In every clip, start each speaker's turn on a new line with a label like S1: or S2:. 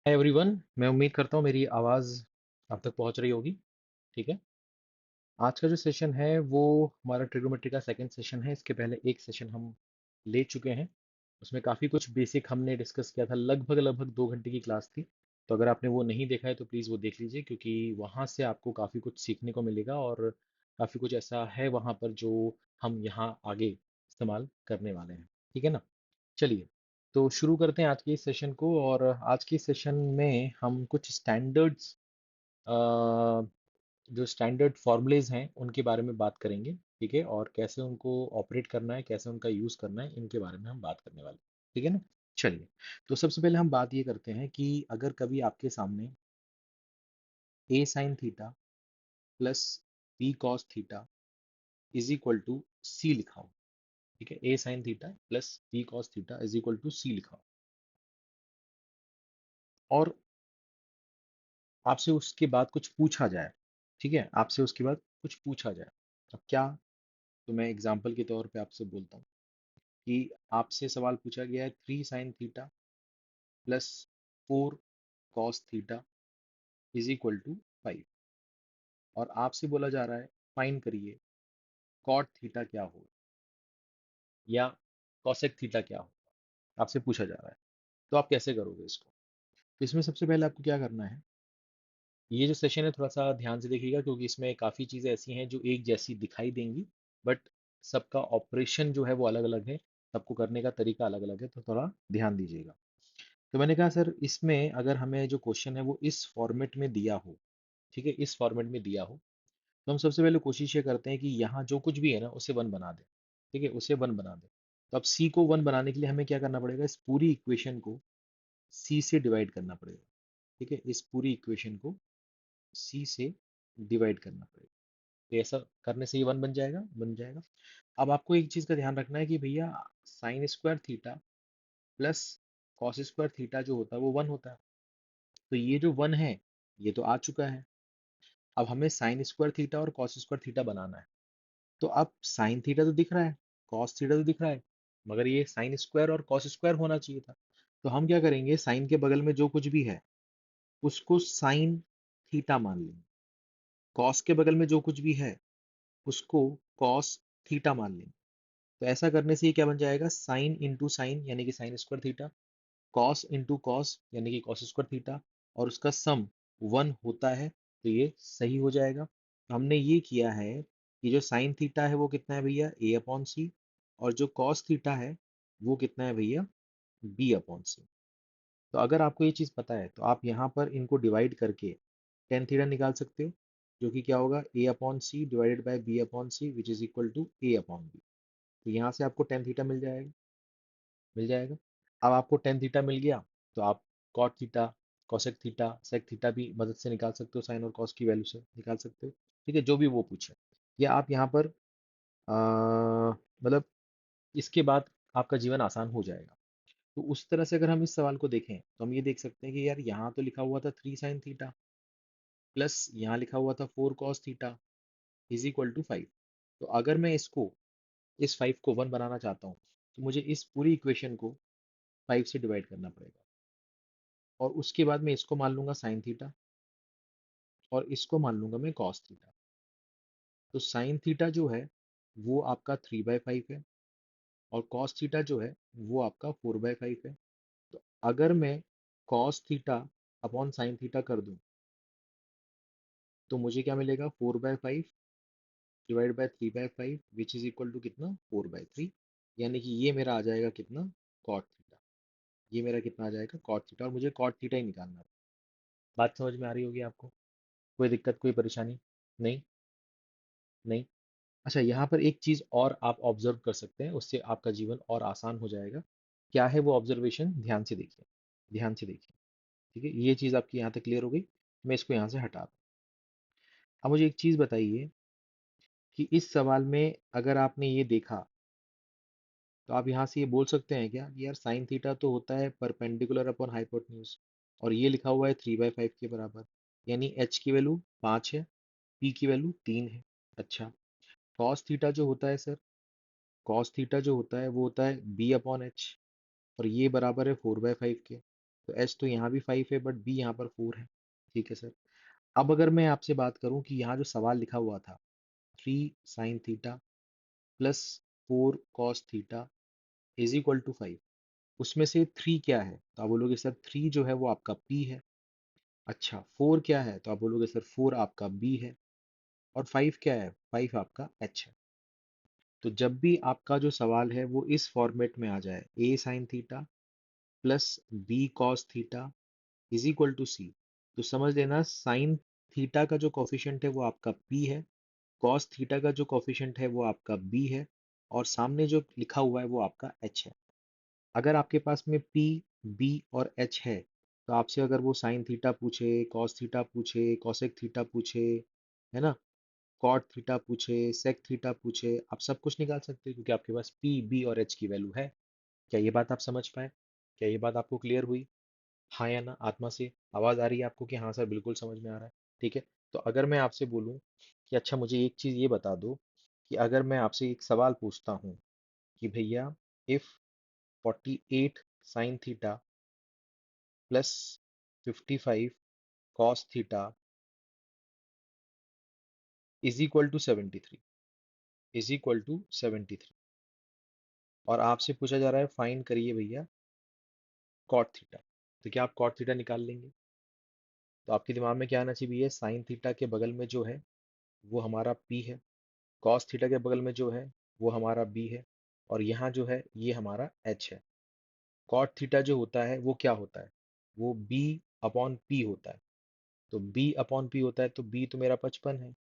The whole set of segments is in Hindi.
S1: Hi everyone. मैं उम्मीद करता हूँ मेरी आवाज़ आप तक पहुँच रही होगी। ठीक है। आज का जो सेशन है वो हमारा ट्रिग्नोमेट्री का सेकंड सेशन है। इसके पहले एक सेशन हम ले चुके हैं। उसमें काफ़ी कुछ बेसिक हमने डिस्कस किया था। लगभग लगभग 2 घंटे की क्लास थी। तो अगर आपने वो नहीं देखा है तो प्लीज़ वो देख लीजिए, क्योंकि वहाँ से आपको काफ़ी कुछ सीखने को मिलेगा और काफ़ी कुछ ऐसा है वहाँ पर जो हम यहाँ आगे इस्तेमाल करने वाले हैं। ठीक है ना। चलिए, तो शुरू करते हैं आज के इस सेशन को। और आज के सेशन में हम कुछ स्टैंडर्ड्स, जो स्टैंडर्ड फॉर्मूलेज हैं उनके बारे में बात करेंगे। ठीक है। और कैसे उनको ऑपरेट करना है, कैसे उनका यूज़ करना है, इनके बारे में हम बात करने वाले हैं। ठीक है ना। चलिए, तो सबसे पहले हम बात ये करते हैं कि अगर कभी आपके सामने a sine theta plus B cos theta is equal to c लिखा हो। ठीक है। A sine theta plus B cos theta is equal to c लिखा हो और आपसे उसके बाद कुछ पूछा जाए। ठीक है। आपसे उसके बाद कुछ पूछा जाए। अब क्या, तो मैं एग्जांपल के तौर पे आपसे बोलता हूँ कि आपसे सवाल पूछा गया है 3 sin theta plus 4 cos theta is equal to 5। और आपसे बोला जा रहा है फाइंड करिए कॉट थीटा क्या होगा या कॉसेक थीटा क्या होगा। आपसे पूछा जा रहा है, तो आप कैसे करोगे इसको। तो इसमें सबसे पहले आपको क्या करना है, ये जो सेशन है थोड़ा सा ध्यान से देखिएगा, क्योंकि इसमें काफ़ी चीज़ें ऐसी हैं जो एक जैसी दिखाई देंगी, बट सबका ऑपरेशन जो है वो अलग अलग है। सबको करने का तरीका अलग अलग है, तो थोड़ा ध्यान दीजिएगा। तो मैंने कहा सर, इसमें अगर हमें जो क्वेश्चन है वो इस फॉर्मेट में दिया हो, ठीक है, इस फॉर्मेट में दिया हो, तो हम सबसे पहले कोशिश ये करते हैं कि यहाँ जो कुछ भी है ना उसे वन बना दें। ठीक है, उसे वन बना दें। तो अब सी को वन बनाने के लिए हमें क्या करना पड़ेगा, इस पूरी इक्वेशन को सी से डिवाइड करना पड़ेगा। ठीक है, इस पूरी इक्वेशन को सी से डिवाइड करना पड़ेगा। तो ऐसा करने से ये वन बन जाएगा, बन जाएगा। अब आपको एक चीज़ का ध्यान रखना है कि भैया sign square theta plus cos square theta जो होता है वो वन होता है। तो ये जो वन है ये तो आ चुका है। अब हमें साइन स्क्वायर थीटा और कॉस स्क्वायर थीटा बनाना है। तो अब साइन थीटा तो दिख रहा है, कॉस थीटा तो दिख रहा है, मगर ये साइन स्क्वायर और कॉस स्क्वायर होना चाहिए था। तो हम क्या करेंगे, साइन के बगल में जो कुछ भी है उसको साइन थीटा मान लेंगे। कॉस के बगल में जो कुछ भी है उसको कॉस थीटा मान लेंगे। तो ऐसा करने से ये क्या बन जाएगा, साइन इंटू साइन यानी कि sign square theta, cos into cos यानी कि कॉस स्क्वायर थीटा, और उसका सम वन होता है। तो ये सही हो जाएगा। तो हमने ये किया है कि जो साइन थीटा है वो कितना है भैया, ए अपॉन सी, और जो कॉस थीटा है वो कितना है भैया, बी अपॉन सी। तो अगर आपको ये चीज़ पता है तो आप यहाँ पर इनको डिवाइड करके टेन थीटा निकाल सकते हो, जो कि क्या होगा, a upon c divided by b upon c which is equal to a upon b. तो यहाँ से आपको टेन थीटा मिल जाएगा, मिल जाएगा। अब आपको टेन थीटा मिल गया तो आप cot theta, cosec theta, sec theta भी मदद से निकाल सकते हो, साइन और कॉस की वैल्यू से निकाल सकते हो। ठीक है, जो भी वो पूछे। या आप यहाँ पर मतलब इसके बाद आपका जीवन आसान हो जाएगा। तो उस तरह से अगर हम इस सवाल को देखें तो हम ये देख सकते हैं कि यार यहाँ तो लिखा हुआ था 3 sin थीटा प्लस यहाँ लिखा हुआ था 4 cos theta is equal to 5। तो अगर मैं इसको, इस 5 को 1 बनाना चाहता हूँ तो मुझे इस पूरी इक्वेशन को 5 से डिवाइड करना पड़ेगा। और उसके बाद मैं इसको मान लूंगा साइन थीटा और इसको मान लूंगा मैं कॉस थीटा। तो साइन थीटा जो है वो आपका 3/5 है और कॉस थीटा जो है वो आपका 4/5 है। तो अगर मैं cos theta upon sine theta कर दूं तो मुझे क्या मिलेगा, 4/5 divide by 3/5 which is equal to कितना, 4/3। यानी कि ये मेरा आ जाएगा कितना, कॉट थीटा। ये मेरा कितना आ जाएगा, कॉट थीटा, और मुझे कॉट थीटा ही निकालना है। बात समझ में आ रही होगी आपको, कोई दिक्कत कोई परेशानी नहीं, नहीं। अच्छा, यहाँ पर एक चीज और आप ऑब्जर्व कर सकते हैं, उससे आपका जीवन और आसान हो जाएगा। क्या है वो ऑब्जर्वेशन, ध्यान से देखिए, ध्यान से देखिए। ठीक है, ये चीज आपकी यहाँ तक क्लियर हो गई। मैं इसको यहाँ से हटा दूँ। अब मुझे एक चीज बताइए कि इस सवाल में अगर आपने ये देखा तो आप यहाँ से ये बोल सकते हैं क्या कि यार साइन थीटा तो होता है परपेंडिकुलर अपॉन हाइपोटेन्यूज, और ये लिखा हुआ है 3/5 के बराबर, यानी एच की वैल्यू 5 है, पी की वैल्यू 3 है। अच्छा, कॉस थीटा जो होता है सर, कॉस थीटा जो होता है वो होता है बी अपॉन एच, और ये बराबर है 4/5 के। तो एच तो यहाँ भी 5 है, बट बी यहाँ पर 4 है। ठीक है सर। अब अगर मैं आपसे बात करूं कि यहाँ जो सवाल लिखा हुआ था 3 sin theta plus 4 cos theta is equal to 5, उसमें से 3 क्या है, तो आप बोलोगे सर 3 जो है वो आपका P है। अच्छा 4 क्या है, तो आप बोलोगे सर 4 आपका B है। और 5 क्या है, 5 आपका H है। तो जब भी आपका जो सवाल है वो इस फॉर्मेट में आ जाए, A sin theta plus B cos theta is equal to C, तो समझ लेना साइन थीटा का जो कॉफिशेंट है वो आपका P है, कॉस थीटा का जो कॉफिशेंट है वो आपका B है, और सामने जो लिखा हुआ है वो आपका H है। अगर आपके पास में P, B और H है, तो आपसे अगर वो साइन थीटा पूछे, कॉस थीटा पूछे, कॉसेक थीटा पूछे, है ना, कॉट थीटा पूछे, सेक थीटा पूछे, आप सब कुछ निकाल सकते हैं, क्योंकि आपके पास P, B और H की वैल्यू है। क्या ये बात आप समझ पाए? क्या ये बात आपको क्लियर हुई? हाँ या ना? आत्मा से आवाज आ रही है आपको कि हाँ सर बिल्कुल समझ में आ रहा है? ठीक है। तो अगर मैं आपसे बोलूं कि अच्छा मुझे एक चीज ये बता दो कि अगर मैं आपसे एक सवाल पूछता हूँ कि भैया if 48 sin theta plus 55 cos theta is equal to 73, is equal to 73, और आपसे पूछा जा रहा है फाइंड करिए भैया कॉट थीटा, तो क्या आप कॉट थीटा निकाल लेंगे? तो आपके दिमाग में क्या आना चाहिए भैया, साइन थीटा के बगल में जो है वो हमारा P है, कॉस थीटा के बगल में जो है वो हमारा B है, और यहाँ जो है ये हमारा H है। कॉट थीटा जो होता है वो क्या होता है, वो B अपॉन P होता है। तो B अपॉन P होता है, तो B तो मेरा 55 है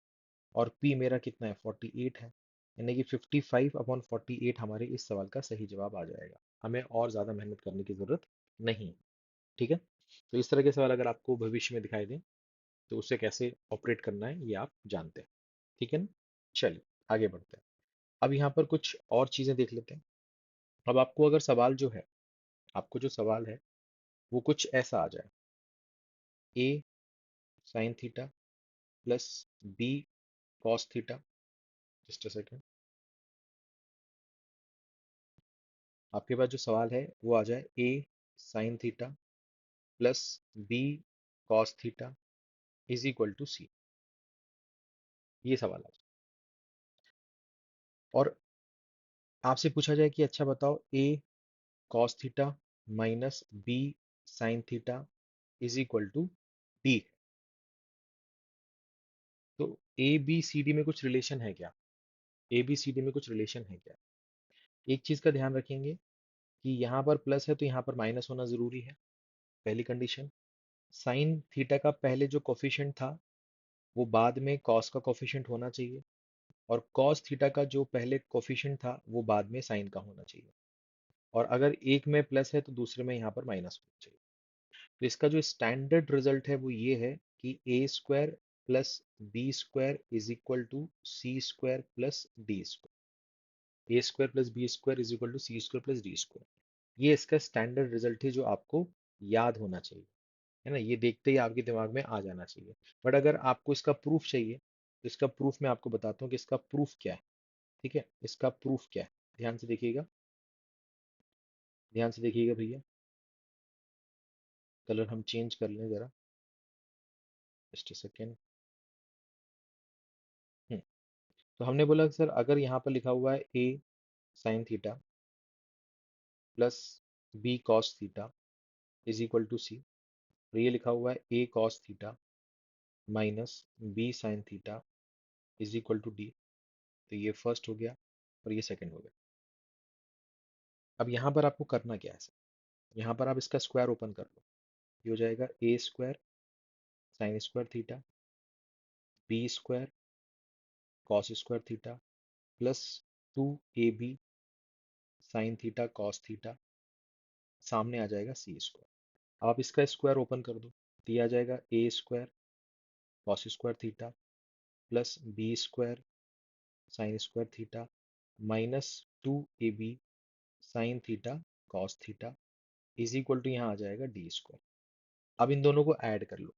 S1: और P मेरा कितना है, 48 है। यानी कि 55/48 हमारे इस सवाल का सही जवाब आ जाएगा। हमें और ज़्यादा मेहनत करने की ज़रूरत नहीं है। ठीक है। तो इस तरह के सवाल अगर आपको भविष्य में दिखाई दें तो उससे कैसे ऑपरेट करना है ये आप जानते हैं। ठीक है ना? चलिए आगे बढ़ते हैं। अब यहाँ पर कुछ और चीज़ें देख लेते हैं। अब आपको अगर सवाल जो है, आपको जो सवाल है वो कुछ ऐसा आ जाए, A sin theta plus B cos theta, just a second, आपके पास जो सवाल है वो आ जाए A sin theta plus B cos theta is equal to C, ये सवाल आ जाए। और आपसे पूछा जाए कि अच्छा बताओ A cos theta minus B sin theta is equal to D, तो ए बी सी डी में कुछ रिलेशन है क्या? ए बी सी डी में कुछ रिलेशन है क्या? एक चीज का ध्यान रखेंगे कि यहाँ पर प्लस है तो यहाँ पर माइनस होना जरूरी है, पहली कंडीशन। साइन थीटा का पहले जो कोफिशिएंट था वो बाद में कॉस का कोफिशिएंट होना चाहिए, और कॉस थीटा का जो पहले कोफिशिएंट था वो बाद में साइन का होना चाहिए। और अगर एक में प्लस है तो दूसरे में यहाँ पर माइनस होना चाहिए। तो इसका जो स्टैंडर्ड रिजल्ट है वो ये है कि a square plus B square is equal to C square plus d square, a square plus B square is equal to C square plus d square. ये इसका स्टैंडर्ड रिजल्ट है जो आपको याद होना चाहिए, है ना, ये देखते ही आपके दिमाग में आ जाना चाहिए। बट अगर आपको इसका प्रूफ चाहिए तो इसका प्रूफ मैं आपको बताता हूँ कि इसका प्रूफ क्या है। ठीक है, इसका प्रूफ क्या है, ध्यान से देखिएगा, ध्यान से देखिएगा भैया। कलर हम चेंज कर लें जरा, जस्ट सेकेंड। तो हमने बोला कि सर अगर यहाँ पर लिखा हुआ है a sine theta plus B cos theta is equal to सी, और ये लिखा हुआ है a cos theta minus b sine theta is equal to d, तो ये फर्स्ट हो गया और ये सेकंड हो गया। अब यहाँ पर आपको करना क्या है सर, यहाँ पर आप इसका स्क्वायर ओपन कर लो, ये हो जाएगा a square sine square theta b square cos square theta plus 2ab sine theta cos theta, सामने आ जाएगा सी स्क्वायर। अब आप इसका स्क्वायर ओपन कर दो, तो ये आ जाएगा a square cos square theta plus B square sine square theta minus 2ab sine theta cos theta is equal to यहाँ आ जाएगा डी स्क्वायर। अब इन दोनों को ऐड कर लो,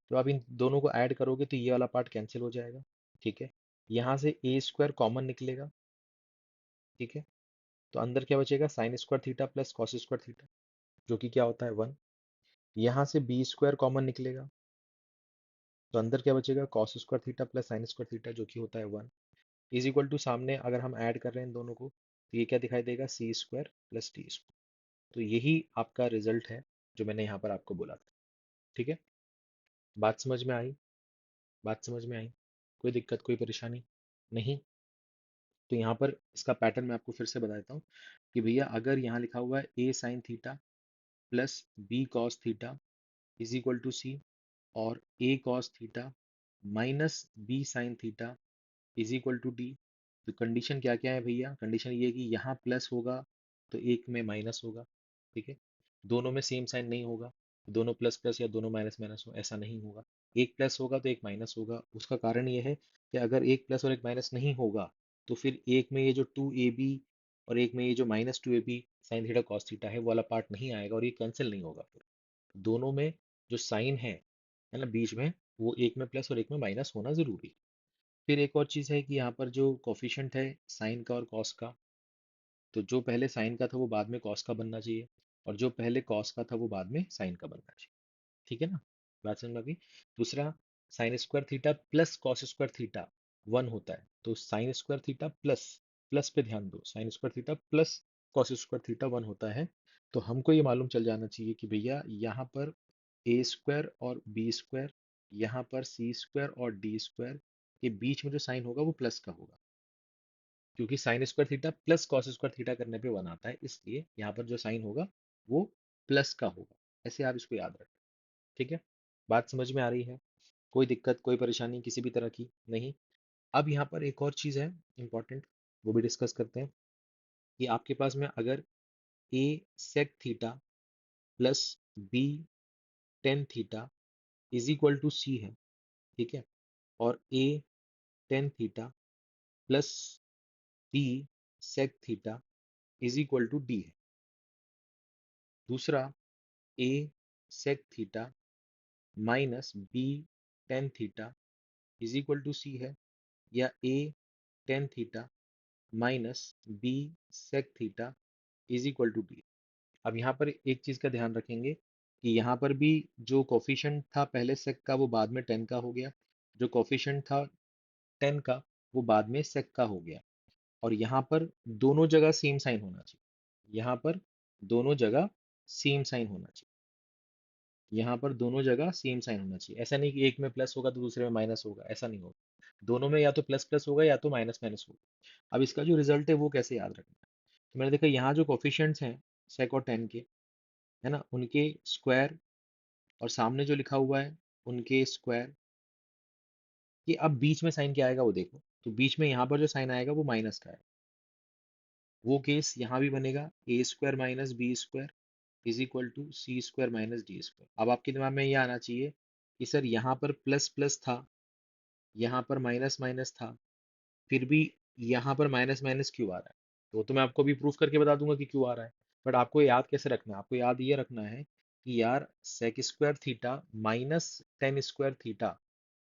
S1: तो अब इन दोनों को ऐड करोगे तो ये वाला पार्ट कैंसिल हो जाएगा। ठीक है, यहाँ से ए स्क्वायर कॉमन निकलेगा। ठीक है, तो अंदर क्या बचेगा, sign square theta plus cos square theta, जो कि क्या होता है 1। यहाँ से बी स्क्वायर कॉमन निकलेगा, तो अंदर क्या बचेगा, cos square theta plus sine square theta, जो कि होता है 1, इज इक्वल टू, सामने अगर हम ऐड कर रहे हैं इन दोनों को तो ये क्या दिखाई देगा, सी स्क्वायर प्लस डी स्क्वायर। तो यही आपका रिजल्ट है जो मैंने यहाँ पर आपको बोला था। ठीक है, बात समझ में आई? बात समझ में आई? कोई दिक्कत, कोई परेशानी नहीं? तो यहाँ पर इसका पैटर्न मैं आपको फिर से बता देता हूँ कि भैया अगर यहाँ लिखा हुआ है a sine theta plus B cos theta is equal to सी, और a cos theta minus b sine theta is equal to d, तो कंडीशन क्या क्या है भैया, कंडीशन ये है कि यहाँ प्लस होगा तो एक में माइनस होगा। ठीक है, दोनों में सेम साइन नहीं होगा, दोनों प्लस प्लस या दोनों माइनस माइनस हो, ऐसा नहीं होगा। एक प्लस होगा तो एक माइनस होगा। उसका कारण ये है कि अगर एक प्लस और एक माइनस नहीं होगा तो फिर एक में ये जो टू ए बी और एक में ये जो माइनस टू ए B sine theta cos theta है वो वाला पार्ट नहीं आएगा और ये कैंसिल नहीं होगा। फिर दोनों में जो साइन है ना बीच में, वो एक में प्लस और एक में माइनस होना जरूरी है। फिर एक और चीज़ है कि यहाँ पर जो कोफिशिएंट है साइन का और कॉस का, तो जो पहले साइन का था वो बाद में कॉस का बनना चाहिए, और जो पहले कॉस का था वो बाद में साइन का बनना चाहिए। ठीक है ना, बात समझ में आ गई? दूसरा, sign square theta plus cos square theta 1 होता है, तो sine square theta plus, plus पे ध्यान दो, sign square theta plus cos square theta 1 होता है। तो हमको ये मालूम चल जाना चाहिए कि भैया यहाँ पर ए स्क्वायर और बी स्क्वायर, यहाँ पर सी स्क्वायर और डी स्क्वायर के बीच में जो साइन होगा वो प्लस का होगा, क्योंकि sign square theta plus cos square theta करने पे 1 आता है, इसलिए यहाँ पर जो साइन होगा वो प्लस का होगा। ऐसे आप इसको याद रखें। ठीक है, बात समझ में आ रही है? कोई दिक्कत, कोई परेशानी किसी भी तरह की नहीं? अब यहाँ पर एक और चीज़ है इम्पोर्टेंट, वो भी डिस्कस करते हैं कि आपके पास में अगर a sec theta plus b tan theta is equal to c है, ठीक है, और a tan theta plus b sec theta is equal to d है। दूसरा, a sec theta minus B tan theta is equal to c है, या a tan theta minus b sec theta is equal to d. अब यहाँ पर एक चीज़ का ध्यान रखेंगे कि यहाँ पर भी जो कोफिशिएंट था पहले सेक का वो बाद में टेन का हो गया, जो कोफिशिएंट था टेन का वो बाद में सेक का हो गया, और यहाँ पर दोनों जगह सेम साइन होना चाहिए। यहाँ पर दोनों जगह सेम साइन होना चाहिए। यहाँ पर दोनों जगह सेम साइन होना चाहिए। ऐसा नहीं कि एक में प्लस होगा तो दूसरे में माइनस होगा, ऐसा नहीं होगा। दोनों में या तो प्लस प्लस होगा या तो माइनस माइनस होगा। अब इसका जो रिजल्ट है वो कैसे याद रखना है, तो मैंने देखा यहाँ जो कोफिशिएंट्स हैं सेक और टेन के, है ना, उनके स्क्वायर और सामने जो लिखा हुआ है उनके स्क्वायर, कि अब बीच में साइन क्या आएगा वो देखो। तो बीच में यहाँ पर जो साइन आएगा वो माइनस का है, वो केस यहाँ भी बनेगा, a square minus B square is equal to C square minus D square. अब आपके दिमाग में ये आना चाहिए कि सर यहाँ पर प्लस प्लस था, यहाँ पर माइनस माइनस था, फिर भी यहाँ पर माइनस माइनस क्यों आ रहा है? तो वो तो मैं आपको अभी प्रूफ करके बता दूंगा कि क्यों आ रहा है। बट आपको याद कैसे रखना है, आपको याद ये रखना है कि यार sec square theta minus tan square theta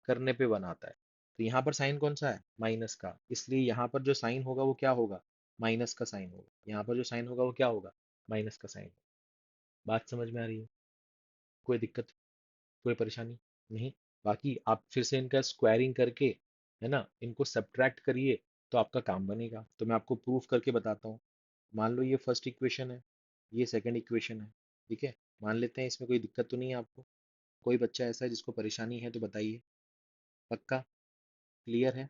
S1: करने पे बनाता है, तो यहाँ पर साइन कौन सा है, माइनस का, इसलिए यहाँ पर जो साइन होगा वो क्या होगा, माइनस का साइन होगा। यहाँ पर जो साइन होगा वो क्या होगा, माइनस का साइन। बात समझ में आ रही है? कोई दिक्कत, कोई परेशानी नहीं? बाकी आप फिर से इनका स्क्वायरिंग करके, है ना, इनको सब्ट्रैक्ट करिए तो आपका काम बनेगा। तो मैं आपको प्रूफ करके बताता हूँ। मान लो ये फर्स्ट इक्वेशन है, ये सेकंड इक्वेशन है, ठीक है, मान लेते हैं, इसमें कोई दिक्कत तो नहीं है आपको? कोई बच्चा ऐसा है जिसको परेशानी है तो बताइए। पक्का क्लियर है?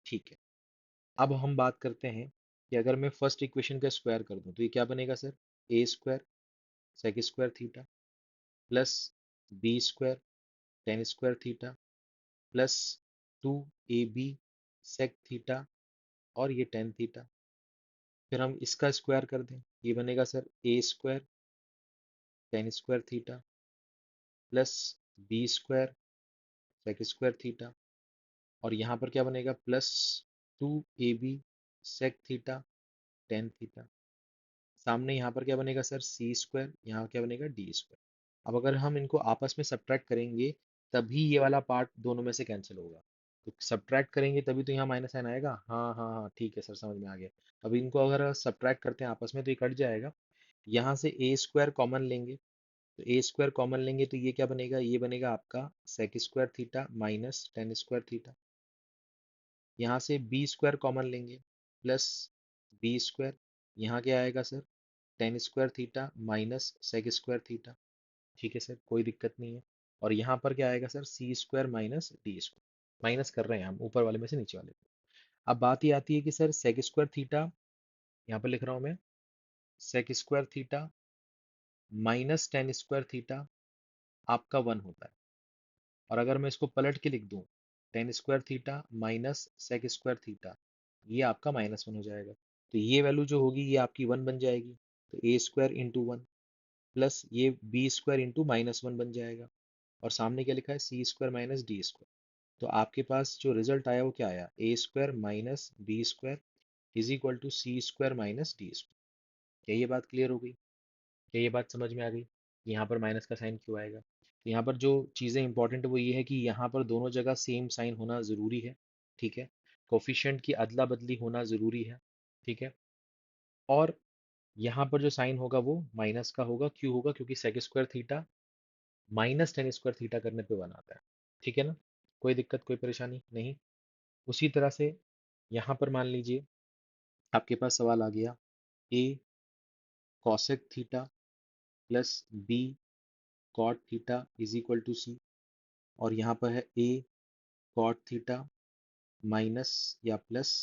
S1: ठीक है, अब हम बात करते हैं कि अगर मैं फर्स्ट इक्वेशन का स्क्वायर कर दूं तो ये क्या बनेगा sir, A square sec square theta plus B square tan square theta plus two A B sec theta और ये टेन थीटा। फिर हम इसका स्क्वायर कर दें, ये बनेगा सर ए square tan square theta plus B square sec square theta, और यहाँ पर क्या बनेगा, plus two A B sec theta tan theta. सामने यहाँ पर क्या बनेगा सर, सी स्क्वायर, यहाँ क्या बनेगा डी स्क्वायर। अब अगर हम इनको आपस में सब्ट्रैक्ट करेंगे तभी ये वाला पार्ट दोनों में से कैंसिल होगा। तो सब्ट्रैक्ट करेंगे तभी तो यहाँ माइनस साइन आएगा। हाँ हाँ हाँ ठीक है सर, समझ में आ गया। अब इनको अगर सब्ट्रैक्ट करते हैं आपस में तो ये कट जाएगा। यहाँ से ए स्क्वायर कॉमन लेंगे, तो ए स्क्वायर कॉमन लेंगे तो ये क्या बनेगा, ये बनेगा आपका sec square theta minus tan square theta. यहाँ से बी स्क्वायर कॉमन लेंगे प्लस बी स्क्वायर, यहाँ क्या आएगा sir, tan square theta minus sec square theta. ठीक है सर, कोई दिक्कत नहीं है। और यहाँ पर क्या आएगा sir, c square minus D square. Minus कर रहे हैं हम ऊपर वाले में से नीचे वाले पे। अब बात ये आती है कि सर सेक स्क्वायर थीटा, यहाँ पर लिख रहा हूँ मैं, sec square theta minus tan square theta आपका वन होता है। और अगर मैं इसको पलट के लिख दूं, tan square theta minus sec square theta, ये आपका माइनस वन हो जाएगा। तो ये वैल्यू जो होगी ये आपकी वन बन जाएगी। तो A square into one plus ये B square into minus one बन जाएगा। और सामने क्या लिखा है, C square minus D square. तो आपके पास जो रिजल्ट आया वो क्या आया, A square minus B square is equal to C square minus D square. क्या ये बात क्लियर हो गई? क्या ये बात समझ में आ गई कि यहाँ पर माइनस का साइन क्यों आएगा? तो यहाँ पर जो चीज़ें इंपॉर्टेंट है वो ये है कि यहाँ पर दोनों जगह सेम साइन होना ज़रूरी है। ठीक है, कोफिशिएंट की अदला बदली होना ज़रूरी है। ठीक है, और यहाँ पर जो साइन होगा वो माइनस का होगा। क्यों होगा? क्योंकि sec square theta minus tan square theta करने पे वन आता है। ठीक है ना, कोई दिक्कत कोई परेशानी नहीं। उसी तरह से यहाँ पर मान लीजिए आपके पास सवाल आ गया, A cosec theta plus B cot theta is equal to सी। और यहाँ पर है ए कॉट थीटा माइनस या plus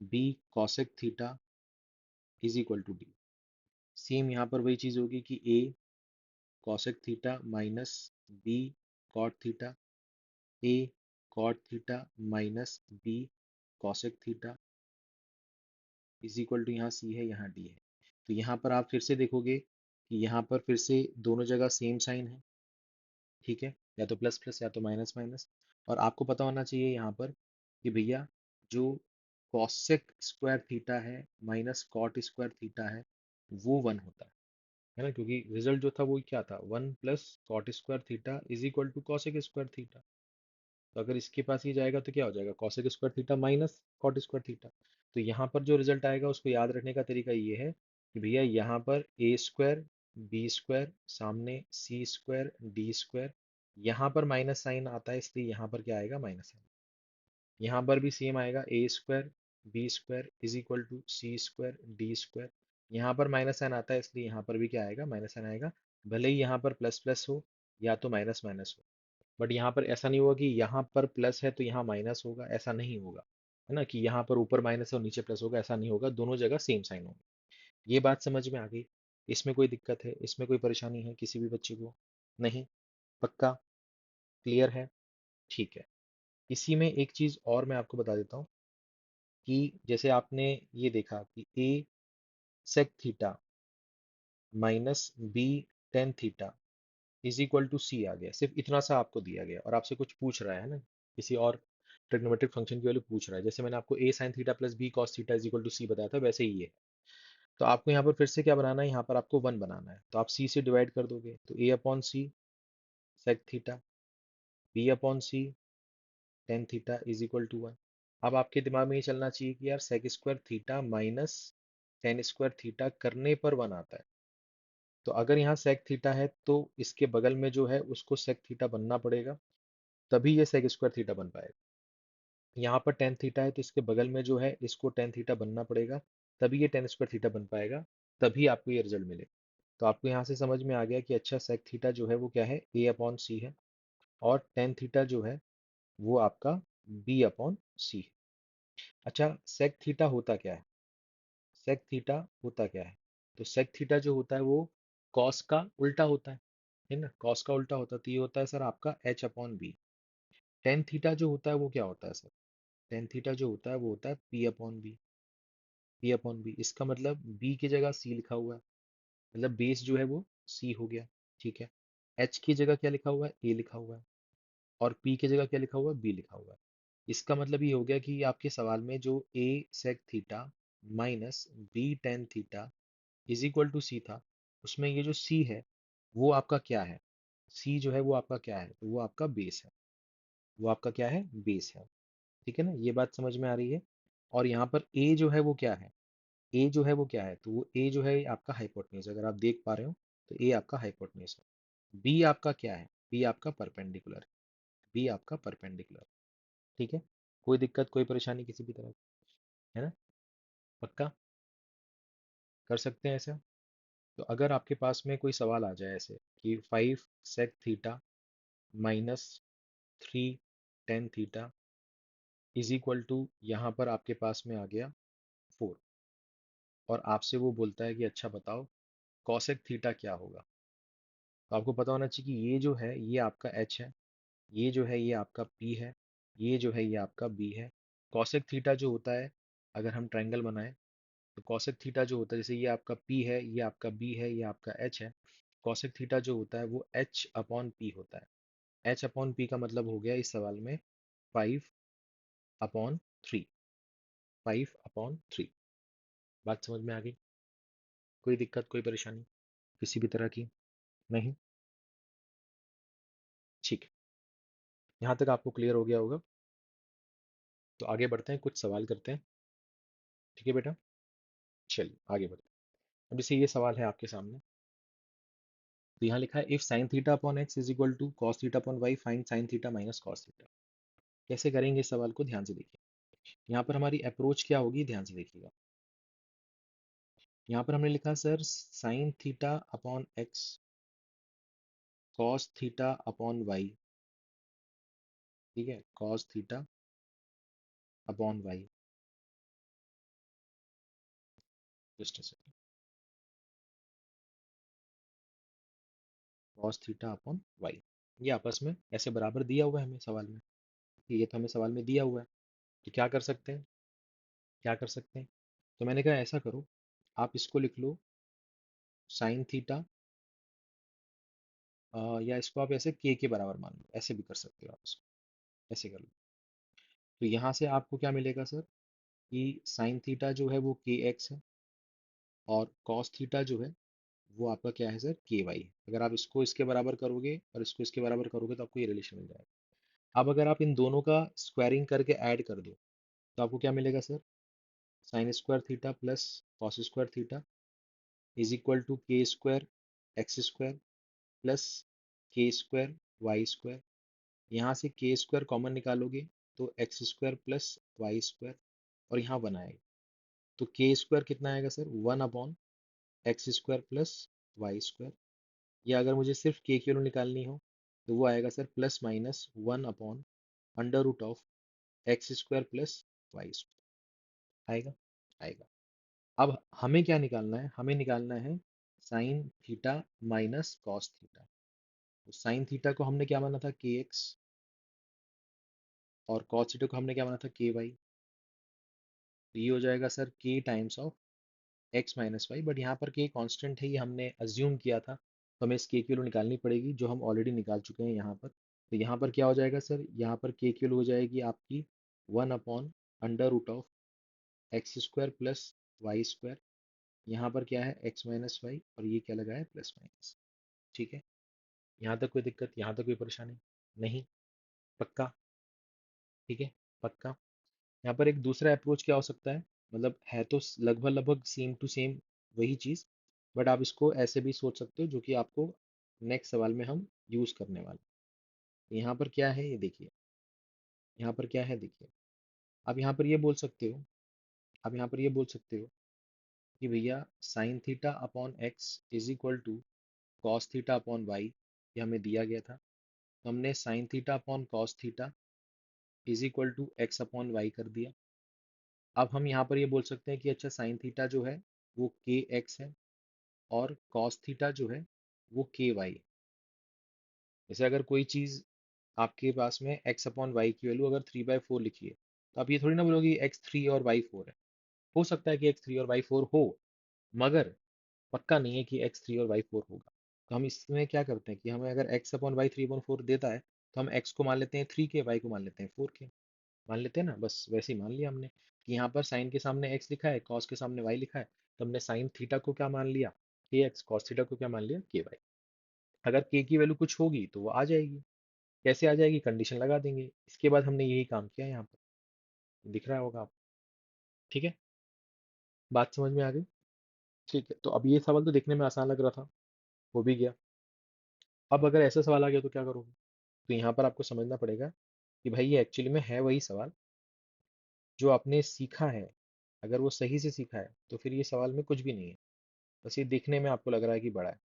S1: B cosec theta is equal to D. Same यहाँ पर वही चीज़ होगी कि A cosec theta minus B cot theta, A cot theta minus B cosec theta is equal to, यहाँ सी है यहाँ डी है। तो यहाँ पर आप फिर से देखोगे कि यहाँ पर फिर से दोनों जगह सेम साइन है। ठीक है, या तो प्लस प्लस या तो माइनस माइनस। और आपको पता होना चाहिए यहाँ पर कि भैया जो कॉसेक स्क्वायर थीटा है माइनस कॉट स्क्वायर थीटा है वो वन होता है ना, क्योंकि रिजल्ट जो था वो क्या था, one plus cot square theta is equal to cosec square theta. तो अगर इसके पास ये जाएगा तो क्या हो जाएगा, cosec square theta minus cot square theta. तो यहाँ पर जो रिजल्ट आएगा उसको याद रखने का तरीका ये है कि भैया यहाँ पर ए स्क्वायर बी स्क्वायर सामने सी स्क्वायर डी स्क्वायर, यहाँ पर माइनस साइन आता है इसलिए यहाँ पर क्या आएगा, माइनस साइन। यहाँ पर भी सेम आएगा, A square B square is equal to C square D square. यहाँ पर माइनस साइन आता है इसलिए यहाँ पर भी क्या आएगा, माइनस साइन आएगा। भले ही यहाँ पर प्लस प्लस हो या तो माइनस माइनस हो, बट यहाँ पर ऐसा नहीं होगा कि यहाँ पर प्लस है तो यहाँ माइनस होगा, ऐसा नहीं होगा। है ना, कि यहाँ पर ऊपर माइनस है और नीचे प्लस होगा, ऐसा नहीं होगा। दोनों जगह सेम साइन होगा। ये बात समझ में आ गई? इसमें कोई दिक्कत है, इसमें कोई परेशानी है किसी भी बच्चे को? नहीं? पक्का क्लियर है? ठीक है। इसी में एक चीज और मैं आपको बता देता हूँ कि जैसे आपने ये देखा कि A sec theta minus B tan theta is equal to C आ गया, सिर्फ इतना सा आपको दिया गया और आपसे कुछ पूछ रहा है ना, किसी और ट्रिग्नोमेट्रिक फंक्शन की वैल्यू पूछ रहा है। जैसे मैंने आपको A sine theta plus B cos theta is equal to C बताया था, वैसे ही ये है। तो आपको यहाँ पर फिर से क्या बनाना है, यहाँ पर आपको वन बनाना है। तो आप सी से डिवाइड कर दोगे तो A upon C sec theta, B upon C tan theta is equal to one. अब आपके दिमाग में ये चलना चाहिए कि यार sec square theta minus tan square theta करने पर वन आता है। तो अगर यहाँ सेक थीटा है तो इसके बगल में जो है उसको सेक थीटा बनना पड़ेगा, तभी ये सेक स्क्वायर थीटा बन पाएगा। यहाँ पर टेन थीटा है तो इसके बगल में जो है इसको टेन थीटा बनना पड़ेगा, तभी ये टेन स्क्वायर थीटा बन पाएगा, तभी आपको ये रिजल्ट मिलेगा। तो आपको यहाँ से समझ में आ गया कि अच्छा सेक थीटा जो है वो क्या है, ए अपॉन सी है, और टेन थीटा जो है वो आपका बी अपॉन सी है। अच्छा, सेक थीटा होता क्या है? सेक थीटा होता क्या है? तो सेक थीटा जो होता है वो कॉस का उल्टा होता है ना, कॉस का उल्टा होता है। तो ये होता है सर आपका H upon B. Tan theta जो होता है वो क्या होता है सर? टेन थीटा जो होता है वो होता है P upon B. P upon B इसका मतलब बी की जगह सी लिखा हुआ है, मतलब बेस जो है वो सी हो गया। ठीक है, एच की जगह क्या लिखा हुआ है, ए लिखा हुआ है, और पी की जगह क्या लिखा हुआ है, बी लिखा हुआ है। इसका मतलब ये हो गया कि आपके सवाल में जो A sec theta minus B tan theta is equal to C था, उसमें ये जो सी है वो आपका क्या है, सी जो है वो आपका क्या है, तो वो आपका बेस है। वो आपका क्या है, बेस है। ठीक है ना, ये बात समझ में आ रही है? और यहाँ पर ए जो है वो क्या है, ए जो है वो क्या है, तो वो ए जो है आपका हाइपोटेन्यूज, अगर आप देख पा रहे हो तो ए आपका हाइपोटेन्यूज है। बी आपका क्या है, बी आपका परपेंडिकुलर, बी आपका परपेंडिकुलर। ठीक है, कोई दिक्कत कोई परेशानी किसी भी तरह की, है ना? पक्का कर सकते हैं ऐसा। तो अगर आपके पास में कोई सवाल आ जाए ऐसे कि 5 sec theta -3 tan theta is equal to, यहाँ पर आपके पास में आ गया 4, और आपसे वो बोलता है कि अच्छा बताओ कॉसेक थीटा क्या होगा, तो आपको पता होना चाहिए कि ये जो है ये आपका एच है, ये जो है ये आपका पी है, ये जो है ये आपका बी है। कॉसेक थीटा जो होता है, अगर हम ट्रायंगल बनाएं, तो कॉसेक थीटा जो होता है, जैसे ये आपका पी है, ये आपका बी है, ये आपका एच है, कॉसेक थीटा जो होता है वो एच अपॉन पी होता है। एच अपॉन पी का मतलब हो गया इस सवाल में 5/3, 5/3। बात समझ में आ गई? कोई दिक्कत कोई परेशानी किसी भी तरह की? नहीं? ठीक है, यहाँ तक आपको क्लियर हो गया होगा। तो आगे बढ़ते हैं, कुछ सवाल करते हैं। ठीक है बेटा, चलिए आगे बढ़ते हैं। अब जैसे ये सवाल है आपके सामने, तो यहाँ लिखा है if sine theta upon x is equal to cos theta upon y find sine theta minus cos theta. कैसे करेंगे इस सवाल को, ध्यान से देखिए। यहाँ पर हमारी अप्रोच क्या होगी, ध्यान से देखिएगा। यहाँ पर हमने लिखा sir sine theta upon x cos theta upon y. ठीक है, cos theta upon y. Just a second, cos theta upon y, ये आपस में ऐसे बराबर दिया हुआ है हमें सवाल में, ये तो हमें सवाल में दिया हुआ है। तो क्या कर सकते हैं, क्या कर सकते हैं? तो मैंने कहा ऐसा करो, आप इसको लिख लो साइन थीटा, या इसको आप ऐसे के बराबर मान लो, ऐसे भी कर सकते हो आप इसको, ऐसे कर लो। तो यहाँ से आपको क्या मिलेगा सर, कि साइन थीटा जो है वो के एक्स है, और कॉस थीटा जो है वो आपका क्या है सर, के वाई। अगर आप इसको इसके बराबर करोगे और इसको इसके बराबर करोगे तो आपको ये रिलेशन मिल जाएगा। अब अगर आप इन दोनों का स्क्वायरिंग करके ऐड कर दो, तो आपको क्या मिलेगा sir, sine square theta plus cos square theta is equal to K square X square plus K square Y square. यहाँ से के स्क्वायर कॉमन निकालोगे तो x square plus Y square, और यहाँ वन आएगा। तो के स्क्वायर कितना आएगा सर, 1/एक्स स्क्वायर प्लस वाई स्क्वायर। या अगर मुझे सिर्फ के की वैल्यू निकालनी हो, तो वो आएगा सर +-1/अंडर root of X square plus Y square. आएगा, आएगा। अब हमें क्या निकालना है, हमें निकालना है sine theta minus cos theta. तो साइन थीटा को हमने क्या माना था, के एक्स, और कॉस थीटा को हमने क्या माना था, के वाई। तो ये हो जाएगा sir K times of x minus y, but यहाँ पर के कांस्टेंट है, ये हमने अज्यूम किया था, तो हमें इस के की वैल्यू निकालनी पड़ेगी, जो हम ऑलरेडी निकाल चुके हैं यहाँ पर। तो यहाँ पर क्या हो जाएगा सर, यहाँ पर के की वैल्यू हो जाएगी आपकी 1/अंडर root of X square plus Y square. यहाँ पर क्या है, एक्स माइनस वाई, और ये क्या लगा है, प्लस माइनस। ठीक है, यहाँ तक कोई दिक्कत, यहाँ तक कोई परेशानी नहीं? पक्का? ठीक है, पक्का। यहाँ पर एक दूसरा अप्रोच क्या हो सकता है, मतलब है तो लगभग लगभग सेम टू सेम वही चीज़, बट आप इसको ऐसे भी सोच सकते हो, जो कि आपको नेक्स्ट सवाल में हम यूज़ करने वाले हैं। यहाँ पर क्या है ये देखिए, यहाँ पर क्या है देखिए। आप यहाँ पर ये बोल सकते हो, आप यहाँ पर ये बोल सकते हो कि भैया sine theta upon x is equal to cos theta upon y, ये हमें दिया गया था। तो हमने sine theta upon cos theta is equal to x upon y कर दिया। अब हम यहाँ पर ये बोल सकते हैं कि अच्छा साइन थीटा जो है वो के एक्स है, और कॉस थीटा जो है वो के वाई। जैसे अगर कोई चीज़ आपके पास में एक्स अपॉन वाई की वैल्यू अगर 3/4 लिखी है, तो आप ये थोड़ी ना बोलोगे x3 और y4 है। हो सकता है कि x3 और y4 हो, मगर पक्का नहीं है कि x3 और y4 होगा। तो हम इसमें क्या करते हैं कि हमें अगर x अपॉन वाई 3/4 देता है, तो हम x को मान लेते हैं 3 के, y को मान लेते हैं 4 के। मान लेते हैं ना, बस वैसे ही मान लिया हमने कि यहाँ पर साइन के सामने x लिखा है, कॉस के सामने y लिखा है, तो हमने साइन थीटा को क्या मान लिया, के एक्स, कॉस थीटा को क्या मान लिया, के वाई। अगर के की वैल्यू कुछ होगी तो वो आ जाएगी। कैसे आ जाएगी, कंडीशन लगा देंगे। इसके बाद हमने यही काम किया यहाँ पर, दिख रहा होगा आपको। ठीक है, बात समझ में आ गई? ठीक है, तो अब ये सवाल तो देखने में आसान लग रहा था, हो भी गया। अब अगर ऐसा सवाल आ गया तो क्या करोगे? तो यहाँ पर आपको समझना पड़ेगा कि भाई ये एक्चुअली में है वही सवाल जो आपने सीखा है। अगर वो सही से सीखा है तो फिर ये सवाल में कुछ भी नहीं है, बस ये देखने में आपको लग रहा है कि बड़ा है।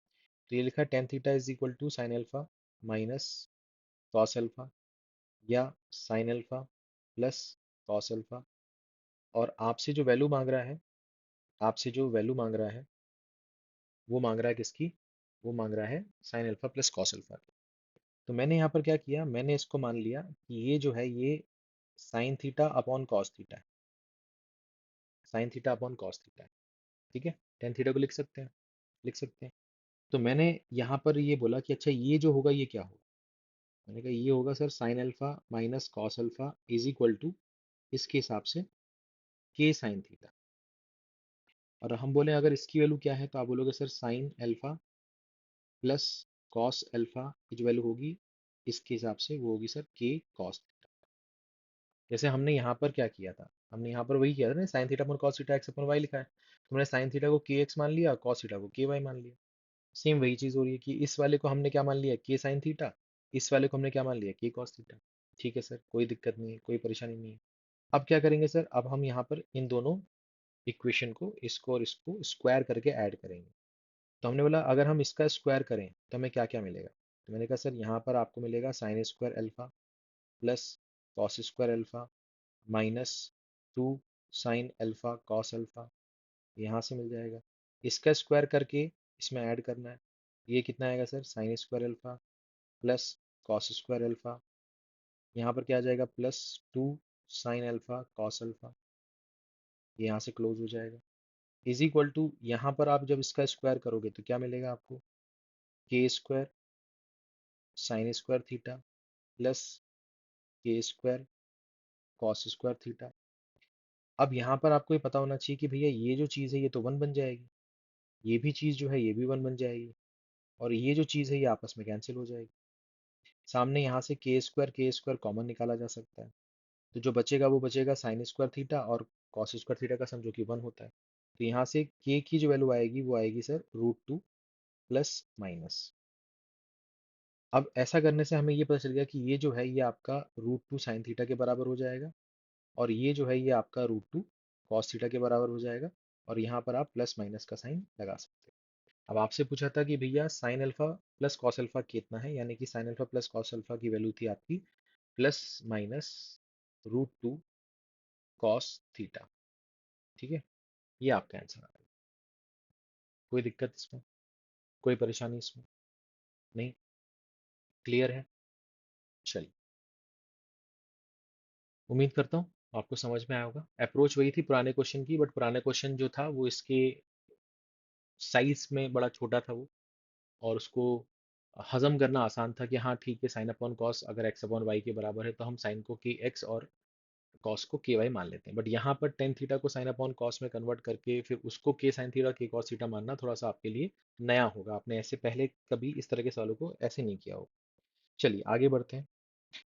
S1: तो ये लिखा है tan theta is equal to sine alpha minus cos alpha, या sine alpha plus cos alpha. और आपसे जो वैल्यू मांग रहा है, आपसे जो वैल्यू मांग रहा है वो मांग रहा है किसकी? वो मांग रहा है sign alpha plus cos alpha. तो मैंने यहाँ पर क्या किया, मैंने इसको मान लिया कि ये जो है ये sine theta upon cos theta है, sine theta upon cos theta है। ठीक है, टेन थीटा को लिख सकते हैं, लिख सकते हैं। तो मैंने यहाँ पर ये बोला कि अच्छा ये जो होगा ये क्या होगा। मैंने कहा ये होगा sir sine alpha minus cos alpha is equal to इसके हिसाब से के साइन थीटा। और हम बोले अगर इसकी वैल्यू क्या है तो आप बोलोगे sir sine alpha plus cos alpha की जो वैल्यू होगी इसके हिसाब से वो होगी सर के कॉस थीटा। जैसे हमने यहाँ पर क्या किया था, हमने यहाँ पर वही किया था ना, साइन थीटा पर cos theta x upon Y लिखा है, तो मैंने साइन थीटा को के एक्स मान लिया, कॉस थीटा को के वाई मान लिया। सेम वही चीज हो रही है कि इस वाले को हमने क्या मान लिया, के साइन थीटा, इस वाले को हमने क्या मान लिया, के कॉस थीटा। ठीक है सर, कोई दिक्कत नहीं है, कोई परेशानी नहीं है। अब क्या करेंगे सर, अब हम यहाँ पर इन दोनों इक्वेशन को, इसको और इसको स्क्वायर करके ऐड करेंगे। तो हमने बोला अगर हम इसका स्क्वायर करें तो हमें क्या क्या मिलेगा। तो मैंने कहा सर यहाँ पर आपको मिलेगा sign square alpha plus cos square alpha minus two sine alpha cos alpha, यहाँ से मिल जाएगा। इसका स्क्वायर करके इसमें ऐड करना है, ये कितना आएगा sir, sine square alpha plus cos square alpha, यहाँ पर क्या आ जाएगा plus two sine alpha cos alpha, ये यहाँ से क्लोज हो जाएगा। इज इक्वल टू यहाँ पर आप जब इसका स्क्वायर करोगे तो क्या मिलेगा आपको, के square sine square theta plus K square cos square theta. अब यहाँ पर आपको ये पता होना चाहिए कि भैया ये जो चीज़ है ये तो वन बन जाएगी, ये भी चीज़ जो है ये भी वन बन जाएगी, और ये जो चीज़ है ये आपस में कैंसिल हो जाएगी। सामने यहाँ से के स्क्वायर कॉमन निकाला जा सकता है, तो जो बचेगा वो बचेगा साइन स्क्वायर थीटा और कॉस स्क्वायर थीटा का सम जो कि वन होता है। तो यहाँ से के की जो वैल्यू आएगी वो आएगी sir root two plus minus. अब ऐसा करने से हमें ये पता चल गया कि ये जो है ये आपका रूट टू साइन थीटा के बराबर हो जाएगा, और ये जो है ये आपका रूट टू कॉस थीटा के बराबर हो जाएगा। और यहाँ पर आप प्लस माइनस का साइन लगा सकते हैं। अब आपसे पूछा था कि भैया sine alpha plus cos alpha कितना है, यानी कि sine alpha plus cos alpha की वैल्यू थी आपकी plus minus root two cos theta. ठीक है, ये आपका आंसर आ गया। कोई दिक्कत इसमें, कोई परेशानी इसमें नहीं, क्लियर है? चलिए, उम्मीद करता हूँ आपको समझ में आया होगा। अप्रोच वही थी पुराने क्वेश्चन की, बट पुराने क्वेश्चन जो था वो इसके साइज में बड़ा छोटा था वो, और उसको हजम करना आसान था कि हाँ ठीक है, साइन अपॉन कॉस अगर एक्स अपॉन वाई के बराबर है तो हम साइन को के एक्स और कॉस को के वाई मान लेते हैं। बट यहाँ पर टेन थीटा को साइन अपॉन कॉस में कन्वर्ट करके फिर उसको के साइन थीटा के कॉस थीटा मानना थोड़ा सा आपके लिए नया होगा, आपने ऐसे पहले कभी इस तरह के सवालों को ऐसे नहीं किया हो। चलिए आगे बढ़ते हैं।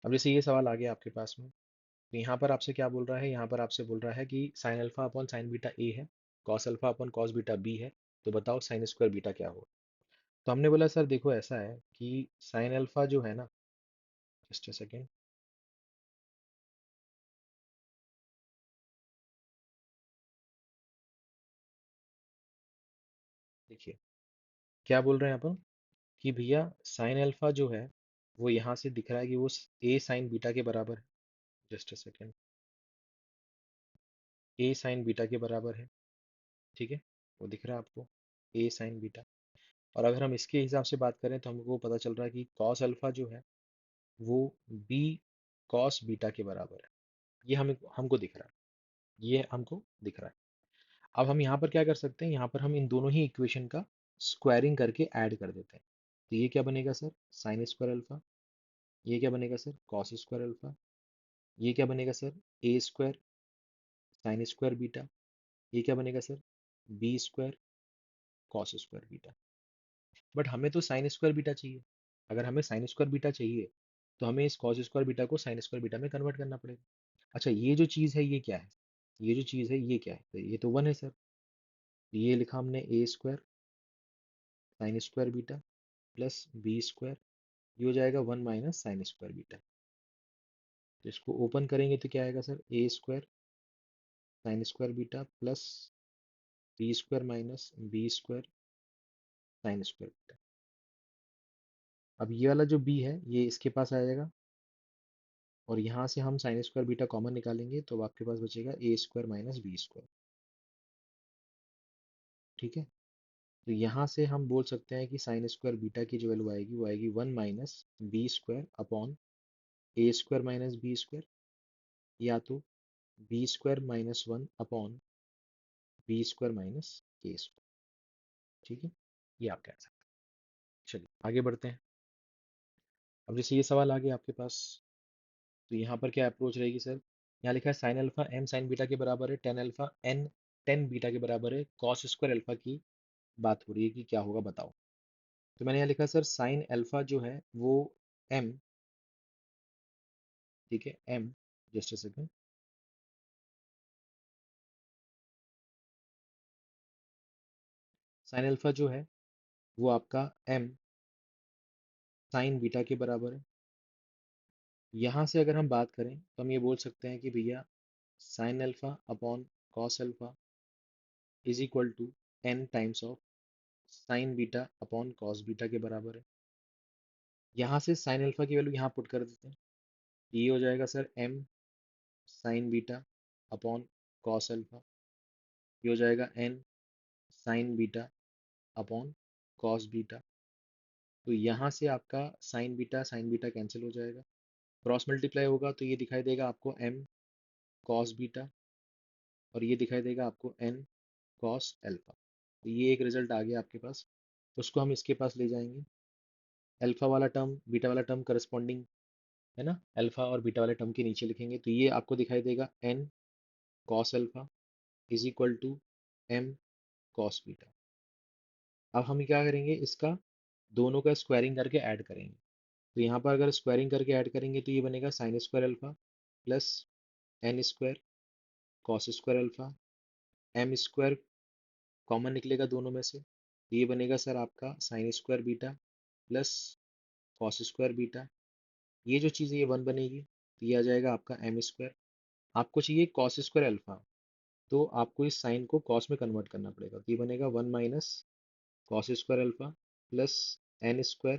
S1: अब जैसे ये सवाल आ गया आपके पास में, तो यहाँ पर आपसे क्या बोल रहा है, यहाँ पर आपसे बोल रहा है कि sine alpha upon sine beta A है, cos alpha upon cos beta B है, तो बताओ साइन स्क्वायर बीटा क्या होगा। तो हमने बोला सर देखो ऐसा है कि साइन अल्फा जो है ना, जस्ट अ सेकेंड, देखिए क्या बोल रहे हैं अपन कि भैया साइन अल्फा जो है वो यहाँ से दिख रहा है कि वो ए साइन बीटा के बराबर है। Just a second, A sign beta के बराबर है। ठीक है, वो दिख रहा है आपको, ए साइन बीटा। और अगर हम इसके हिसाब से बात करें तो हमको पता चल रहा है कि कॉस अल्फा जो है वो बी कॉस बीटा के बराबर है। ये हमें हमको दिख रहा है, ये हमको दिख रहा है। अब हम यहाँ पर क्या कर सकते हैं, यहाँ पर हम इन दोनों ही इक्वेशन का स्क्वायरिंग करके ऐड कर देते हैं। तो ये क्या बनेगा सर, साइन स्क्वायर अल्फा, ये क्या बनेगा सर, कॉस स्क्वायर अल्फा, ये क्या बनेगा सर, ए स्क्वायर साइन स्क्वायर बीटा, ये क्या बनेगा sir, B square cos square beta. But हमें तो साइन स्क्वायर बीटा चाहिए। अगर हमें साइन स्क्वायर बीटा चाहिए तो हमें इस कॉस स्क्वायर बीटा को साइन स्क्वायर बीटा में कन्वर्ट करना पड़ेगा। अच्छा ये जो चीज़ है ये क्या है, ये जो चीज़ है ये क्या है, तो ये तो वन है सर। ये लिखा हमने A square sine square beta plus B square ये हो जाएगा 1 - sin² बीटा। तो इसको ओपन करेंगे तो क्या आएगा sir, A² sin² beta plus B² - B² sin²बीटा। अब ये वाला जो B है ये इसके पास आ जाएगा, और यहाँ से हम sin² बीटा कॉमन निकालेंगे तो अब आपके पास बचेगा A² - B²। ठीक है, तो यहाँ से हम बोल सकते हैं कि sin² बीटा की जो वैल्यू आएगी वो आएगी 1 - B² अपॉन A² - B², या तो B² - 1 अपॉन B² - K²। ठीक है, ये आप कह सकते हैं। चलिए आगे बढ़ते हैं। अब जैसे ये सवाल आ गया आपके पास, तो यहाँ पर क्या अप्रोच रहेगी सर। यहाँ लिखा है sine alpha m sine beta के बराबर है, tan alpha n tan beta के बराबर है, cos² अल्फा की बात हो रही है कि क्या होगा बताओ। तो मैंने यहाँ लिखा सर साइन अल्फा जो है वो m, ठीक है m, just a second, sine alpha जो है वो आपका m साइन बीटा के बराबर है। यहाँ से अगर हम बात करें तो हम ये बोल सकते हैं कि भैया sine alpha upon cos alpha is equal to n times of sine beta upon cos beta के बराबर है। यहाँ से साइन अल्फा की वैल्यू यहाँ पुट कर देते हैं, ये हो जाएगा sir m sine beta upon cos alpha, ये हो जाएगा n sine beta upon cos beta. तो यहाँ से आपका साइन बीटा कैंसिल हो जाएगा, क्रॉस मल्टीप्लाई होगा तो ये दिखाई देगा आपको m कॉस बीटा, और ये दिखाई देगा आपको n कॉस अल्फा। तो ये एक रिजल्ट आ गया आपके पास, तो उसको हम इसके पास ले जाएंगे। अल्फा वाला टर्म बीटा वाला टर्म करस्पॉन्डिंग है ना, अल्फा और बीटा वाले टर्म के नीचे लिखेंगे तो ये आपको दिखाई देगा n cos alpha is equal to m cos beta. अब हम क्या करेंगे, इसका दोनों का स्क्वायरिंग करके ऐड करेंगे। तो यहाँ पर अगर स्क्वायरिंग करके ऐड करेंगे तो ये बनेगा sin² alpha plus n² cos² alpha, m² common निकलेगा दोनों में से, तो ये बनेगा सर आपका sin² beta plus cos² beta. ये जो चीज़ है ये 1 बनेगी तो ये आ जाएगा आपका m²। आपको चाहिए cos² अल्फा, तो आपको इस साइन को कॉस में कन्वर्ट करना पड़ेगा, तो ये बनेगा 1 - cos² alpha plus n²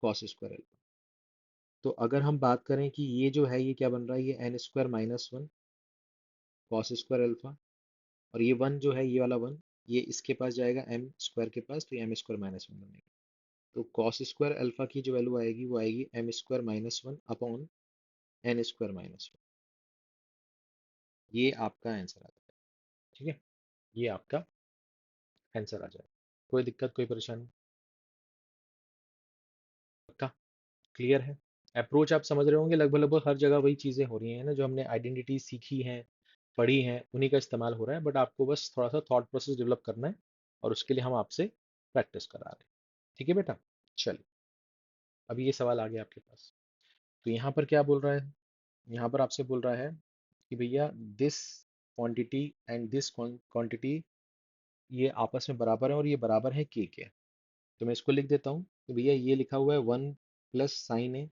S1: cos² alpha. तो अगर हम बात करें कि ये जो है ये क्या बन रहा है, ये n² - 1 cos² अल्फा, और ये 1 जो है ये वाला 1 ये इसके पास जाएगा m² के पास, तो ये m² - 1 बनेगा। तो cos² अल्फा की जो वैल्यू आएगी वो आएगी m² - 1 अपॉन n² - 1। ये आपका आंसर आ जाएगा। ठीक है, ये आपका आंसर आ जाएगा। कोई दिक्कत कोई परेशानी? पक्का क्लियर है? अप्रोच आप समझ रहे होंगे, लगभग लगभग हर जगह वही चीज़ें हो रही हैं ना, जो हमने आइडेंटिटी सीखी हैं पढ़ी हैं उन्हीं का इस्तेमाल हो रहा है, बट आपको बस थोड़ा सा थॉट प्रोसेस डेवलप करना है, और उसके लिए हम आपसे प्रैक्टिस करा रहे हैं। ठीक है बेटा, चलिए अभी ये सवाल आ गया आपके पास। तो यहाँ पर क्या बोल रहा है, यहाँ पर आपसे बोल रहा है कि भैया this quantity and this quantity ये आपस में बराबर है और ये बराबर है के। तो मैं इसको लिख देता हूँ कि भैया ये लिखा हुआ है 1 + sin A,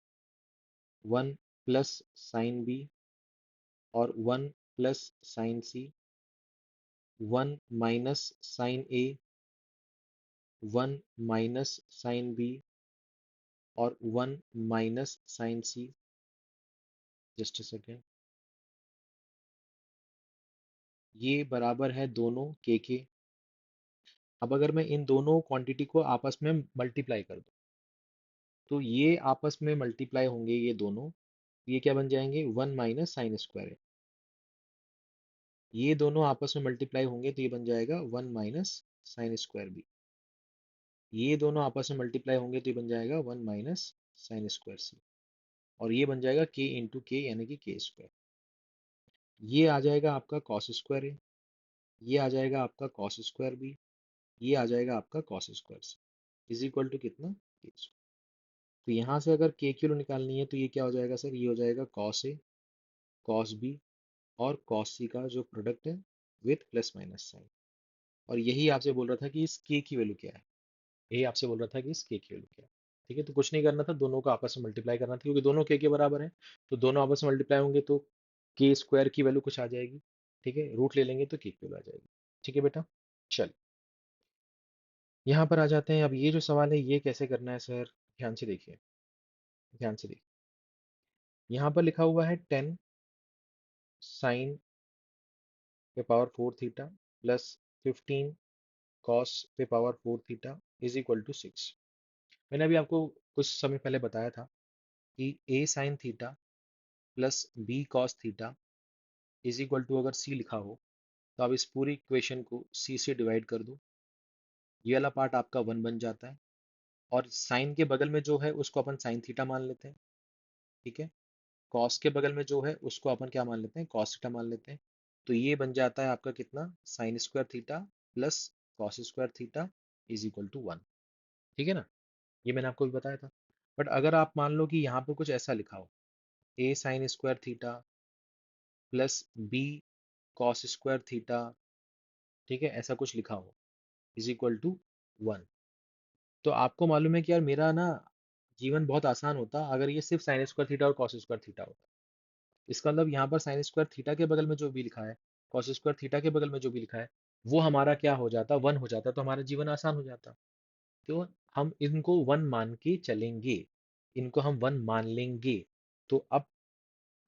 S1: 1 + sin B, और 1 + sin C, 1 - sin A, 1 - sin B, और 1 - sin C। Just a second, ये बराबर है दोनों के। अब अगर मैं इन दोनों क्वांटिटी को आपस में मल्टीप्लाई कर दूं तो ये आपस में मल्टीप्लाई होंगे ये दोनों, ये क्या बन जाएंगे 1 - sin²। ये दोनों आपस में मल्टीप्लाई होंगे तो ये बन जाएगा 1 - sin²B। ये दोनों आपस में मल्टीप्लाई होंगे तो ये बन जाएगा 1 - sin²C, और ये बन जाएगा k × k यानी कि k²। ये आ जाएगा आपका cos²A, ये आ जाएगा आपका cos²B, ये आ जाएगा आपका cos²C इज इक्वल टू कितना k²। तो यहाँ से अगर k की वैल्यू निकालनी है तो ये क्या हो जाएगा सर, ये हो जाएगा cos A cos B और cos C का जो प्रोडक्ट है विथ प्लस माइनस साइन। और यही आपसे बोल रहा था कि इस k की वैल्यू क्या है, यही आपसे बोल रहा था कि इस k की वैल्यू क्या है। ठीक है, तो कुछ नहीं करना था, दोनों को आपस में मल्टीप्लाई करना था, क्योंकि दोनों के बराबर हैं। तो दोनों आपस में मल्टीप्लाई होंगे तो के स्क्वायर की वैल्यू कुछ आ जाएगी। ठीक है, रूट ले लेंगे तो के की वैल्यू आ जाएगी। ठीक है बेटा, चल यहाँ पर आ जाते हैं। अब ये जो सवाल है ये कैसे करना है सर, ध्यान से देखिए, ध्यान से देखिए। यहाँ पर लिखा हुआ है 10 साइन पे पावर 4 थीटा प्लस 15 कॉस पे power 4 theta is equal to 6। मैंने अभी आपको कुछ समय पहले बताया था कि A sine theta plus B cos theta is equal to, अगर सी लिखा हो तो आप इस पूरी इक्वेशन को सी से डिवाइड कर दो, ये वाला पार्ट आपका 1 बन जाता है। और साइन के बगल में जो है उसको अपन साइन थीटा मान लेते हैं। ठीक है, कॉस के बगल में जो है उसको अपन क्या मान लेते हैं, कॉस थीटा मान लेते हैं। तो ये बन जाता है आपका कितना, sine square theta plus cos square theta is equal to 1। ठीक है ना, ये मैंने आपको भी बताया था। बट अगर आप मान लो कि यहाँ पर कुछ ऐसा लिखा हो, A sine square theta plus B cos square theta, ठीक है, ऐसा कुछ लिखा हो, इज इक्वल टू 1, तो आपको मालूम है कि यार मेरा ना जीवन बहुत आसान होता अगर ये सिर्फ साइन स्क्वायर थीटा और कॉस स्क्वायर थीटा होता। इसका मतलब यहाँ पर साइन स्क्वायर थीटा के बगल में जो भी लिखा है, कॉस स्क्वायर थीटा के बगल में जो भी लिखा है, वो हमारा क्या हो जाता, 1 हो जाता, तो हमारा जीवन आसान हो जाता। तो हम इनको 1 मान के चलेंगे, इनको हम 1 मान लेंगे। तो अब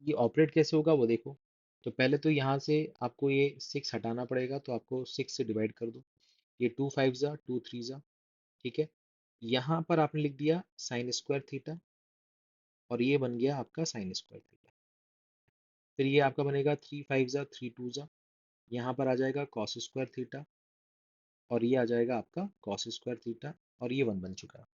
S1: ये ऑपरेट कैसे होगा वो देखो। तो पहले तो यहाँ से आपको ये 6 हटाना पड़ेगा, तो आपको 6 से डिवाइड कर दो। ये 2 5 जा 2 3 जा, ठीक है। यहाँ पर आपने लिख दिया साइन स्क्वायर थीटा, और ये बन गया आपका साइन स्क्वायर थीटा। फिर ये आपका बनेगा 3 5 जा 3 2 जा, यहाँ पर आ जाएगा कॉस स्क्वायर थीटा, और ये आ जाएगा आपका कॉस स्क्वायर थीटा, और ये 1 बन चुका है।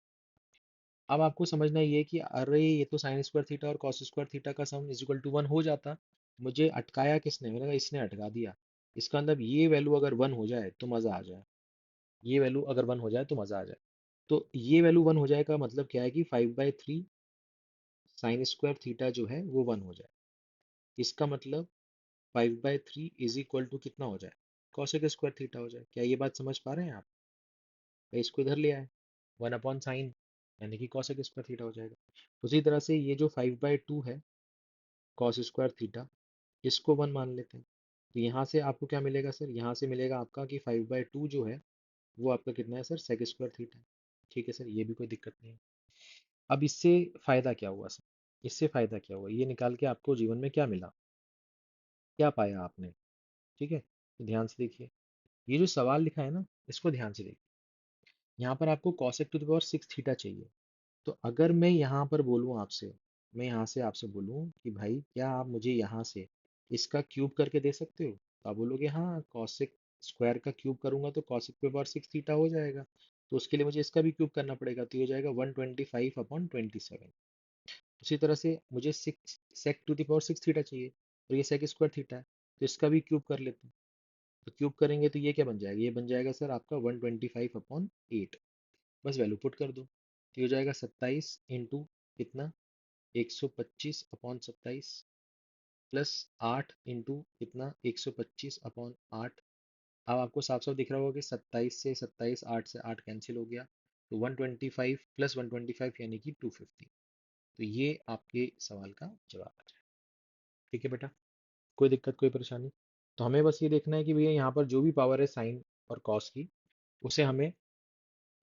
S1: अब आपको समझना ये कि अरे ये तो साइन स्क्वायर थीटा और कॉस स्क्वायर थीटा का सम इज इक्वल टू 1 हो जाता, मुझे अटकाया किसने, मैंने कहा इसने अटका दिया। इसका मतलब ये वैल्यू अगर 1 हो जाए तो मज़ा आ जाए, ये वैल्यू अगर 1 हो जाए तो मज़ा आ जाए। तो ये वैल्यू 1 हो जाए का मतलब क्या है कि 5/3 साइन स्क्वायर थीटा जो है वो 1 हो जाए। इसका मतलब 5/3 इज इक्वल टू कितना हो जाए, कॉसेक स्क्वायर थीटा हो जाए। क्या ये बात समझ पा रहे हैं आप? तो इसको इधर ले आए, 1/sin, यानी कि कॉसेक स्क्वायर थीटा हो जाएगा। उसी तरह से ये जो 5/2 है कॉस स्क्वायर थीटा, इसको 1 मान लेते हैं। तो यहाँ से आपको क्या मिलेगा सर, यहाँ से मिलेगा आपका कि 5/2 जो है वो आपका कितना है सर, सेक स्क्वायर थीटा। ठीक है सर, ये भी कोई दिक्कत नहीं है। अब इससे फायदा क्या हुआ सर, इससे फायदा क्या हुआ, ये निकाल के आपको जीवन में क्या मिला, क्या पाया आपने। ठीक है, तो ध्यान से देखिए, ये जो सवाल लिखा है ना, इसको ध्यान से देखिए। यहाँ पर आपको cosec to the power 6 theta चाहिए। तो अगर मैं यहाँ पर बोलूँ आपसे, मैं यहाँ से आपसे बोलूँ कि भाई क्या आप मुझे यहाँ से इसका क्यूब करके दे सकते हो, तो आप बोलोगे हाँ, cosec स्क्वायर का क्यूब करूंगा तो cosec पे पावर 6 थीटा हो जाएगा। तो उसके लिए मुझे इसका भी क्यूब करना पड़ेगा, तो ये हो जाएगा 125/27। उसी तरह से मुझे 6 sec to the power 6 theta चाहिए, और ये sec स्क्वायर थीटा है, तो इसका भी क्यूब कर लेते हैं। तो क्यूब करेंगे तो ये क्या बन जाएगा, ये बन जाएगा सर आपका 125/8। बस वैल्यू पुट कर दो, तो ये हो जाएगा 27 इंटू कितना, 125/27 प्लस 8 इंटू कितना, 125/8। अब आपको साफ साफ दिख रहा होगा कि 27 से 27, 8 से 8 कैंसिल हो गया, तो 125 प्लस 125 यानी कि 250। तो ये आपके सवाल का जवाब आ जाए। ठीक है बेटा, कोई दिक्कत कोई परेशानी? तो हमें बस ये देखना है कि भैया यहाँ पर जो भी पावर है साइन और कॉस की, उसे हमें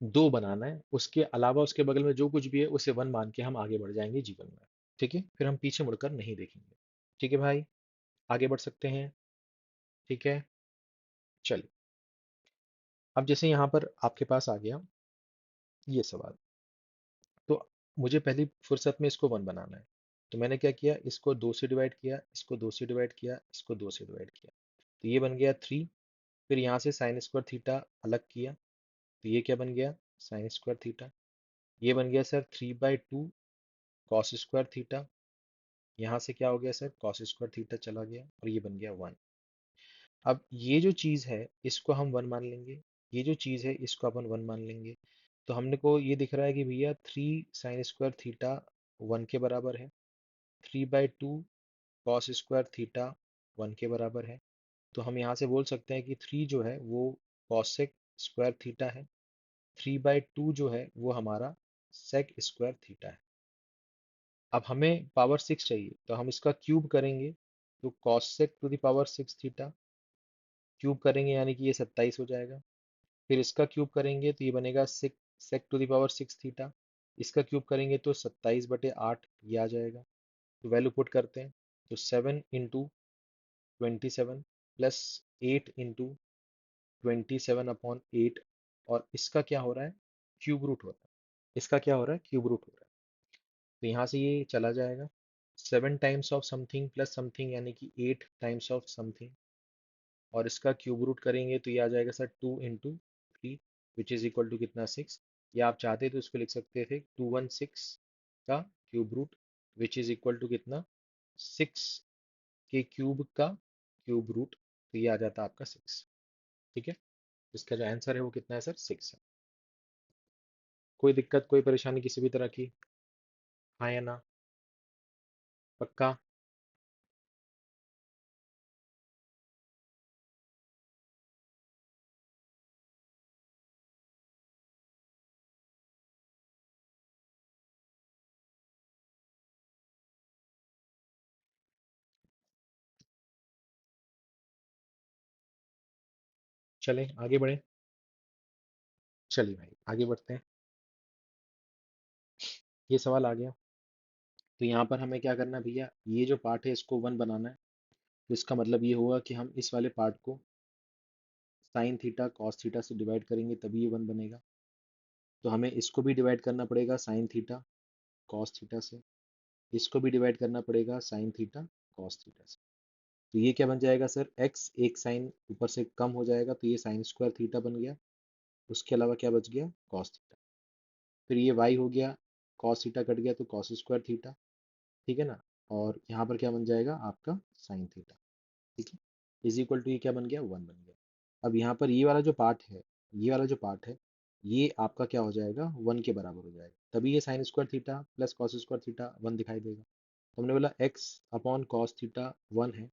S1: 2 बनाना है, उसके अलावा उसके बगल में जो कुछ भी है उसे 1 मान के हम आगे बढ़ जाएंगे जीवन में। ठीक है, फिर हम पीछे मुड़कर नहीं देखेंगे। ठीक है भाई, आगे बढ़ सकते हैं। ठीक है, चलिए। अब जैसे यहाँ पर आपके पास आ गया ये सवाल, तो मुझे पहली फुर्सत में इसको 1 बनाना है। तो मैंने क्या किया, इसको 2 से डिवाइड किया, इसको 2 से डिवाइड किया, इसको 2 से डिवाइड किया, तो ये बन गया 3। फिर यहाँ से साइन स्क्वायर थीटा अलग किया, तो ये क्या बन गया, साइन स्क्वायर थीटा। ये बन गया सर 3/2 कॉस स्क्वायर थीटा। यहाँ से क्या हो गया सर, कॉस स्क्वायर थीटा चला गया, और ये बन गया 1। अब ये जो चीज़ है इसको हम 1 मान लेंगे, ये जो चीज़ है इसको अपन 1 मान लेंगे। तो हमने को ये दिख रहा है कि भैया 3 साइन स्क्वायर थीटा 1 के बराबर है, 3/2 कॉस स्क्वायर थीटा 1 के बराबर है। तो हम यहाँ से बोल सकते हैं कि 3 जो है वो कॉसेक स्क्वायर थीटा है, 3/2 जो है वो हमारा सेक स्क्वायर थीटा है। अब हमें पावर 6 चाहिए, तो हम इसका क्यूब करेंगे, तो cosec to the power 6 theta cube करेंगे, यानी कि ये 27 हो जाएगा। फिर इसका क्यूब करेंगे तो ये बनेगा सिक सेक टू द पावर 6 थीटा। इसका क्यूब करेंगे तो 27/8 ये आ जाएगा। तो वैल्यू पुट करते हैं, तो 7 × 27 प्लस 8 × 27/8, और इसका क्या हो रहा है, क्यूब रूट हो रहा है। इसका क्या हो रहा है, क्यूब रूट हो रहा है। तो यहाँ से ये चला जाएगा, 7 times of something plus something, यानी कि 8 टाइम्स ऑफ समथिंग, और इसका क्यूब रूट करेंगे तो ये आ जाएगा sir 2 × 3, which is equal to कितना, 6। या आप चाहते तो इसको लिख सकते थे 216 का cube root, which is equal to कितना, 6 के क्यूब का क्यूब रूट, तो ये आ जाता है आपका 6। ठीक है, इसका जो आंसर है वो कितना है सर, 6 है। कोई दिक्कत, कोई परेशानी किसी भी तरह की, हाँ या ना, पक्का? चलें आगे बढ़े, चलिए भाई आगे बढ़ते हैं। ये सवाल आ गया, तो यहाँ पर हमें क्या करना है भैया, ये जो पार्ट है इसको 1 बनाना है। तो इसका मतलब ये होगा कि हम इस वाले पार्ट को साइन थीटा कॉस थीटा से डिवाइड करेंगे, तभी ये 1 बनेगा। तो हमें इसको भी डिवाइड करना पड़ेगा साइन थीटा कॉस थीटा से, इसको भी डिवाइड करना पड़ेगा साइन थीटा कॉस थीटा से। तो ये क्या बन जाएगा सर, एक्स एक साइन ऊपर से कम हो जाएगा, तो ये साइन स्क्वायर थीटा बन गया। उसके अलावा क्या बच गया, कॉस थीटा। फिर ये वाई हो गया, कॉस थीटा कट गया तो कॉस स्क्वायर थीटा, ठीक है ना। और यहाँ पर क्या बन जाएगा आपका साइन थीटा, ठीक है, इज इक्वल टू ये क्या बन गया, 1 बन गया। अब यहाँ पर ये वाला जो पार्ट है, ये वाला जो पार्ट है, ये आपका क्या हो जाएगा, 1 के बराबर हो जाएगा, तभी ये sign square theta plus cos square theta 1 दिखाई देगा। तो हमने बोला एक्स अपॉन कॉस थीटा 1 है,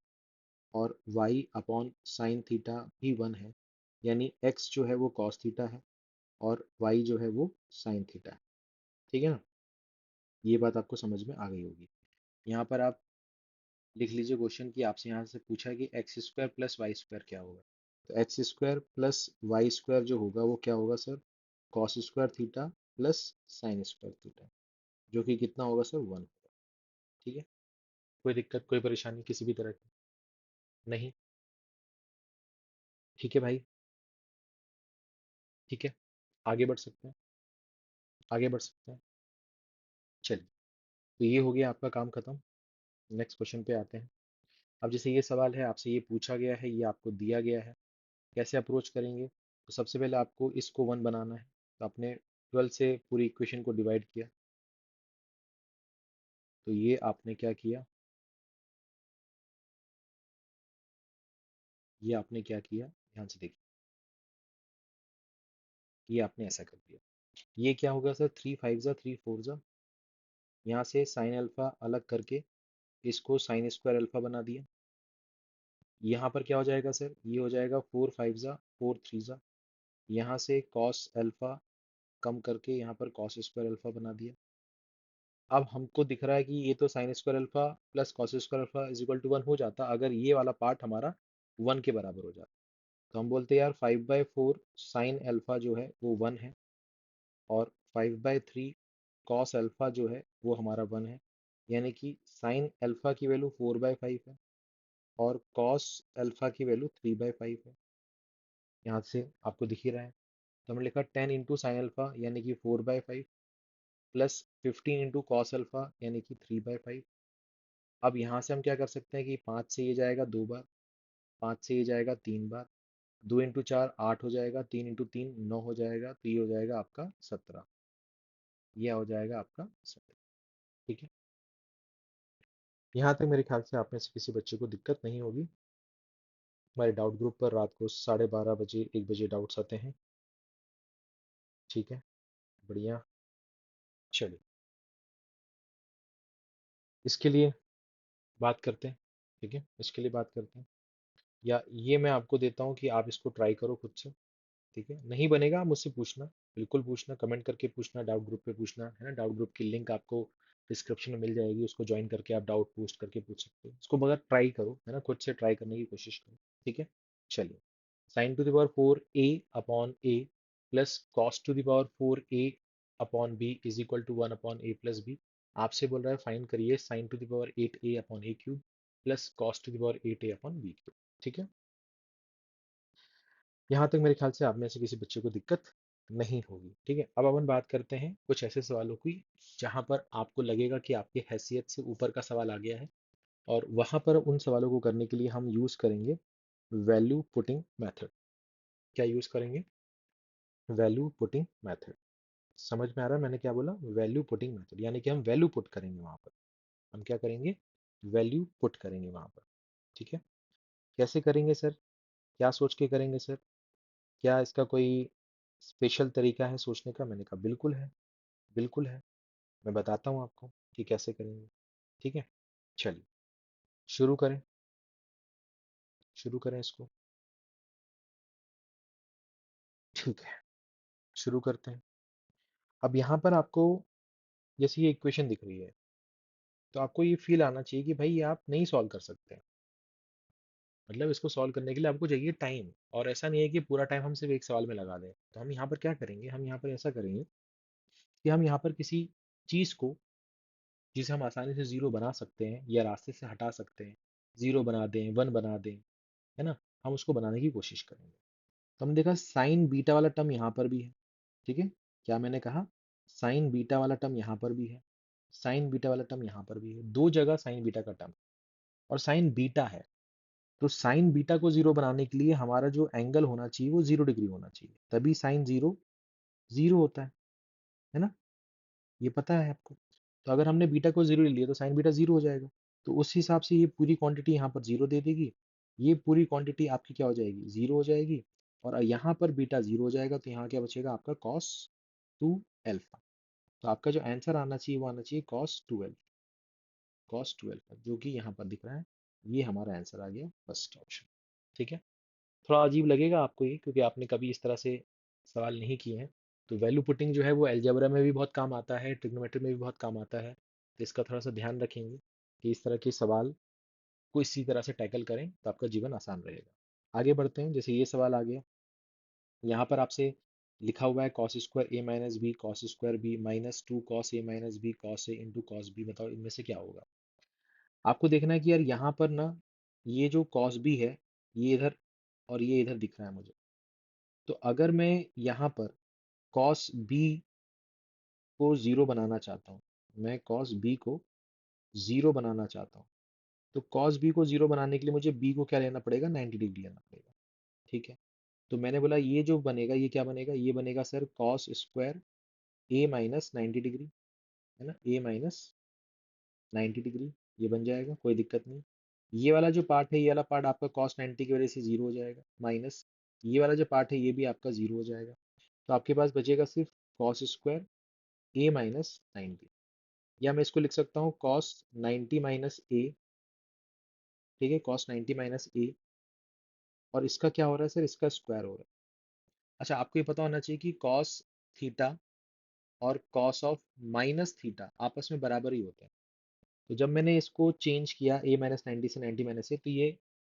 S1: और वाई अपॉन साइन थीटा भी 1 है, यानी एक्स जो है वो कॉस थीटा है, और वाई जो है वो साइन थीटा है। ठीक है ना, ये बात आपको समझ में आ गई होगी। यहाँ पर आप लिख लीजिए क्वेश्चन की, आपसे यहाँ से पूछा है कि x square plus Y square क्या होगा। तो x square plus Y square जो होगा वो क्या होगा sir, cos square theta plus sine square theta, जो कि कितना होगा सर, 1 होगा। ठीक है, कोई दिक्कत, कोई परेशानी किसी भी तरह की नहीं? ठीक है भाई, ठीक है, आगे बढ़ सकते हैं, आगे बढ़ सकते हैं। चलिए, तो ये हो गया आपका काम खत्म। नेक्स्ट क्वेश्चन पे आते हैं। अब जैसे ये सवाल है, आपसे ये पूछा गया है, ये आपको दिया गया है, कैसे अप्रोच करेंगे, तो सबसे पहले आपको इसको 1 बनाना है। तो आपने 12 से पूरी इक्वेशन को डिवाइड किया, तो ये आपने क्या किया, ये आपने क्या किया, ध्यान से देखिए, ये आपने ऐसा कर दिया। ये क्या होगा सर, 3 5 ज़ा 3 4 ज़ा, यहाँ से साइन अल्फा अलग करके इसको साइन स्क्वायर अल्फा बना दिया। यहाँ पर क्या हो जाएगा सर, ये हो जाएगा 4 5 ज़ा 4 3 ज़ा, यहाँ से कॉस अल्फा कम करके यहाँ पर कॉस स्क्वायर अल्फा बना दिया। अब हमको दिख रहा है कि ये तो sine square alpha plus cos square alpha is equal to 1 हो जाता अगर ये वाला पार्ट हमारा 1 के बराबर हो जाता। तो हम बोलते हैं यार 5/4 साइन अल्फा जो है वो 1 है, और 5/3 कॉस अल्फा जो है वो हमारा 1 है, यानी कि साइन अल्फा की वैल्यू 4/5 है, और कॉस अल्फा की वैल्यू 3/5 है। यहाँ से आपको दिख ही रहा है। तो हमने लिखा 10 × साइन अल्फा यानी कि 4/5 प्लस 15 × कॉस अल्फा यानी कि 3/5। अब यहाँ से हम क्या कर सकते हैं कि 5 से ये जाएगा 2 बार, 5 से ये जाएगा 3 बार, 2 × 4 8 हो जाएगा, 3 × 3 9 हो जाएगा, तो ये हो जाएगा आपका 17। यह हो जाएगा आपका 17। ठीक है, यहाँ तक मेरे ख्याल से आप में से किसी बच्चे को दिक्कत नहीं होगी। हमारे डाउट ग्रुप पर रात को 12:30 बजे 1 बजे डाउट्स आते हैं। ठीक है, बढ़िया। चलिए, इसके लिए बात करते हैं। ठीक है, इसके लिए बात करते हैं, या ये मैं आपको देता हूँ कि आप इसको ट्राई करो खुद से। ठीक है, नहीं बनेगा आप मुझसे पूछना, बिल्कुल पूछना, कमेंट करके पूछना, डाउट ग्रुप पे पूछना है ना। डाउट ग्रुप की लिंक आपको डिस्क्रिप्शन में मिल जाएगी, उसको ज्वाइन करके आप डाउट पोस्ट करके पूछ सकते हो। उसको मगर ट्राई करो है ना, खुद से ट्राई करने की कोशिश करो। ठीक है, चलिए। Sine to the power 4a upon A plus cos to the power 4a upon B is equal to 1 upon A plus B. आपसे बोल रहा है फाइंड करिए sine to the power 8a upon A cube plus cos to the power 8a upon B cube. ठीक है, यहाँ तक मेरे ख्याल से आप में से किसी बच्चे को दिक्कत नहीं होगी। ठीक है, अब अपन बात करते हैं कुछ ऐसे सवालों की जहाँ पर आपको लगेगा कि आपकी हैसियत से ऊपर का सवाल आ गया है, और वहाँ पर उन सवालों को करने के लिए हम यूज़ करेंगे वैल्यू पुटिंग मेथड। क्या यूज़ करेंगे? Value putting method. समझ में आ रहा है मैंने क्या बोला? वैल्यू पुटिंग मेथड, यानी कि हम वैल्यू पुट करेंगे वहाँ पर। हम क्या करेंगे? वैल्यू पुट करेंगे वहाँ पर। ठीक है, कैसे करेंगे सर? क्या सोच के करेंगे सर? क्या इसका कोई स्पेशल तरीका है सोचने का? मैंने कहा बिल्कुल है, बिल्कुल है। मैं बताता हूँ आपको कि कैसे करेंगे। ठीक है, चलिए शुरू करें, शुरू करें इसको। ठीक है, शुरू करते हैं। अब यहाँ पर आपको जैसे ये इक्वेशन दिख रही है, तो आपको ये फील आना चाहिए कि भाई ये आप नहीं सॉल्व कर सकते। मतलब इसको सॉल्व करने के लिए आपको चाहिए टाइम, और ऐसा नहीं है कि पूरा टाइम हम सिर्फ एक सवाल में लगा दें। तो हम यहाँ पर क्या करेंगे? हम यहाँ पर ऐसा करेंगे कि हम यहाँ पर किसी चीज़ को जिसे हम आसानी से जीरो बना सकते हैं या रास्ते से हटा सकते हैं, जीरो बना दें, वन बना दें, है ना, हम उसको बनाने की कोशिश करेंगे। तो हमने देखा साइन बीटा वाला टर्म यहाँ पर भी है। ठीक है, क्या मैंने कहा? साइन बीटा वाला टर्म यहाँ पर भी है, साइन बीटा वाला टर्म यहाँ पर भी है, दो जगह साइन बीटा का टर्म, और साइन बीटा है। तो साइन बीटा को जीरो बनाने के लिए हमारा जो एंगल होना चाहिए वो 0 डिग्री होना चाहिए, तभी साइन जीरो जीरो होता है ना, ये पता है आपको। तो अगर हमने बीटा को जीरो ले लिया तो साइन बीटा जीरो हो जाएगा। तो उस हिसाब से ये पूरी क्वांटिटी यहाँ पर जीरो दे देगी, ये पूरी क्वांटिटी आपकी क्या हो जाएगी? जीरो हो जाएगी। और यहाँ पर बीटा जीरो हो जाएगा, तो यहाँ क्या बचेगा आपका? Cos two alpha. तो आपका जो आंसर आना चाहिए वो आना चाहिए cos two alpha, cos two alpha, जो कि यहाँ पर दिख रहा है। ये हमारा आंसर आ गया फर्स्ट ऑप्शन। ठीक है, थोड़ा अजीब लगेगा आपको ये, क्योंकि आपने कभी इस तरह से सवाल नहीं किए हैं। तो वैल्यू पुटिंग जो है वो अलजेब्रा में भी बहुत काम आता है, ट्रिग्नोमेट्री में भी बहुत काम आता है। तो इसका थोड़ा सा ध्यान रखेंगे कि इस तरह के सवाल को इसी तरह से टैकल करें, तो आपका जीवन आसान रहेगा। आगे बढ़ते हैं। जैसे ये सवाल आ गया, यहाँ पर आपसे लिखा हुआ है cos square A minus B cos square B minus two cos A minus B cos A into cos B. बताओ इनमें से क्या होगा? आपको देखना है कि यार यहाँ पर ना, ये जो कॉस बी है ये इधर और ये इधर दिख रहा है मुझे। तो अगर मैं यहाँ पर कॉस बी को जीरो बनाना चाहता हूँ, मैं कॉस बी को जीरो बनाना चाहता हूँ, तो कॉस बी को जीरो बनाने के लिए मुझे बी को क्या लेना पड़ेगा? 90 डिग्री लेना पड़ेगा। ठीक है, तो मैंने बोला ये जो बनेगा ये क्या बनेगा? ये बनेगा sir cos square A minus 90 degree, है ना, ए माइनस 90 डिग्री। ये बन जाएगा, कोई दिक्कत नहीं। ये वाला जो पार्ट है, ये वाला पार्ट आपका कॉस 90 की वजह से जीरो हो जाएगा, माइनस ये वाला जो पार्ट है ये भी आपका जीरो हो जाएगा। तो आपके पास बचेगा सिर्फ कॉस स्क्वायर ए माइनस 90, या मैं इसको लिख सकता हूँ कॉस 90 माइनस ए। ठीक है, कॉस 90 माइनस ए, और इसका क्या हो रहा है सर? इसका स्क्वायर हो रहा है। अच्छा, आपको ये पता होना चाहिए कि कॉस थीटा और कॉस ऑफ माइनस थीटा आपस में बराबर ही होते हैं। तो जब मैंने इसको चेंज किया ए माइनस 90 से 90 माइनस से, तो ये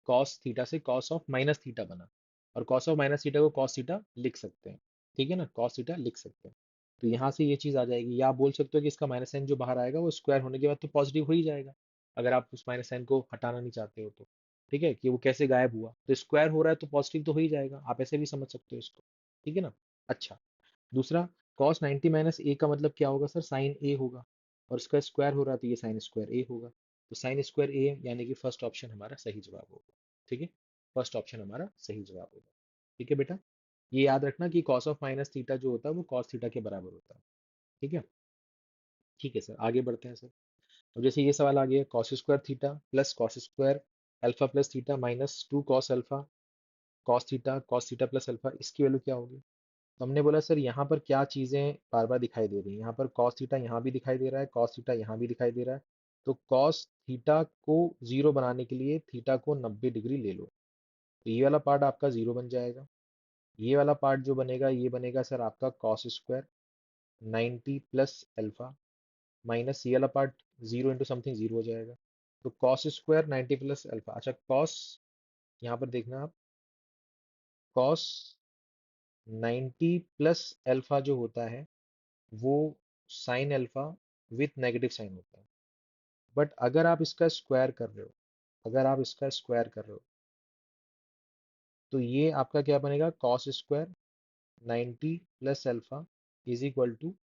S1: कॉस थीटा से कॉस ऑफ माइनस थीटा बना, और कॉस ऑफ माइनस थीटा को कॉस थीटा लिख सकते हैं। ठीक है ना, कॉस थीटा लिख सकते हैं। तो यहाँ से ये चीज़ आ जाएगी, या आप बोल सकते हो कि इसका माइनस साइन जो बाहर आएगा वो स्क्वायर होने के बाद तो पॉजिटिव हो ही जाएगा, अगर आप उस माइनस साइन को हटाना नहीं चाहते हो तो। ठीक है, कि वो कैसे गायब हुआ, तो स्क्वायर हो रहा है तो पॉजिटिव तो हो ही जाएगा, आप ऐसे भी समझ सकते हो इसको। ठीक है ना। अच्छा, दूसरा, कॉस 90 माइनस ए का मतलब क्या होगा सर? साइन ए होगा, और इसका स्क्वायर हो रहा है तो ये साइन स्क्वायर ए होगा। तो साइन स्क्वायर ए यानी कि फर्स्ट ऑप्शन हमारा सही जवाब होगा। ठीक है, फर्स्ट ऑप्शन हमारा सही जवाब होगा। ठीक है बेटा, ये याद रखना कि कॉस ऑफ माइनस थीटा जो होता है वो कॉस थीटा के बराबर होता है। ठीक है, ठीक है सर, आगे बढ़ते हैं सर। अब जैसे ये सवाल आ गया, cos square theta plus cos square alpha plus theta minus two cos alpha cos theta plus alpha, इसकी वैल्यू क्या होगी? तो हमने बोला सर यहाँ पर क्या चीज़ें बार बार दिखाई दे रही हैं? यहाँ पर कॉस थीटा यहाँ भी दिखाई दे रहा है, कॉस थीटा यहाँ भी दिखाई दे रहा है। तो कॉस थीटा को जीरो बनाने के लिए थीटा को 90 डिग्री ले लो, तो ये वाला पार्ट आपका जीरो बन जाएगा, ये वाला पार्ट जो बनेगा ये बनेगा सर आपका cos square 90 plus alpha, minus ये वाला पार्ट 0 इंटू समथिंग 0 हो जाएगा। तो कॉस स्क्वायर 90 प्लस अल्फा, अच्छा कॉस, यहाँ पर देखना आप, कॉस 90 प्लस अल्फा जो होता है वो sine alpha with negative sign होता है। बट अगर आप इसका स्क्वायर कर रहे हो, अगर आप इसका स्क्वायर कर रहे हो तो ये आपका क्या बनेगा, cos square 90 plus alpha is equal to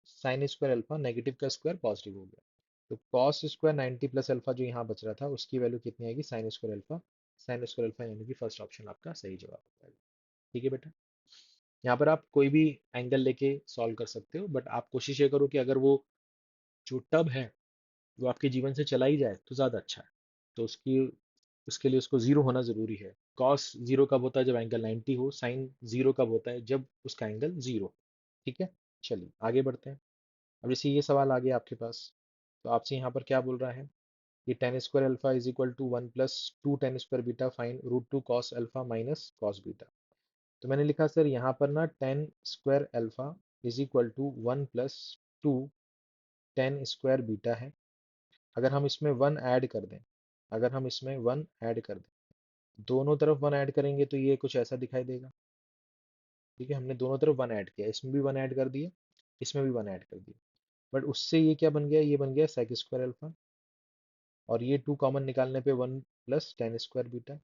S1: sine square alpha, negative का स्क्वायर पॉजिटिव हो गया। तो कॉस स्क्वायर 90 प्लस अल्फा जो यहाँ बच रहा था उसकी वैल्यू कितनी आएगी, sign square alpha. Sign square alpha यानी कि फर्स्ट ऑप्शन आपका सही जवाब हो जाएगा। ठीक है बेटा, यहाँ पर आप कोई भी एंगल लेके सॉल्व कर सकते हो, बट आप कोशिश ये करो कि अगर वो जो टर्म है वो आपके जीवन से चला ही जाए तो ज़्यादा अच्छा है। तो उसके लिए उसको जीरो होना ज़रूरी है। कॉस जीरो कब होता है, जब एंगल 90 हो। साइन जीरो कब होता है, जब उसका एंगल जीरो। ठीक है, चलिए आगे बढ़ते हैं। अब जैसे ये सवाल आ गया आपके पास, तो आपसे यहाँ पर क्या बोल रहा है कि tan square alpha is equal to 1 plus 2 tan square beta, fine root 2 cos alpha minus cos beta. तो मैंने लिखा सर यहाँ पर ना tan square alpha is equal to 1 plus 2 tan square beta है। अगर हम इसमें वन ऐड कर दें, अगर हम इसमें वन ऐड कर दें, दोनों तरफ वन ऐड करेंगे तो ये कुछ ऐसा दिखाई देगा। ठीक है, हमने दोनों तरफ वन ऐड किया, इसमें भी वन ऐड कर दिया, इसमें भी वन ऐड कर दिया। बट उससे ये क्या बन गया, ये बन गया सेक स्क्वायर अल्फा, और ये टू कॉमन निकालने पे 1 plus 10 square beta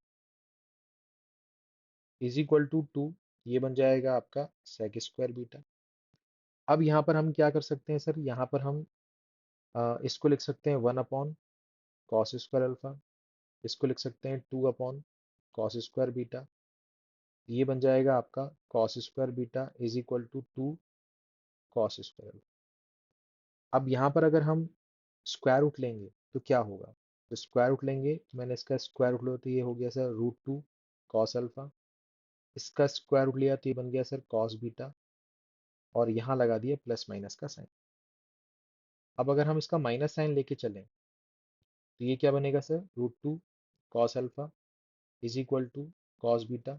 S1: is equal to 2, ये बन जाएगा आपका सेक स्क्वायर बीटा। अब यहाँ पर हम क्या कर सकते हैं सर, यहाँ पर हम इसको लिख सकते हैं 1 अपॉन कॉस स्क्वायर अल्फा, इसको लिख सकते हैं 2 अपॉन कॉस स्क्वायर बीटा। ये बन जाएगा आपका cos square beta is equal to 2 cos square. अब यहाँ पर अगर हम स्क्वायर रूट लेंगे तो क्या होगा, तो स्क्वायर रूट लेंगे तो मैंने इसका स्क्वायर रूट लिया तो ये हो गया सर रूट 2 कॉस अल्फा। इसका स्क्वायर रूट लिया तो ये बन गया सर कॉस बीटा, और यहाँ लगा दिया प्लस माइनस का साइन। अब अगर हम इसका माइनस साइन लेके चलें तो ये क्या बनेगा sir, root 2 cos alpha is equal to cos beta,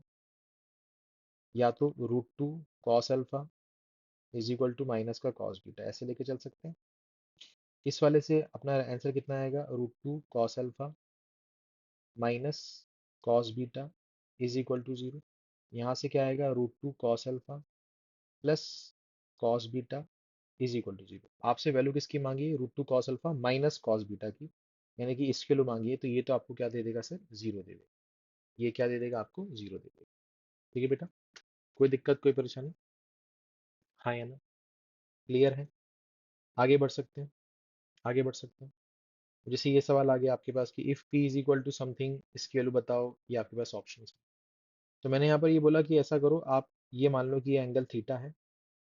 S1: या तो root 2 cos alpha is equal to minus का कॉस बीटा, ऐसे लेके चल सकते हैं। इस वाले से अपना आंसर कितना आएगा, root 2 cos alpha minus cos beta is equal to 0। यहाँ से क्या आएगा, root 2 cos alpha plus cos beta is equal to 0। आपसे वैल्यू किसकी मांगी है, root 2 cos alpha minus cos beta की, यानी कि इसके लिए मांगी है, तो ये तो आपको क्या दे देगा सर, जीरो दे देगा। ये क्या दे देगा आपको, जीरो दे देगा। ठीक है बेटा, कोई दिक्कत कोई परेशानी, हाँ या ना, क्लियर है, आगे बढ़ सकते हैं, आगे बढ़ सकते हैं। जैसे ये सवाल आ गया आपके पास कि if p is equal to something, इसकी वैल्यू बताओ, ये आपके पास ऑप्शन है। तो मैंने यहाँ पर ये बोला कि ऐसा करो, आप ये मान लो कि ये एंगल थीटा है,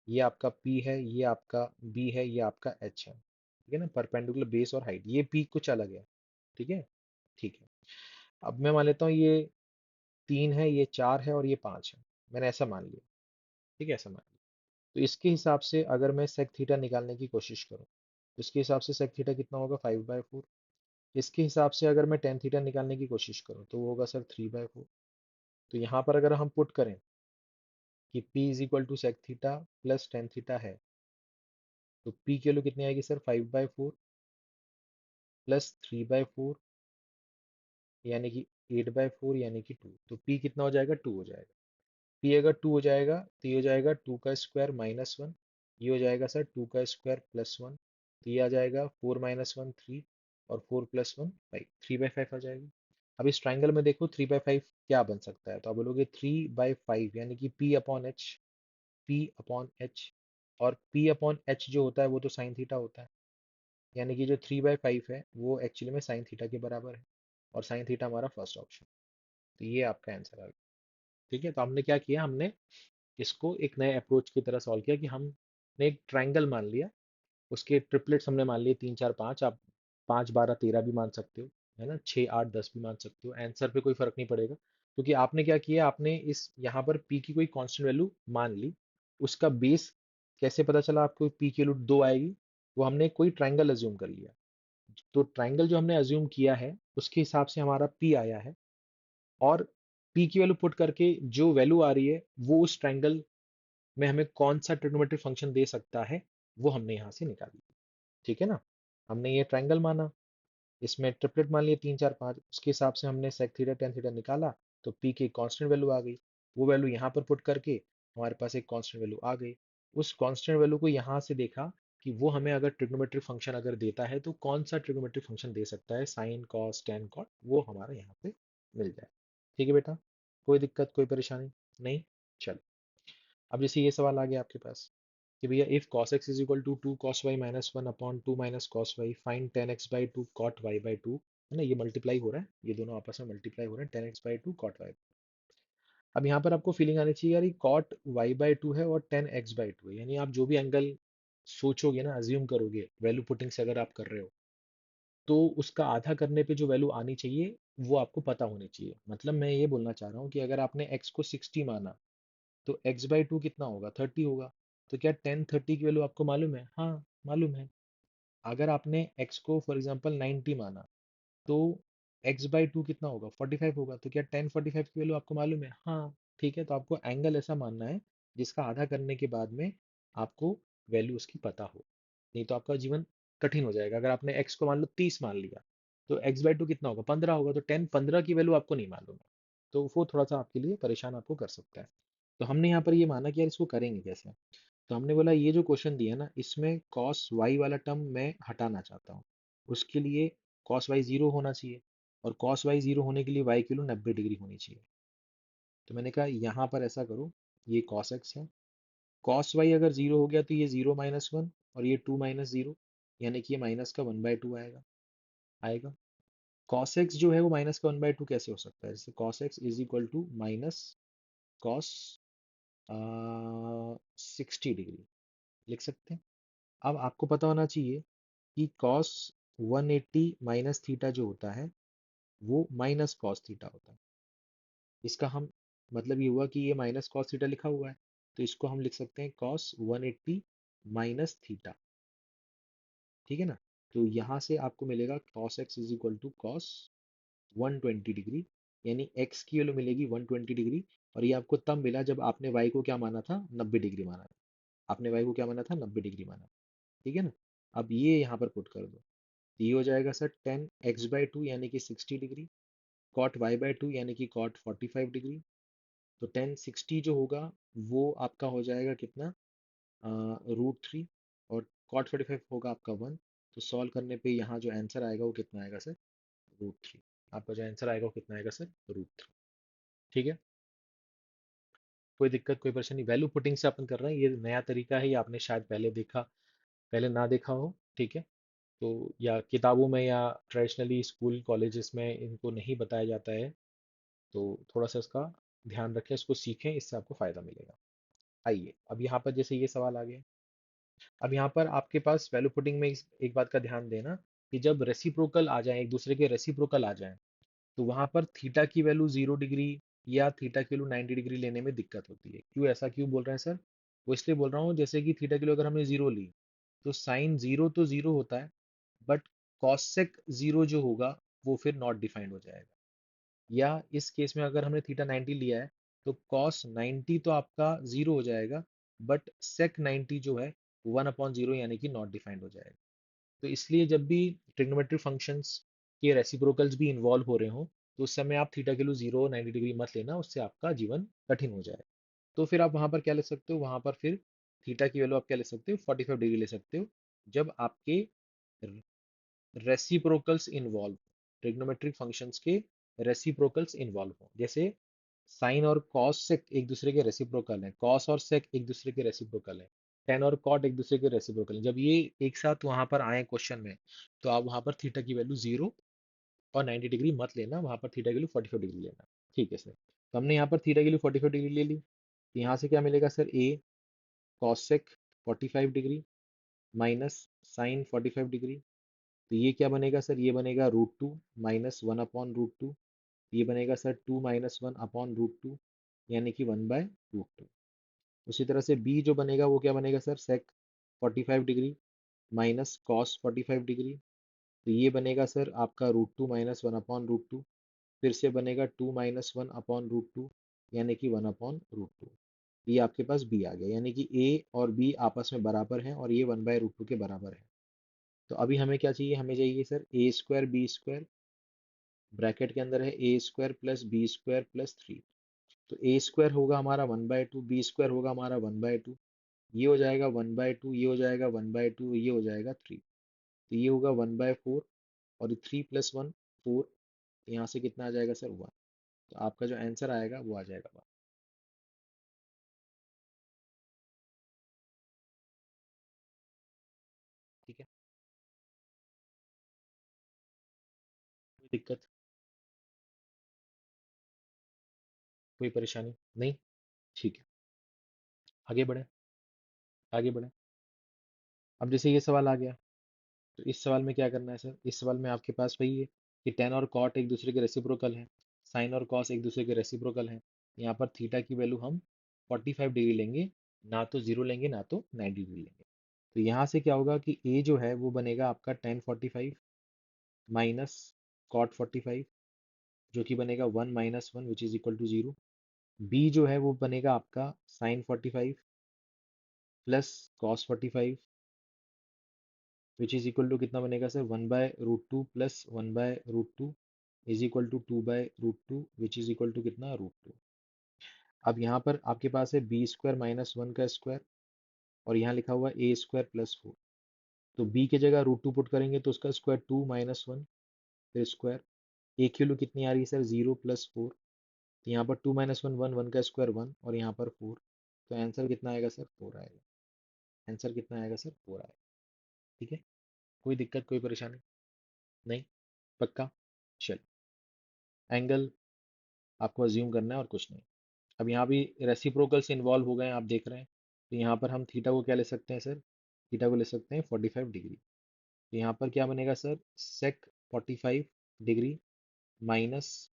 S1: ये आपका p है, ये आपका b है, ये आपका h है। ठीक है ना, परपेंडिकुलर बेस और हाइट, ये p कुछ अलग है। ठीक है, ठीक है। अब मैं मान लेता हूँ ये 3 है, ये 4 है और ये 5 है, मैंने ऐसा मान लिया। ठीक है, ऐसा मान लिया। तो इसके हिसाब से अगर मैं सेक थीटा निकालने की कोशिश करूँ तो इसके हिसाब से सेक थीटा कितना होगा, 5/4। इसके हिसाब से अगर मैं टेन थीटा निकालने की कोशिश करूँ तो वो होगा सर 3/4। तो यहाँ पर अगर हम पुट करें कि p is equal to sec theta plus tan theta है, तो p की वैल्यू कितनी आएगी सर, 5/4 प्लस 3/4 यानी कि 8/4 यानी कि 2। तो p कितना हो जाएगा, 2 हो जाएगा। p अगर 2 हो जाएगा तो ये हो जाएगा 2 का स्क्वायर -1, ये हो जाएगा सर 2 का स्क्वायर +1, तो ये आ जाएगा 4 - 1 3, और 4 + 1 5, 3/5 आ जाएगा। अब इस ट्राइंगल में देखो 3/5 क्या बन सकता है, तो आप बोलोगे 3/5 यानी कि p/h, और p/h जो होता है वो तो साइन थीटा होता है, यानी कि जो 3/5 है वो एक्चुअली में साइन थीटा के बराबर है, और साइन थीटा हमारा फर्स्ट ऑप्शन। तो ये आपका आंसर आ गया। ठीक है, तो हमने क्या किया, हमने इसको एक नए अप्रोच की तरह सॉल्व किया कि हमने एक ट्राइंगल मान लिया, उसके ट्रिपलेट्स हमने मान लिए 3 4 5, आप 5 12 13 भी मान सकते हो, है ना, 6 8 10 भी मान सकते हो, आंसर पे कोई फर्क नहीं पड़ेगा, क्योंकि आपने क्या किया, आपने इस यहाँ पर p की कोई कांस्टेंट वैल्यू मान ली। उसका बेस कैसे पता चला आपको p की वैल्यू 2 आएगी, वो हमने कोई ट्राइंगल अज्यूम कर लिया, तो ट्राइंगल जो हमने अज्यूम किया है उसके हिसाब से हमारा p आया है। और पी की वैल्यू पुट करके जो वैल्यू आ रही है वो उस ट्रायंगल में हमें कौन सा ट्रिग्नोमेट्रिक फंक्शन दे सकता है, वो हमने यहाँ से निकाली। ठीक है ना। हमने ये ट्रायंगल माना, इसमें ट्रिपलेट मान लिया 3 4 5, उसके हिसाब से हमने सेक थीटा टेन थीटा निकाला, तो पी की कांस्टेंट वैल्यू आ गई। वो वैल्यू यहाँ पर पुट करके हमारे पास एक कांस्टेंट वैल्यू आ गई। उस कांस्टेंट वैल्यू को यहाँ से देखा कि वो हमें अगर ट्रिग्नोमेट्रिक फंक्शन अगर देता है तो कौन सा ट्रिग्नोमेट्रिक फंक्शन दे सकता है, साइन कॉस टेन कॉट, वो हमारा यहाँ पे मिल जाए। ठीक है बेटा, कोई दिक्कत कोई परेशानी नहीं। चलो, अब जैसे ये सवाल आ गया आपके पास कि भैया if cos x is equal to 2 cos y minus 1 upon 2 minus cos y find tan x by 2 cot y by 2, है ना, ये मल्टीप्लाई हो रहा है, ये दोनों आपस में मल्टीप्लाई हो रहे हैं, tan x by 2 cot y। अब यहाँ पर आपको फीलिंग आनी चाहिए यार ये cot y बाई 2 है और tan x बाई 2 है, यानी आप जो भी एंगल सोचोगे ना, अज्यूम करोगे वैल्यू पुटिंग से अगर आप कर रहे हो, तो उसका आधा करने पे जो वैल्यू आनी चाहिए वो आपको पता होनी चाहिए। मतलब मैं ये बोलना चाह रहा हूँ कि अगर आपने x को 60 माना तो x बाई 2 कितना होगा, 30 होगा। तो क्या 10 30 की वैल्यू आपको मालूम है? हाँ, मालूम है। अगर आपने x को फॉर एग्जांपल 90 माना तो x बाई 2 कितना होगा, 45 होगा। तो क्या 10 45 की वैल्यू आपको मालूम है? हाँ, ठीक है। तो आपको एंगल ऐसा मानना है जिसका आधा करने के बाद में आपको वैल्यू उसकी पता हो, नहीं तो आपका जीवन कठिन हो जाएगा। अगर आपने x को मान लो 30 मान लिया तो x बाई 2 कितना होगा, 15 होगा। तो 10 15 की वैल्यू आपको नहीं मालूम है, तो वो थोड़ा सा आपके लिए परेशान आपको कर सकता है। तो हमने यहाँ पर ये माना कि यार इसको करेंगे कैसे। तो हमने बोला ये जो क्वेश्चन दिया ना, इसमें कॉस वाई वाला टर्म मैं हटाना चाहता हूँ। उसके लिए कॉस वाई जीरो होना चाहिए, और कॉस वाई जीरो होने के लिए वाई की वैल्यू 90 डिग्री होनी चाहिए। तो मैंने कहा यहाँ पर ऐसा करो, ये कॉस एक्स है, कॉस वाई अगर जीरो हो गया तो ये जीरो माइनस वन, और ये टू माइनस जीरो, यानी कि ये माइनस का 1/2 आएगा आएगा। कॉस एक्स जो है वो माइनस का 1/2 कैसे हो सकता है, जैसे cos x is equal to minus cos 60 degree लिख सकते हैं। अब आपको पता होना चाहिए कि cos 180 माइनस थीटा जो होता है वो माइनस कॉस थीटा होता है। इसका हम मतलब ये हुआ कि ये माइनस कॉस थीटा लिखा हुआ है, तो इसको हम लिख सकते हैं cos 180 माइनस थीटा। ठीक है ना। तो यहाँ से आपको मिलेगा cos x is equal to cos 120 degree, यानी x की वैल्यू मिलेगी 120 डिग्री। और ये आपको तब मिला जब आपने y को क्या माना था, 90 डिग्री माना था। आपने y को क्या माना था, 90 डिग्री माना। ठीक है ना। अब ये यहाँ पर पुट कर दो, ये हो जाएगा सर 10 x/2 यानी कि 60 डिग्री, कॉट y/2 यानी कि कॉट 45 डिग्री। तो 10 60 जो होगा वो आपका हो जाएगा कितना, √3, और कॉट 45 होगा आपका 1। तो सॉल्व करने पे यहाँ जो आंसर आएगा वो कितना आएगा सर, √3। आपका जो आंसर आएगा वो कितना आएगा सर, √3। ठीक है, कोई दिक्कत कोई परेशानी। वैल्यू पुटिंग से अपन कर रहे हैं, ये नया तरीका है, ये आपने शायद पहले देखा, पहले ना देखा हो। ठीक है, तो या किताबों में या ट्रेडिशनली स्कूल कॉलेजेस में इनको नहीं बताया जाता है, तो थोड़ा सा इसका ध्यान रखें, इसको सीखें, इससे आपको फायदा मिलेगा। आइए अब यहाँ पर जैसे ये सवाल आ गया, अब यहाँ पर आपके पास वैल्यू पुटिंग में एक बात का ध्यान देना कि जब रेसिप्रोकल आ जाए, एक दूसरे के रेसिप्रोकल आ जाए, तो वहां पर थीटा की वैल्यू 0 डिग्री या थीटा की वैल्यू 90 डिग्री लेने में दिक्कत होती है। क्यों, ऐसा क्यों बोल रहे हैं सर? वो इसलिए बोल रहा हूँ जैसे कि थीटा की वैल्यू अगर हमने जीरो ली तो साइन जीरो तो जीरो होता है, बट कॉसेक जीरो जो होगा वो फिर नॉट डिफाइंड हो जाएगा। या इस केस में अगर हमने थीटा 90 लिया है तो कॉस 90 तो आपका जीरो हो जाएगा, बट सेक 90 जो है 1/0 यानी कि नॉट डिफाइंड हो जाएगा। तो इसलिए जब भी ट्रिग्नोमेट्रिक फंक्शंस के रेसिप्रोकल्स भी इन्वॉल्व हो रहे हो, तो उस समय आप थीटा के लिए जीरो 90 डिग्री मत लेना, उससे आपका जीवन कठिन हो जाए। तो फिर आप वहां पर क्या ले सकते हो, वहां पर फिर थीटा की वैल्यू आप क्या ले सकते हो, 45 डिग्री ले सकते हो, जब आपके रेसिप्रोकल्स इन्वॉल्व, ट्रिग्नोमेट्रिक फंक्शंस के रेसिप्रोकल्स इन्वॉल्व हो। जैसे साइन और कॉस सेक एक दूसरे के रेसिप्रोकल हैं, कॉस और सेक एक दूसरे के रेसिप्रोकल हैं, टेन और कॉट एक दूसरे के रेसिप्रोकल हैं। जब ये एक साथ वहां पर आए क्वेश्चन में, तो आप वहां पर थीटा की वैल्यू जीरो और 90 डिग्री मत लेना, वहां पर थीटा की वैल्यू 45 डिग्री लेना। ठीक है सर, तो हमने यहाँ पर थीटा की वैल्यू 45 डिग्री ले ली, तो यहाँ से क्या मिलेगा sir, A cos sec 45 degree minus sine 45 degree. तो ये क्या बनेगा सर, ये बनेगा √2 माइनस 1/√2। ये बनेगा सर 2 माइनस 1/√2, यानी कि 1/√2। उसी तरह से बी जो बनेगा वो क्या बनेगा सर, सेक 45 डिग्री माइनस कॉस 45 डिग्री। तो ये बनेगा सर आपका √2 माइनस 1/√2। फिर से बनेगा 2 - 1 अपॉन √2, यानी कि 1/√2। ये आपके पास b आ गया, यानी कि a और b आपस में बराबर हैं और ये 1/√2 के बराबर है। तो अभी हमें क्या चाहिए, हमें चाहिए सर a² b² ब्रैकेट के अंदर है a² प्लस b² प्लस 3। तो a² होगा हमारा 1/2, b² होगा हमारा 1/2, ये हो जाएगा 1/2, ये हो जाएगा 1/2, ये हो जाएगा 3। तो ये होगा 1/4 और 3 + 1 4। यहाँ से कितना आ जाएगा सर 1। तो आपका जो आंसर आएगा वो आ जाएगा 1। ठीक है, कोई दिक्कत, कोई परेशानी नहीं। ठीक है, आगे बढ़े, आगे बढ़े। अब जैसे ये सवाल आ गया, तो इस सवाल में क्या करना है सर, इस सवाल में आपके पास वही है कि टेन और कॉट एक दूसरे के रेसिप्रोकल हैं, साइन और कॉस एक दूसरे के रेसिप्रोकल हैं। यहाँ पर थीटा की वैल्यू हम 45 डिग्री लेंगे, ना तो जीरो लेंगे ना तो 90 डिग्री लेंगे। तो यहाँ से क्या होगा कि ए जो है वो बनेगा आपका tan 45 माइनस cot 45, जो कि बनेगा 1 - 1 which is equal to 0। B जो है वो बनेगा आपका sin 45 plus cos 45, which is equal to कितना बनेगा sir, 1/√2 plus 1/√2 is equal to 2/√2, which is equal to कितना, √2। अब यहाँ पर आपके पास है b² - 1 का स्क्वायर, और यहाँ लिखा हुआ a² प्लस 4। तो b की जगह √2 पुट करेंगे तो उसका स्क्वायर 2 - 1 फिर स्क्वायर। ए की वैल्यू कितनी आ रही है सर, 0 + 4। तो यहाँ पर 2 - 1 1, 1 का स्क्वायर 1, और यहाँ पर 4। तो आंसर कितना आएगा सर, 4 आएगा। आंसर कितना आएगा सर, 4 आएगा। ठीक है, कोई दिक्कत, कोई परेशानी नहीं, पक्का। चल, एंगल आपको अज्यूम करना है और कुछ नहीं। अब यहाँ भी रेसिप्रोकल से इन्वॉल्व हो गए हैं, आप देख रहे हैं। तो यहाँ पर हम थीटा को क्या ले सकते हैं सर, थीटा को ले सकते हैं 45 डिग्री। तो यहाँ पर क्या बनेगा सर, सेक 45 डिग्री माइनस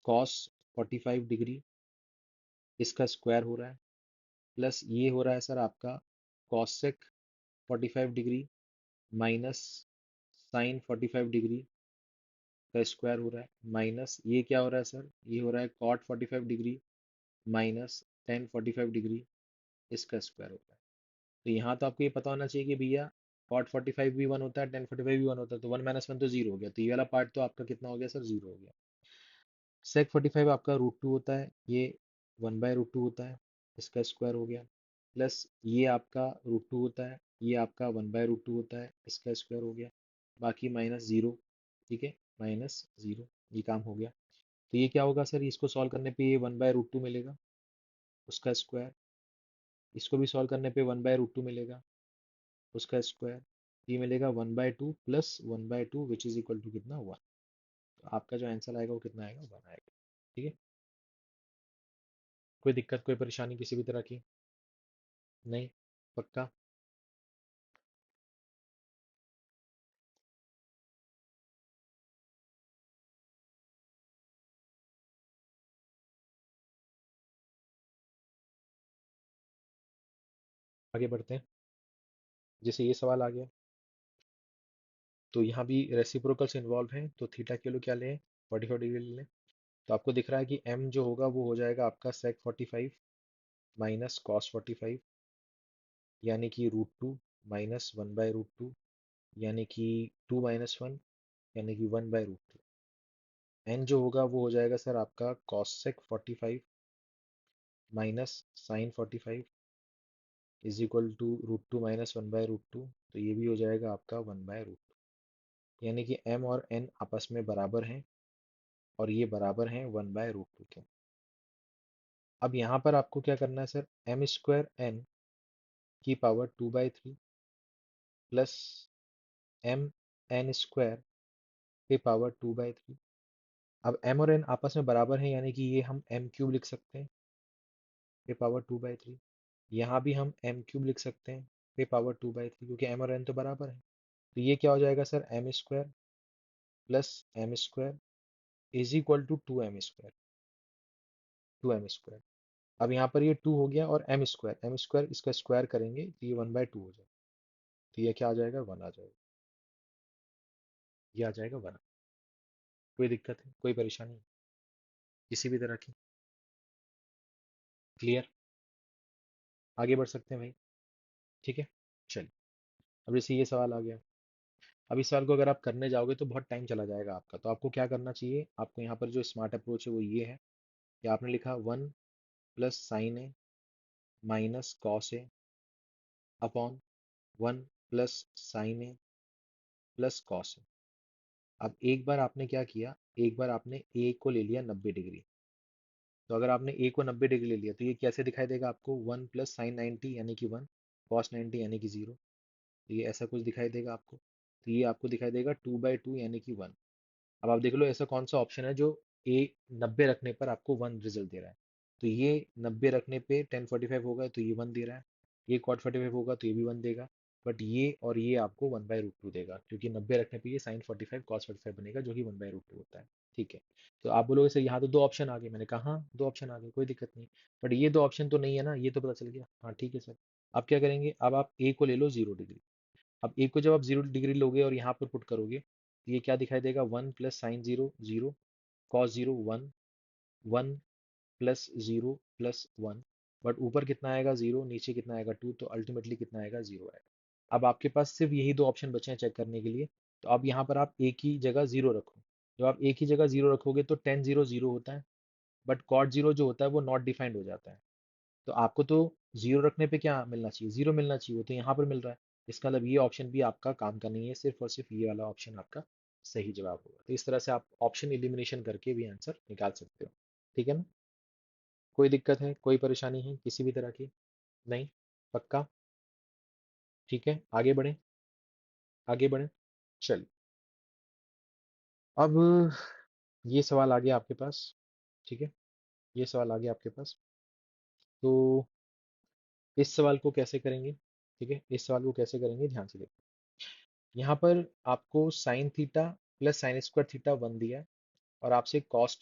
S1: कॉस 45 डिग्री, इसका स्क्वायर हो रहा है, प्लस ये हो रहा है सर आपका cosec 45 degree minus sine 45 degree का स्क्वायर हो रहा है, माइनस ये क्या हो रहा है सर, ये हो रहा है cot 45 degree minus tan 45 degree, इसका स्क्वायर होता है। तो यहाँ तो आपको ये पता होना चाहिए कि भैया कॉट 45 भी 1 होता है, टेन 45 भी 1 होता है, तो 1 - 1 तो 0 हो गया। तो ये वाला पार्ट तो आपका कितना हो गया सर, 0 हो गया। सेक 45 आपका √2 होता है, ये 1/√2 होता है, इसका स्क्वायर हो गया, प्लस ये आपका √2 होता है, ये आपका 1/√2 होता है, इसका स्क्वायर हो गया, बाकी -0। ठीक है, -0, ये काम हो गया। तो ये क्या होगा सर, इसको सॉल्व करने पे ये 1/√2 मिलेगा, उसका स्क्वायर। इसको भी सॉल्व करने पे 1/√2 मिलेगा, उसका स्क्वायर। ये मिलेगा 1/2 plus 1/2 which is equal to कितना, 1। तो आपका जो आंसर आएगा वो कितना आएगा, 1 आएगा। ठीक है, कोई दिक्कत, कोई परेशानी किसी भी तरह की नहीं, पक्का। आगे बढ़ते हैं, जैसे ये सवाल आ गया, तो यहाँ भी रेसिप्रोकल्स इन्वॉल्व हैं, तो थीटा के लिए क्या लें, 45 डिग्री ले लें। तो आपको दिख रहा है कि m जो होगा वो हो जाएगा आपका सेक 45 माइनस कॉस 45, यानी कि √2 माइनस 1/√2, यानी कि 2 - 1, यानी कि 1/√2। n जो होगा वो हो जाएगा सर आपका कॉसेक 45 माइनस sine 45 is equal to √2 minus 1/√2। तो ये भी हो जाएगा आपका 1/√2, यानी कि m और n आपस में बराबर हैं, और ये बराबर हैं 1/√2 के। अब यहाँ पर आपको क्या करना है सर, m² n की पावर 2/3 प्लस m n² की पावर 2/3। अब m और n आपस में बराबर हैं, यानी कि ये हम m³ लिख सकते हैं पे पावर 2/3। यहाँ भी हम m³ लिख सकते हैं पे पावर 2/3, क्योंकि m और n तो बराबर है। तो ये क्या हो जाएगा sir, m² plus m² is equal to 2m²। अब यहाँ पर ये 2 हो गया, और m² इसका स्क्वायर करेंगे तो ये 1/2 हो जाएगा। तो ये क्या आ जाएगा, 1 आ जाएगा, ये आ जाएगा 1। कोई दिक्कत है, कोई परेशानी? किसी भी तरह की। क्लियर? आगे बढ़ सकते हैं भाई। ठीक है, चलिए। अब जैसे ये सवाल आ गया, अब इस सवाल को अगर आप करने जाओगे तो बहुत टाइम चला जाएगा आपका। तो आपको क्या करना चाहिए, आपको यहाँ पर जो स्मार्ट अप्रोच है वो ये है कि आपने लिखा 1 + sin A -cos A upon 1 + sin A + cos A। अब एक बार आपने क्या किया, एक बार आपने ए को ले लिया 90 डिग्री। तो अगर आपने ए को 90 डिग्री ले लिया तो ये कैसे दिखाई देगा आपको, 1 + sin 90 यानी कि 1, cos 90 यानी कि 0। तो ये ऐसा कुछ दिखाई देगा आपको। तो ये आपको दिखाई देगा 2/2 यानी कि 1। अब आप देख लो ऐसा कौन सा ऑप्शन है जो ए 90 रखने पर आपको 1 रिजल्ट दे रहा है। तो ये 90 रखने पे 1045 होगा तो ये 1 दे रहा है। ये cot 45 होगा तो ये भी 1 देगा। बट ये और ये आपको 1/√2 देगा, क्योंकि 90 रखने पे ये sin 45 cos 45 बनेगा जो कि 1/√2 होता है। ठीक है। तो आप बोलोगे सर यहाँ तो दो ऑप्शन आ गए। मैंने कहा हाँ, दो ऑप्शन आ गए, कोई दिक्कत नहीं। बट ये दो ऑप्शन तो नहीं है ना, ये तो पता चल गया। हाँ ठीक है सर। अब क्या करेंगे, अब आप ए को ले लो 0 डिग्री। अब ए को जब आप 0 डिग्री लोगे और यहाँ पर पुट करोगे तो ये क्या दिखाई देगा, 1 + sin 0 0, cos 0 1, 1 + 0 + 1। बट ऊपर कितना आएगा 0, नीचे कितना आएगा 2, तो अल्टीमेटली कितना आएगा 0 आएगा। अब आपके पास सिर्फ यही दो ऑप्शन बचे हैं चेक करने के लिए। तो अब यहाँ पर आप ए की जगह 0 रखो। जब आप ए की जगह 0 रखोगे तो टेन 0 0 होता है। बट cot 0 जो होता है वो नॉट डिफाइंड हो जाता है। तो आपको तो 0 रखने पे क्या मिलना चाहिए, 0 मिलना चाहिए, वो तो यहाँ पर मिल रहा है। इसका मतलब ये ऑप्शन भी आपका काम का नहीं है, सिर्फ और सिर्फ ये वाला ऑप्शन आपका सही जवाब होगा। तो इस तरह से आप ऑप्शन एलिमिनेशन करके भी आंसर निकाल सकते हो। ठीक है ना? कोई दिक्कत है, कोई परेशानी है किसी भी तरह की? नहीं? पक्का? ठीक है, आगे बढ़ें। आगे बढ़ें। चलिए। अब ये सवाल आ गया आपके पास। ठीक है, ये सवाल आ गया आपके पास। तो इस सवाल को कैसे करेंगे? ठीक है, इस सवाल को कैसे करेंगे, ध्यान से देखो। यहाँ पर आपको sine theta plus sine square theta 1 दिया है, और आपसे cos⁸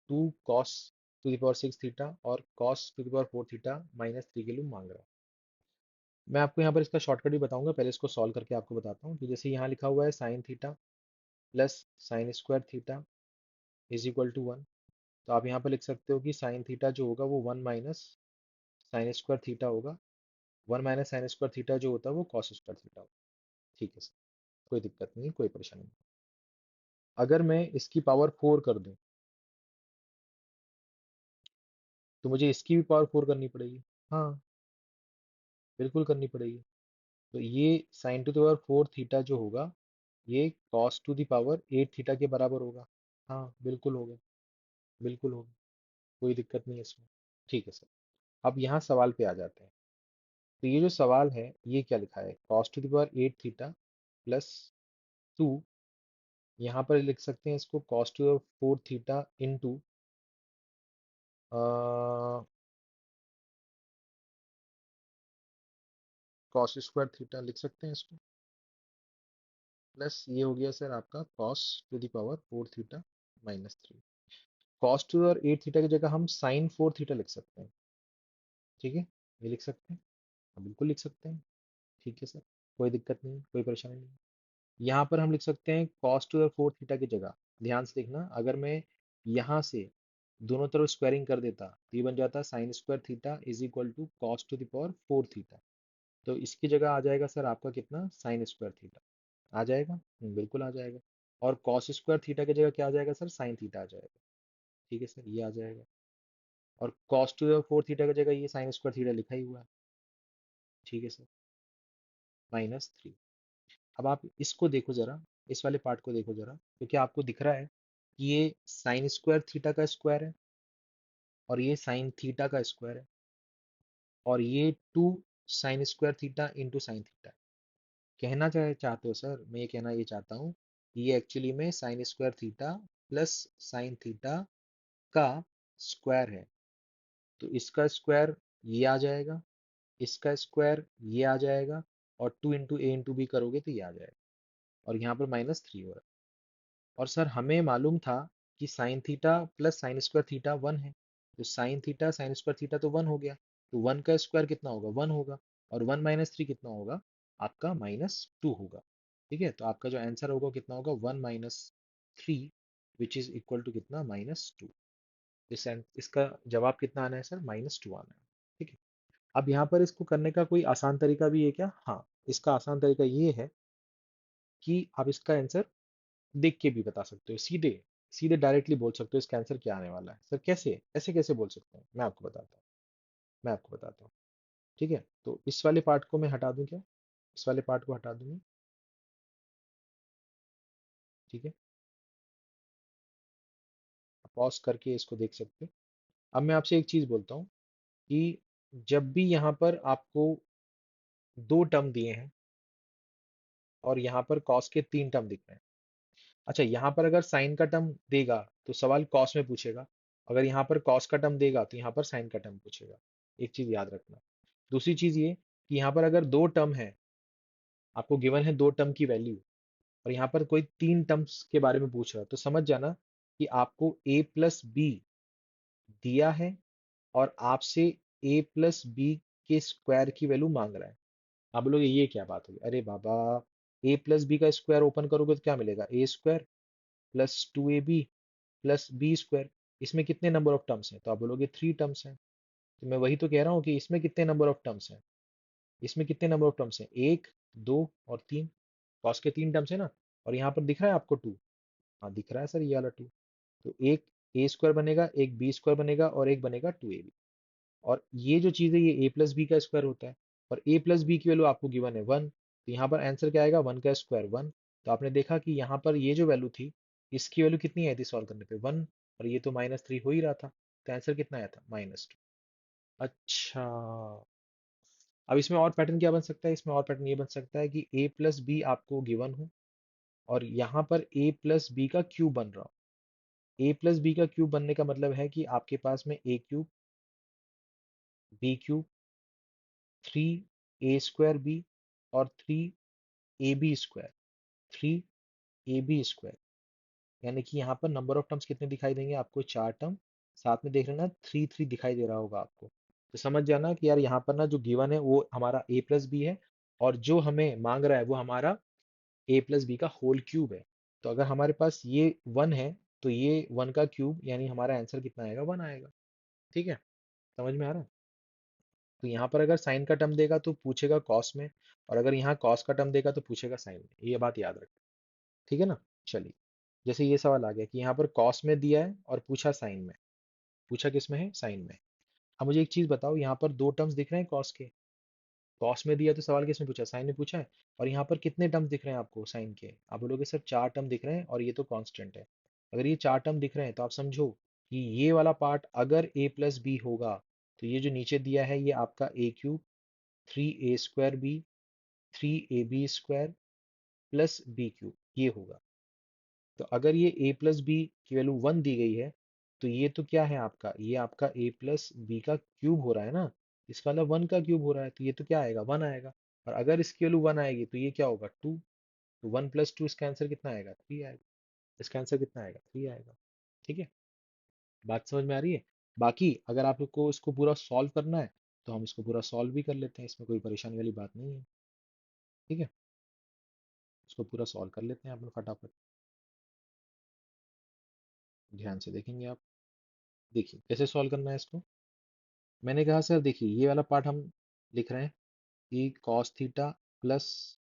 S1: टू cos⁴ और cos⁴ -3 के लिए मांग रहा है। मैं आपको यहाँ पर इसका शॉर्टकट भी बताऊंगा, पहले इसको सॉल्व करके आपको बताता हूँ कि जैसे यहाँ लिखा हुआ है sine theta plus sine square theta is equal to 1। तो आप यहाँ पर लिख सकते हो कि साइन थीटा जो होगा वो 1 माइनस साइन स्क्वायर थीटा होगा। 1 माइनस साइन स्क्वायर थीटा जो होता है वो कॉस स्क्वायर थीटा होगा। ठीक है सर, कोई दिक्कत नहीं, कोई परेशानी नहीं। अगर मैं इसकी पावर 4 कर दूं तो मुझे इसकी भी पावर 4 करनी पड़ेगी। हाँ, बिल्कुल करनी पड़ेगी। तो ये sign to the power 4 theta जो होगा ये cos to the power 8 theta के बराबर होगा। हाँ बिल्कुल होगा, बिल्कुल होगा, कोई दिक्कत नहीं है इसमें। ठीक है सर। अब यहाँ सवाल पे आ जाते हैं। तो ये जो सवाल है ये क्या लिखा है, cos to the power 8 theta plus 2। यहाँ पर लिख सकते हैं इसको cos to the power 4 theta into cos square theta लिख सकते हैं इसको। प्लस ये हो गया सर आपका cos to the power 4 theta -3। Cos two और 8 थीटा की जगह हम साइन 4 थीटा लिख सकते हैं। ठीक है, ये लिख सकते हैं। हाँ, बिल्कुल लिख सकते हैं। ठीक है सर, कोई दिक्कत नहीं, कोई परेशानी नहीं। यहाँ पर हम लिख सकते हैं कॉस टू और 4 थीटा की जगह। ध्यान से देखना, अगर मैं यहाँ से दोनों तरफ स्क्वायरिंग कर देता तो ये बन जाता sine square theta is equal to cos to the power 4 theta. तो इसकी जगह आ जाएगा सर आपका कितना, साइन स्क्वायर थीटा आ जाएगा। बिल्कुल आ जाएगा। और कॉस स्क्वायर थीटा की जगह क्या आ जाएगा सर, साइन थीटा आ जाएगा। ठीक है सर, ये आ जाएगा। और कॉस टू फोर थीटा की जगह ये साइन स्क्वायर थीटा लिखा ही हुआ है। ठीक है सर, -3। अब आप इसको देखो जरा, इस वाले पार्ट को देखो जरा, क्योंकि आपको दिख रहा है कि ये साइन स्क्वायर थीटा का स्क्वायर है और ये साइन थीटा का स्क्वायर है, और ये 2 sin² theta into sine theta. कहना चाहते हो सर, मैं ये कहना ये चाहता हूँ कि ये एक्चुअली में sign square theta plus sine theta का स्क्वायर है। तो इसका स्क्वायर ये आ जाएगा, इसका स्क्वायर ये आ जाएगा, और 2 × a × b करोगे तो ये आ जाएगा, और यहाँ पर -3 हो रहा है। और सर हमें मालूम था कि sine theta plus sine square theta 1 है। तो sine theta sine square theta तो 1 हो गया। तो 1 का स्क्वायर कितना होगा, 1 होगा। और 1 - 3 कितना होगा, आपका -2 होगा। ठीक है, तो आपका जो आंसर होगा कितना होगा, 1 - 3 विच इज इक्वल टू कितना, -2। इसका जवाब कितना आना है सर? -2 आना है। ठीक है। अब यहाँ पर इसको करने का कोई आसान तरीका भी है क्या? हाँ, इसका आसान तरीका ये है कि आप इसका आंसर देख के भी बता सकते हो, सीधे सीधे डायरेक्टली बोल सकते हो इसका आंसर क्या आने वाला है। सर कैसे, ऐसे कैसे बोल सकते हैं? मैं आपको बताता हूँ। ठीक है, तो इस वाले पार्ट को मैं हटा दूं क्या? इस वाले पार्ट को हटा दूं मैं। ठीक है, पॉज करके इसको देख सकते हैं। अब मैं आपसे एक चीज बोलता हूँ कि जब भी यहाँ पर आपको दो टर्म दिए हैं और यहाँ पर कॉस के तीन टर्म दिख रहे हैं। अच्छा, यहाँ पर अगर साइन का टर्म देगा तो सवाल कॉस में पूछेगा, अगर यहाँ पर कॉस का टर्म देगा तो यहाँ पर साइन का टर्म पूछेगा। एक चीज याद रखना। दूसरी चीज ये कि यहाँ पर अगर दो टर्म है, आपको गिवन है दो टर्म की वैल्यू, और यहाँ पर कोई तीन टर्म्स के बारे में पूछ रहा है, तो समझ जाना कि आपको a प्लस बी दिया है और आपसे a प्लस बी के स्क्वायर की वैल्यू मांग रहा है। आप बोलोगे ये क्या बात होगी? अरे बाबा, a प्लस बी का स्क्वायर ओपन करोगे तो क्या मिलेगा? A square plus 2ab plus B square. इसमें कितने नंबर ऑफ टर्म्स हैं? तो आप बोलोगे थ्री टर्म्स हैं। तो मैं वही तो कह रहा हूँ कि इसमें कितने नंबर ऑफ टर्म्स हैं? इसमें कितने नंबर ऑफ टर्म्स हैं? एक, दो और तीन। कॉस के तीन टर्म्स है ना। और यहाँ पर दिख रहा है आपको टू। हाँ दिख रहा है सर, ये वाला टू। तो एक ए स्क्वायर बनेगा, एक बी स्क्वायर बनेगा और एक बनेगा 2ab। और ये जो चीज़ है ये ए प्लस बी का स्क्वायर होता है। और ए प्लस बी की वैल्यू आपको गिवन है 1, तो यहाँ पर आंसर क्या आएगा? 1 का स्क्वायर 1। तो आपने देखा कि यहाँ पर ये जो वैल्यू थी, इसकी वैल्यू कितनी आई थी सॉल्व करने पे? 1। और ये तो -3 हो ही रहा था, तो आंसर कितना आया था? -2। अच्छा, अब इसमें और पैटर्न क्या बन सकता है? इसमें और पैटर्न ये बन सकता है कि ए प्लस बी आपको गिवन हो और यहाँ पर ए प्लस बी का क्यूब बन रहा हो। ए प्लस बी का क्यूब बनने का मतलब है कि आपके पास में A cube, B cube, 3a² B और 3ab², 3ab²। यानी कि यहाँ पर नंबर ऑफ टर्म्स कितने दिखाई देंगे आपको? चार टर्म। साथ में देख लेना थ्री थ्री दिखाई दे रहा होगा आपको। तो समझ जाना कि यार यहाँ पर ना जो गिवन है वो हमारा ए प्लस बी है, और जो हमें मांग रहा है वो हमारा ए प्लस बी का होल क्यूब है। तो अगर हमारे पास ये 1 है तो ये 1 का क्यूब यानी हमारा आंसर कितना आएगा? 1 आएगा। ठीक है, समझ में आ रहा है? तो यहाँ पर अगर साइन का टर्म देगा तो पूछेगा कॉस में, और अगर यहाँ कॉस का टर्म देगा तो पूछेगा साइन में। ये बात याद रखें। ठीक है ना? चलिए, जैसे ये सवाल आ गया कि यहाँ पर कॉस में दिया है और पूछा साइन में। पूछा किस में है? साइन में। अब मुझे एक चीज बताओ, यहाँ पर दो टर्म्स दिख रहे हैं कॉस के। कॉस में दिया तो सवाल किस में पूछा? साइन में पूछा है। और यहाँ पर कितने टर्म्स दिख रहे हैं आपको साइन के? आप बोलोगे सर चार टर्म दिख रहे हैं और ये तो कांस्टेंट है। अगर ये चार टर्म दिख रहे हैं तो आप समझो कि ये वाला पार्ट अगर a प्लस बी होगा, तो ये जो नीचे दिया है ये आपका A cube, 3a² B, 3ab² plus B cube ये होगा। तो अगर ये a प्लस बी की वैल्यू 1 दी गई है, तो ये तो क्या है आपका? ये आपका a प्लस बी का क्यूब हो रहा है ना। इसका मतलब 1 का क्यूब हो रहा है, तो ये तो क्या आएगा? 1 आएगा। और अगर इसकी वैल्यू 1 आएगी तो ये क्या होगा? 2। तो 1 प्लस 2 इसका आंसर कितना आएगा? 3 आएगा। इसका आंसर कितना आएगा? 3 आएगा। ठीक है, बात समझ में आ रही है? बाकी अगर आपको इसको पूरा सॉल्व करना है तो हम इसको पूरा सॉल्व भी कर लेते हैं, इसमें कोई परेशानी वाली बात नहीं है। ठीक है, इसको पूरा सॉल्व कर लेते हैं अपन फटाफट। ध्यान से देखेंगे आप। देखिए कैसे सॉल्व करना है इसको। मैंने कहा सर देखिए ये वाला पार्ट हम लिख रहे हैं कि cos theta plus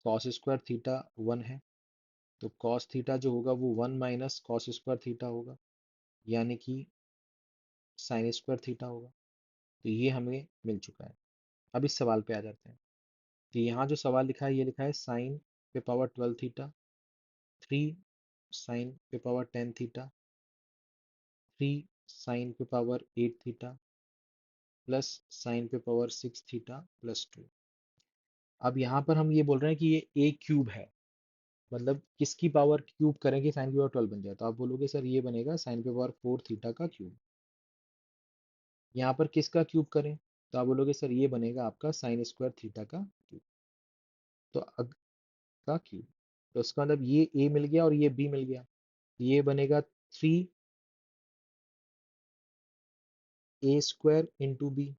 S1: cos square theta 1 है। तो कॉस थीटा जो होगा वो 1 माइनस कॉस स्क्वायर थीटा होगा, यानी कि साइन स्क्वायर थीटा होगा। तो ये हमें मिल चुका है। अब इस सवाल पे आ जाते हैं। तो यहाँ जो सवाल लिखा है ये लिखा है साइन पे पावर 12 थीटा, 3 साइन पे पावर 10 थीटा, 3 साइन पे पावर 8 थीटा प्लस साइन पे पावर 6 थीटा प्लस 2। अब यहाँ पर हम ये बोल रहे हैं कि ये ए क्यूब है, मतलब किसकी पावर क्यूब करें कि साइन की पावर 12 बन जाए? तो आप बोलोगे सर ये बनेगा साइन पे पावर 4 थीटा का क्यूब। यहाँ पर किसका क्यूब करें? तो आप बोलोगे सर ये बनेगा आपका साइन स्क्वायर थीटा का क्यूब। तो का क्यूब, तो उसका मतलब ये ए मिल गया और ये बी मिल गया। ये बनेगा 3a² इंटू बी,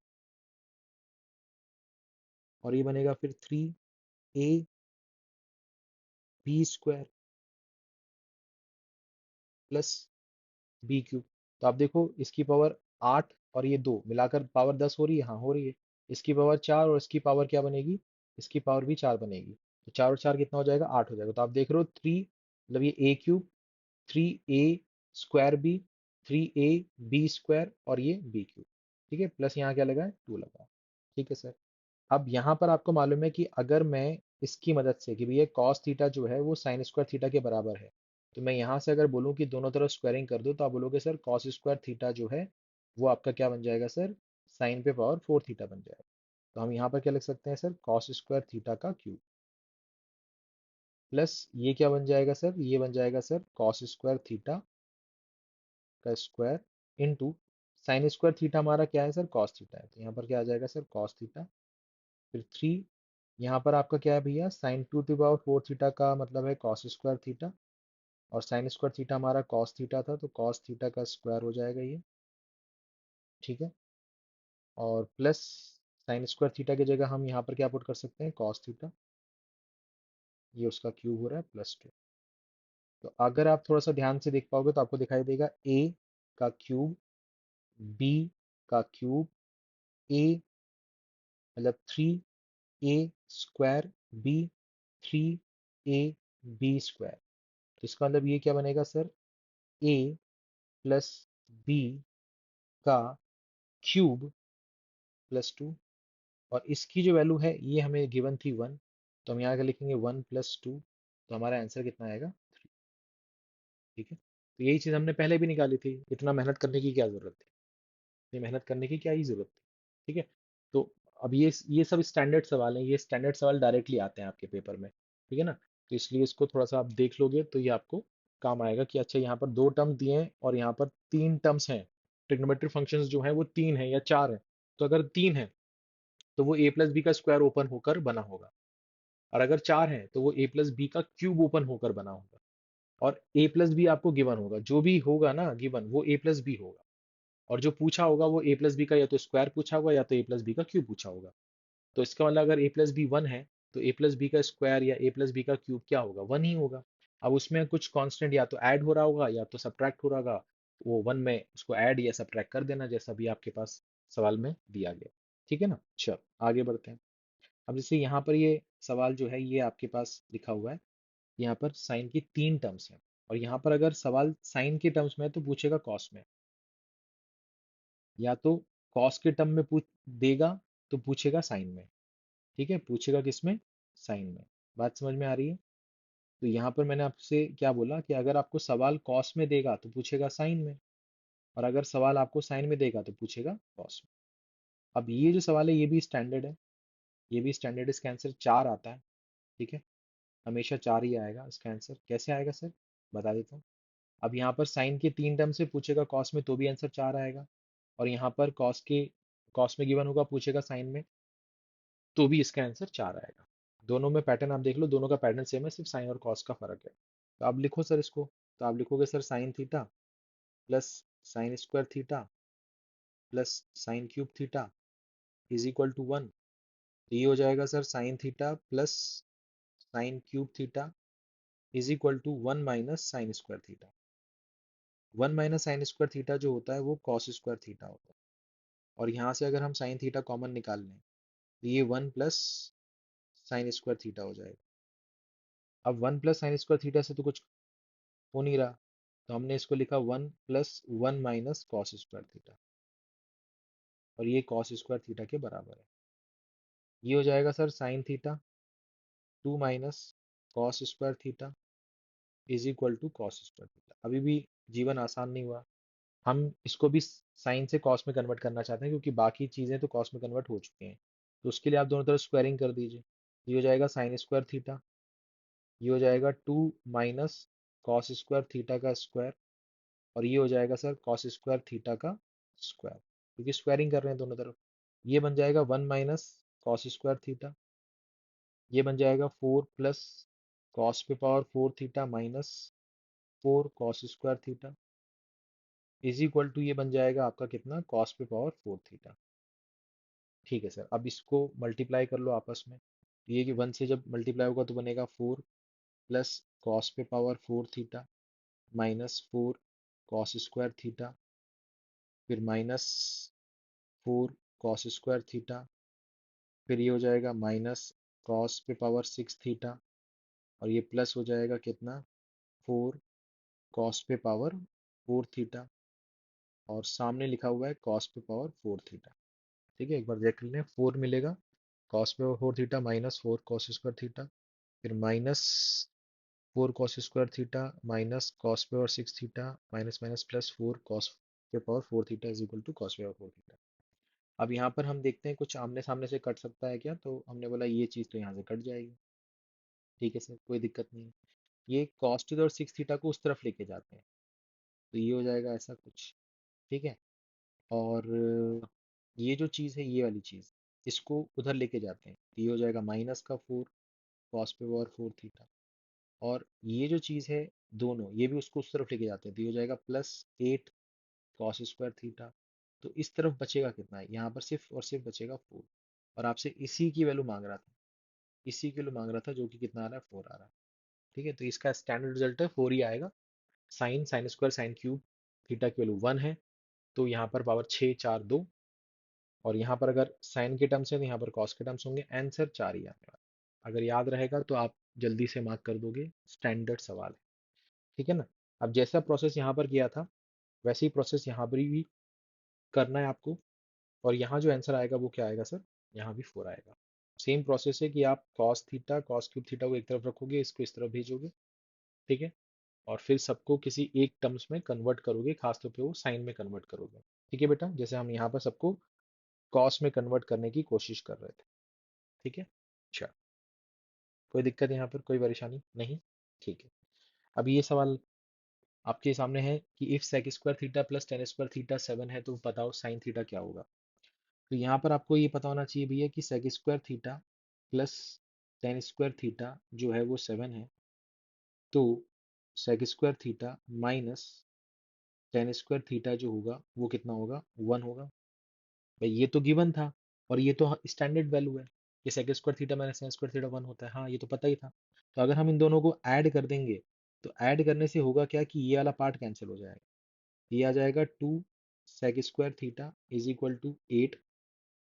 S1: और ये बनेगा फिर 3ab² प्लस बी क्यूब। तो आप देखो इसकी पावर 8 और ये 2 मिलाकर पावर 10 हो रही है, हाँ हो रही है। इसकी पावर 4 और इसकी पावर क्या बनेगी, इसकी पावर भी 4 बनेगी। तो 4 और 4 कितना हो जाएगा, 8 हो जाएगा। तो आप देख रहे हो 3 मतलब ये ए क्यूब, 3a² बी, 3ab² और ये b³ ठीक है, प्लस यहाँ क्या लगा है, 2 लगा है। ठीक है सर। अब यहाँ पर आपको मालूम है कि अगर मैं इसकी मदद से कि भैया कॉस थीटा जो है वो साइन स्क्वायर थीटा के बराबर है, तो मैं यहाँ से अगर बोलूँ कि दोनों तरफ स्क्वायरिंग कर दो, तो आप बोलोगे सर कॉस स्क्वायर थीटा जो है वो आपका क्या बन जाएगा सर, साइन पे पावर 4 थीटा बन जाएगा। तो हम यहाँ पर क्या लिख सकते हैं सर, कॉस स्क्वायर थीटा का क्यूब, प्लस ये क्या बन जाएगा सर, ये बन जाएगा सर कॉस स्क्वायर थीटा का square into sine square theta हमारा क्या है सर, कॉस थीटा है, तो यहाँ पर क्या आ जाएगा सर कॉस थीटा, फिर 3, यहाँ पर आपका क्या है भैया, sine to to power 4 theta का मतलब है कॉस स्क्वायर थीटा, और साइन स्क्वायर थीटा हमारा कॉस थीटा था, तो कॉस थीटा का स्क्वायर हो जाएगा ये। ठीक है, और प्लस साइन स्क्वायर थीटा की जगह हम यहाँ पर क्या पुट कर सकते हैं, कॉस थीटा, ये उसका क्यूब हो रहा है +2। तो अगर आप थोड़ा सा ध्यान से देख पाओगे तो आपको दिखाई देगा ए का क्यूब, बी का क्यूब, ए मतलब 3a² बी, 3ab²। तो इसका मतलब ये क्या बनेगा सर, a प्लस बी का क्यूब +2, और इसकी जो वैल्यू है ये हमें गिवन थी 1, तो हम यहाँ क्या लिखेंगे 1 + 2, तो हमारा आंसर कितना आएगा 3। ठीक है, तो यही चीज़ हमने पहले भी निकाली थी, इतना मेहनत करने की क्या ज़रूरत थी, इतनी मेहनत करने की क्या ही ज़रूरत थी। ठीक है, तो अब ये सब स्टैंडर्ड सवाल हैं, ये स्टैंडर्ड सवाल डायरेक्टली आते हैं आपके पेपर में। ठीक है ना, तो इसलिए इसको थोड़ा सा आप देख लोगे तो ये आपको काम आएगा कि अच्छा यहाँ पर 2 टर्म दिए हैं और यहाँ पर 3 टर्म्स हैं, ट्रिग्नोमेट्रिक फंक्शंस जो हैं वो 3 है या 4 है। तो अगर 3 है तो वो a + b का स्क्वायर ओपन होकर बना होगा, और अगर 4 है तो वो a + b का क्यूब ओपन होकर बना होगा, और a + b आपको गिवन होगा, जो भी होगा ना गिवन वो a + b होगा, और जो पूछा होगा वो a + b का या तो स्क्वायर पूछा होगा या तो a + b का क्यूब पूछा होगा। तो इसका मतलब अगर a + b 1 है तो a + b का स्क्वायर या a + b का क्यूब क्या होगा, 1 ही होगा। अब उसमें कुछ कांस्टेंट या तो ऐड हो रहा होगा या तो सब्ट्रैक्ट हो रहा होगा, वो 1 में उसको ऐड या सब्ट्रैक्ट कर देना, जैसा भी आपके पास सवाल में दिया गया। ठीक है ना, चलो आगे बढ़ते हैं। अब जैसे यहाँ पर ये सवाल जो है ये आपके पास लिखा हुआ है, यहाँ पर साइन की 3 टर्म्स हैं, और यहाँ पर अगर सवाल साइन के टर्म्स में है तो पूछेगा कॉस में, या तो कॉस के टर्म में पूछ देगा तो पूछेगा साइन में। ठीक है, पूछेगा किसमें, साइन में। बात समझ में आ रही है। तो यहाँ पर मैंने आपसे क्या बोला कि अगर आपको सवाल कॉस में देगा तो पूछेगा साइन में, और अगर सवाल आपको साइन में देगा तो पूछेगा कॉस में। अब ये जो सवाल है ये भी स्टैंडर्ड है, ये भी स्टैंडर्ड, इसका आंसर 4 आता है। ठीक है, हमेशा 4 ही आएगा इसका आंसर। कैसे आएगा सर, बता देता हूँ। अब यहाँ पर साइन के 3 टर्म से पूछेगा कॉस में तो भी आंसर 4 आएगा, और यहाँ पर कॉस में गिवन होगा पूछेगा साइन में तो भी इसका आंसर 4 आएगा। दोनों में पैटर्न आप देख लो, दोनों का पैटर्न सेम है, सिर्फ साइन और कॉस का फर्क है। तो आप लिखो सर इसको, तो आप लिखोगे sir sine theta plus sine square theta plus sine cube theta is equal to 1। ये हो जाएगा sir sine theta plus sine cube theta is equal to 1 - sine square theta. 1 - sine square theta जो होता है वो कॉस स्क्वायर थीटा होता है, और यहाँ से अगर हम साइन थीटा कॉमन निकाल लें तो ये 1 + साइन स्क्वायर थीटा हो जाएगा। अब 1 + साइन स्क्वायर थीटा से तो कुछ हो नहीं रहा, तो हमने इसको लिखा 1 + 1 - कॉस स्क्वायर थीटा, और ये कॉस स्क्वायर थीटा के बराबर है। ये हो जाएगा sir sine theta 2 - cos square theta is equal to cos square theta. अभी भी जीवन आसान नहीं हुआ, हम इसको भी साइन से कॉस में कन्वर्ट करना चाहते हैं, क्योंकि बाकी चीज़ें तो कॉस में कन्वर्ट हो चुकी हैं। तो उसके लिए आप दोनों तरफ स्क्वायरिंग कर दीजिए। ये हो जाएगा साइन स्क्वायर थीटा, ये हो जाएगा 2 - कॉस स्क्वायर थीटा का स्क्वायर, और ये हो जाएगा सर कॉस स्क्वायर थीटा का स्क्वायर, क्योंकि स्क्वायरिंग कर रहे हैं दोनों तरफ। ये बन जाएगा 1 - कॉस स्क्वायर थीटा, ये बन जाएगा 4 + कॉस पे power 4 theta minus 4 cos square theta is equal to ये बन जाएगा आपका कितना, कॉस पे पावर 4 थीटा। ठीक है सर, अब इसको मल्टीप्लाई कर लो आपस में। ये कि 1 से जब मल्टीप्लाई होगा तो बनेगा 4 + कॉस पे power 4 theta minus 4 cos square theta फिर -4 cos² थीटा, फिर ये हो जाएगा -cos⁻6 थीटा, और ये प्लस हो जाएगा कितना, 4 cos⁻4 थीटा, और सामने लिखा हुआ है cos⁻4 थीटा। ठीक है, एक बार देख लें, 4 मिलेगा, cos⁻4 थीटा -4 cos² थीटा, फिर -4 cos² theta -cos⁻6 theta, minus minus plus 4 cos⁻4 theta is equal to cos⁻4 theta. अब यहाँ पर हम देखते हैं कुछ आमने सामने से कट सकता है क्या, तो हमने बोला ये चीज़ तो यहाँ से कट जाएगी। ठीक है सर, कोई दिक्कत नहीं है। ये cos⁻6 थीटा को उस तरफ लेके जाते हैं, तो ये हो जाएगा ऐसा कुछ। ठीक है, और ये जो चीज़ है, ये वाली चीज़, इसको उधर लेके जाते हैं, तो ये हो जाएगा -4 cos⁻4 थीटा, और ये जो चीज़ है, दोनों ये भी उसको उस तरफ लेके जाते हैं, तो ये हो जाएगा +8 cos² थीटा। तो इस तरफ बचेगा कितना है, यहाँ पर सिर्फ और सिर्फ बचेगा 4, और आपसे इसी की वैल्यू मांग रहा था, इसी की वैल्यू मांग रहा था, जो कि कितना आ रहा है, 4 आ रहा है। ठीक है, तो इसका स्टैंडर्ड रिजल्ट है 4 ही आएगा। Sine square sine cube theta की वैल्यू 1 है, तो यहाँ पर पावर 6 4 2, और यहाँ पर अगर साइन के टर्म्स है तो यहाँ पर कॉस के टर्म्स होंगे, आंसर 4 ही आने वाला है। अगर याद रहेगा तो आप जल्दी से मार्क कर दोगे, स्टैंडर्ड सवाल है। ठीक है ना। अब जैसा प्रोसेस यहाँ पर किया था, वैसे ही प्रोसेस यहाँ पर भी करना है आपको, और यहाँ जो आंसर आएगा वो क्या आएगा सर, यहाँ भी 4 आएगा। सेम प्रोसेस है कि आप cos theta cos cube theta को एक तरफ रखोगे, इसको इस तरफ भेजोगे। ठीक है, और फिर सबको किसी एक टर्म्स में कन्वर्ट करोगे, खासतौर पे वो साइन में कन्वर्ट करोगे। ठीक है बेटा, जैसे हम यहाँ पर सबको कॉस में कन्वर्ट करने की कोशिश कर रहे थे। ठीक है, अच्छा, कोई दिक्कत यहाँ पर, कोई परेशानी नहीं। ठीक है, अब ये सवाल आपके सामने है कि if sec² theta plus tan² theta 7 है, तो बताओ साइन थीटा क्या होगा। तो यहाँ पर आपको ये पता होना चाहिए भैया कि sec² theta plus tan² theta जो है वो 7 है, तो sec² theta minus tan² theta जो होगा वो कितना होगा, 1 होगा। भाई ये तो गिवन था, और ये तो स्टैंडर्ड वैल्यू है कि sec² theta minus tan² theta 1 होता है, हाँ ये तो पता ही था। तो अगर हम इन दोनों को ऐड कर देंगे, तो ऐड करने से होगा क्या कि ये वाला पार्ट कैंसिल हो जाएगा, ये आ जाएगा 2 sec² theta is equal to 8,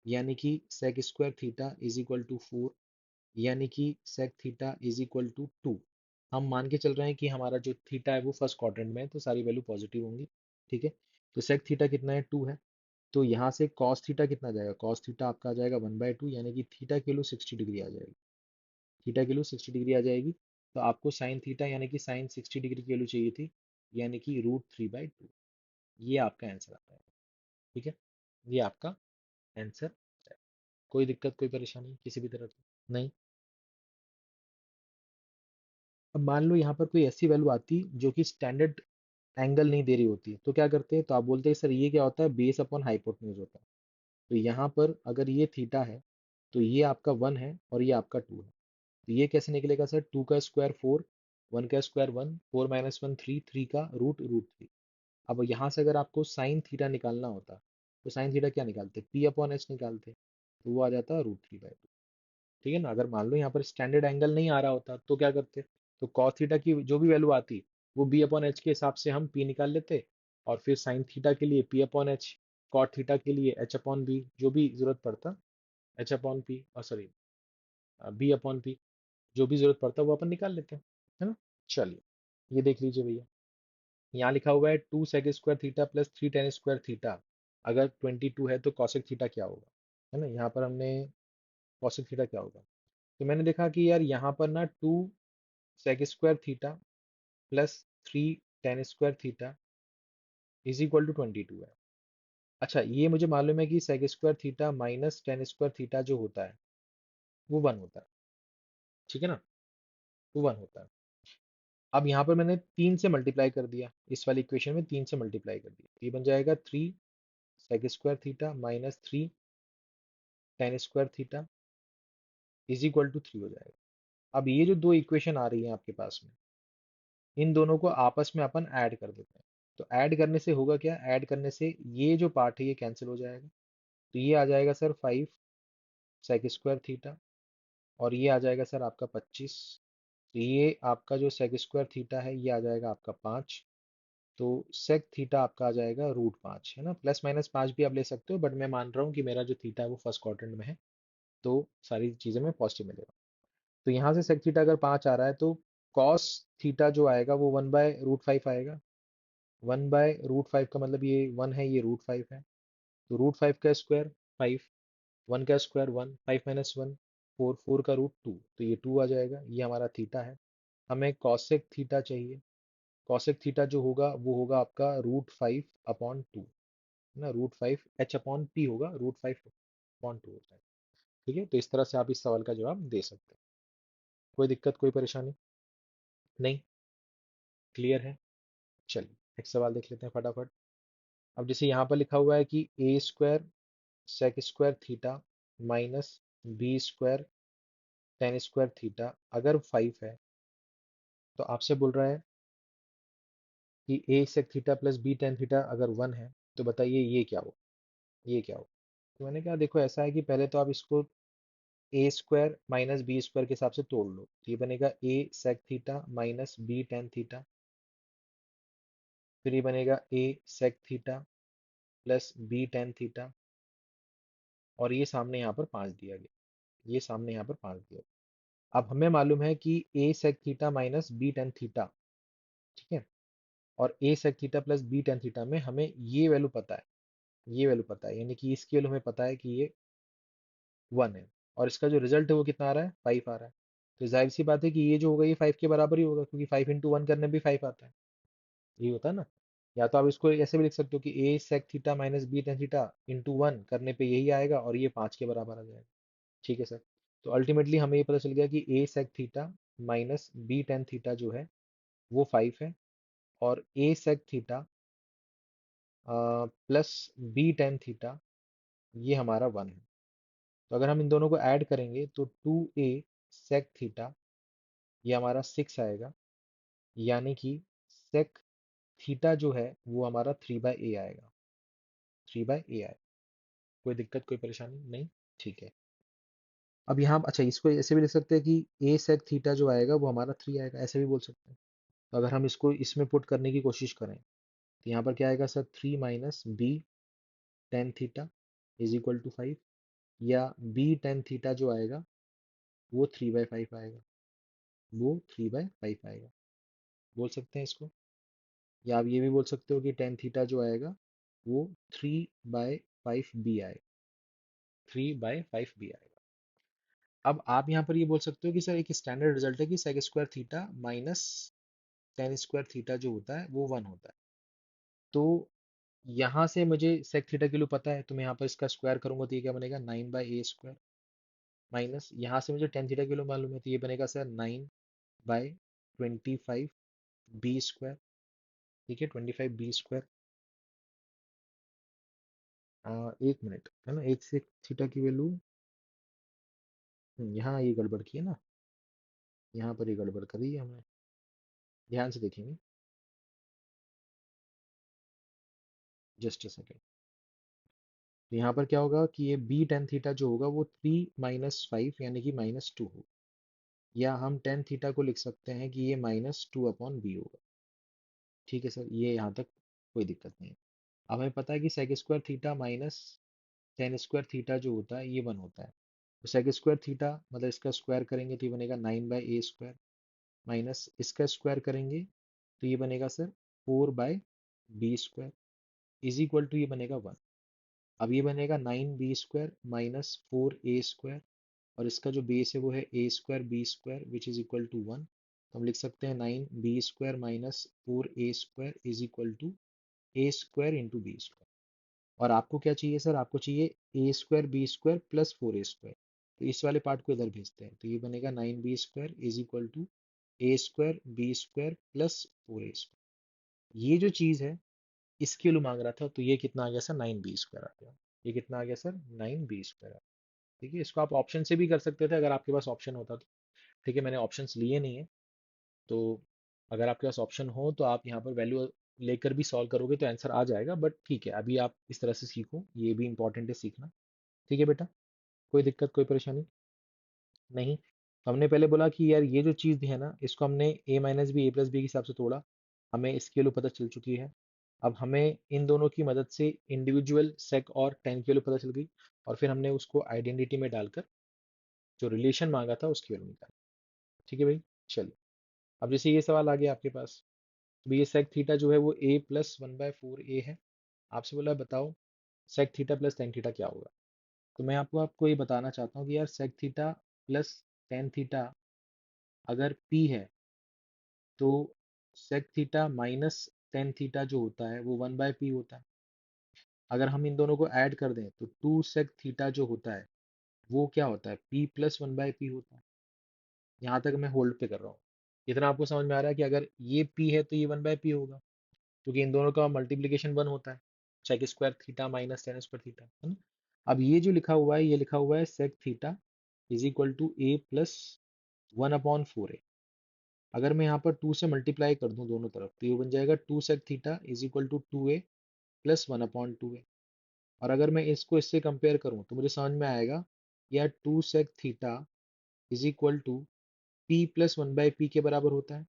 S1: यानी कि sec² theta is equal to 4, यानी कि sec theta is equal to 2। हम मान के चल रहे हैं कि हमारा जो थीटा है वो फर्स्ट क्वाड्रेंट में है, तो सारी वैल्यू पॉजिटिव होंगी। ठीक है, तो sec थीटा कितना है, 2 है, तो यहाँ से cos थीटा कितना जाएगा, cos थीटा आपका आ जाएगा 1/2, यानी कि थीटा की वैल्यू 60 डिग्री आ जाएगी, थीटा की वैल्यू 60 डिग्री आ जाएगी। तो आपको साइन थीटा यानी कि साइन 60 डिग्री की वैल्यू चाहिए थी, यानी कि √3/2। ये आपका आंसर आता है। ठीक है, ये आपका आंसर है। कोई दिक्कत कोई परेशानी किसी भी तरह की नहीं। अब मान लो यहाँ पर कोई ऐसी वैल्यू आती जो कि स्टैंडर्ड एंगल नहीं दे रही होती, तो क्या करते हैं, तो आप बोलते हैं सर ये क्या होता है, बेस अपॉन हाइपोटेन्यूज होता है। तो यहाँ पर अगर ये थीटा है, तो ये आपका 1 है और ये आपका 2 है, तो ये कैसे निकलेगा सर, 2 का स्क्वायर 4, 1 का स्क्वायर 1, 4 माइनस 1 3, 3 का √3। अब यहाँ से अगर आपको साइन थीटा निकालना होता, तो साइन थीटा क्या निकालते, P/H निकालते, तो वो आ जाता √3/2। ठीक है ना। अगर मान लो यहाँ पर स्टैंडर्ड एंगल नहीं आ रहा होता, तो क्या करते, तो कॉस थीटा की जो भी वैल्यू आती, वो B/H के हिसाब से हम P निकाल लेते, और फिर साइन थीटा के लिए P/H, कॉट थीटा के लिए H/B, जो भी जरूरत पड़ता, H/P, और सॉरी B/P, जो भी जरूरत पड़ता वो अपन निकाल लेते हैं, है ना। चलिए, ये देख लीजिए भैया, यहाँ लिखा हुआ है 2 sec² theta plus 3 tan² theta, अगर 22 है तो cosec थीटा क्या होगा, है ना। यहाँ पर हमने cosec थीटा क्या होगा, तो मैंने देखा कि यार यहाँ पर ना 2 sec² theta plus 3 tan² theta is equal to 22 है। अच्छा, ये मुझे मालूम है कि sec² theta minus tan² theta जो होता है वो 1 होता है। ठीक है ना, वो 1 होता है। अब यहाँ पर मैंने 3 से मल्टीप्लाई कर दिया, इस वाली इक्वेशन में 3 से मल्टीप्लाई कर दिया, ये बन जाएगा 3 sec² theta minus 3 tan² theta is equal to 3 हो जाएगा। अब ये जो दो इक्वेशन आ रही है आपके पास में, इन दोनों को आपस में अपन ऐड कर देते हैं। तो ऐड करने से होगा क्या, ऐड करने से ये जो पार्ट है ये कैंसिल हो जाएगा, तो ये आ जाएगा सर 5 sec² थीटा, और ये आ जाएगा सर आपका 25। तो ये आपका जो sec² थीटा है ये आ जाएगा आपका 5, तो सेक थीटा आपका आ जाएगा √5, है ना। प्लस माइनस 5 भी आप ले सकते हो, बट मैं मान रहा हूँ कि मेरा जो थीटा है वो फर्स्ट क्वाड्रेंट में है, तो सारी चीज़ें में पॉजिटिव मिलेगा। तो यहाँ से सेक थीटा अगर 5 आ रहा है तो कॉस थीटा जो आएगा वो 1/√5 आएगा। 1/√5 का मतलब ये 1 है, ये √5 है, तो √5 का स्क्वायर 5, 1 का स्क्वायर 1, 5 माइनस 1 4, 4 का √2, तो ये 2 आ जाएगा। ये हमारा थीटा है। हमें कॉसेक थीटा चाहिए। कॉसेक थीटा जो होगा वो होगा आपका √5/2, है ना। √5 h/p होगा, √5/2 होता है। ठीक है, तो इस तरह से आप इस सवाल का जवाब दे सकते हैं। कोई दिक्कत, कोई परेशानी नहीं? क्लियर है? चलिए एक सवाल देख लेते हैं फटाफट। अब जैसे यहाँ पर लिखा हुआ है कि a² sec square theta minus b² tan² theta अगर 5 है, तो आपसे बोल रहा है कि a sec theta plus b tan theta अगर 1 है, तो बताइए ये क्या हो, ये क्या हो। तो मैंने कहा देखो ऐसा है कि पहले तो आप इसको a² माइनस b² के हिसाब से तोड़ लो, तो ये बनेगा a sec theta minus b tan theta, फिर ये बनेगा a sec theta plus b tan theta, और ये सामने यहाँ पर 5 दिया गया, ये सामने यहाँ पर 5 दिया गया। अब हमें मालूम है कि a sec theta minus b tan theta, ठीक है, और a sec theta plus b tan theta में हमें ये वैल्यू पता है, ये वैल्यू पता है, यानी कि इसकी वैल्यू हमें पता है कि ये 1 है, और इसका जो रिजल्ट है वो कितना आ रहा है, 5 आ रहा है। तो जाहिर सी बात है कि ये जो होगा ये 5 के बराबर ही होगा, क्योंकि 5 × 1 करने भी 5 आता है, ये होता है ना। या तो आप इसको ऐसे भी लिख सकते हो कि a sec theta minus b tan theta into 1 करने पे यही आएगा, और ये 5 के बराबर आ जाएगा। ठीक है सर। तो अल्टीमेटली हमें ये पता चल गया कि a sec theta minus b tan theta जो है वो 5 है, और a sec theta plus b tan theta ये हमारा 1 है। तो अगर हम इन दोनों को ऐड करेंगे तो 2a सेक थीटा ये हमारा 6 आएगा, यानी कि सेक थीटा जो है वो हमारा 3/a आएगा, 3/a आएगा। कोई दिक्कत, कोई परेशानी नहीं? ठीक है। अब यहाँ अच्छा इसको ऐसे भी लिख सकते हैं कि a सेक थीटा जो आएगा वो हमारा 3 आएगा, ऐसे भी बोल सकते हैं। तो अगर हम इसको इसमें पुट करने की कोशिश करें, तो यहाँ पर क्या आएगा sir, 3 minus b tan theta is equal to 5, या b tan थीटा जो आएगा वो 3/5 आएगा, वो 3/5 आएगा, बोल सकते हैं इसको। या आप ये भी बोल सकते हो कि tan थीटा जो आएगा वो 3/5b आएगा, 3/5b आएगा। अब आप यहाँ पर ये बोल सकते हो कि सर एक स्टैंडर्ड रिजल्ट है कि sec square theta minus tan² theta जो होता है वो 1 होता है। तो यहाँ से मुझे सेक थीटा के लिए पता है, तो मैं यहाँ पर इसका स्क्वायर करूंगा तो ये क्या बनेगा, 9/a² माइनस यहाँ से मुझे tan थीटा के लिए मालूम है, तो ये बनेगा सर 9/25b²। ठीक है, 25b²। एक मिनट, है ना, एक सेक थीटा की वैल्यू यहाँ ये गड़बड़ की है ना, यहाँ पर ये गड़बड़ करी है हमने, ध्यान से देखेंगे, जस्ट अ सेकेंड। तो यहाँ पर क्या होगा कि ये b tan थीटा जो होगा वो 3 - 5 यानी कि -2 होगा, या हम tan थीटा को लिख सकते हैं कि ये -2/b होगा। ठीक है सर, ये यहाँ तक कोई दिक्कत नहीं है। अब हमें पता है कि sec square theta minus tan² theta जो होता है ये 1 होता है। तो सेक स्क्वायर थीटा मतलब इसका स्क्वायर करेंगे तो ये बनेगा 9/a² माइनस इसका स्क्वायर करेंगे तो ये बनेगा sir 4/b² is equal to ये बनेगा 1। अब ये बनेगा 9b² माइनस 4a² और इसका जो बेस है वो है a²b² which is equal to 1। तो हम लिख सकते हैं 9b² minus 4a² is equal to a² into b²। और आपको क्या चाहिए सर, आपको चाहिए a²b² प्लस 4a²। तो इस वाले पार्ट को इधर भेजते हैं, तो ये बनेगा 9b² is equal to a²b² plus 4a²। ये जो चीज़ है इसके लिए मांग रहा था, तो ये कितना आ गया सर, 9b² आ गया। ये कितना आ गया सर, 9b² आ गया। ठीक है, इसको आप ऑप्शन से भी कर सकते थे अगर आपके पास ऑप्शन होता तो। ठीक है, मैंने ऑप्शंस लिए नहीं है, तो अगर आपके पास ऑप्शन हो तो आप यहाँ पर वैल्यू लेकर भी सॉल्व करोगे तो आंसर आ जाएगा, बट ठीक है अभी आप इस तरह से सीखो, ये भी इंपॉर्टेंट है सीखना। ठीक है बेटा, कोई दिक्कत, कोई परेशानी नहीं? हमने पहले बोला कि यार ये जो चीज़ है ना इसको हमने a - b a + b के हिसाब से तोड़ा, हमें इसकी वैल्यू पता चल चुकी है। अब हमें इन दोनों की मदद से इंडिविजुअल सेक और टेन की वैल्यू पता चल गई, और फिर हमने उसको आइडेंटिटी में डालकर जो रिलेशन मांगा था उसकी वैल्यू निकाली। ठीक है भाई, चलिए। अब जैसे ये सवाल आ गया आपके पास, तो ये सेक थीटा जो है वो a प्लस 1/4 a है। आपसे बोला है बताओ sec theta plus tan theta क्या होगा। तो मैं आपको आपको ये बताना चाहता हूँ कि यार sec theta plus tan theta अगर p है, तो sec theta minus tan theta जो होता है वो 1/p होता है। अगर हम इन दोनों को ऐड कर दें तो टू सेक थीटा जो होता है वो क्या होता है, p प्लस 1/p होता है। यहाँ तक मैं होल्ड पे कर रहा हूँ। इतना आपको समझ में आ रहा है कि अगर ये p है तो ये 1/p होगा, क्योंकि इन दोनों का मल्टीप्लीकेशन 1 होता है। Sec square theta minus tan square theta, है ना। अब ये जो लिखा हुआ है, ये लिखा हुआ है sec theta is equal to a plus 1/4 a। अगर मैं यहाँ पर 2 से मल्टीप्लाई कर दूं दोनों तरफ, तो ये बन जाएगा two sec theta is equal to 2a plus 1/2a। और अगर मैं इसको इससे कंपेयर करूं तो मुझे समझ में आएगा या two sec theta is equal to p plus 1/p के बराबर होता है,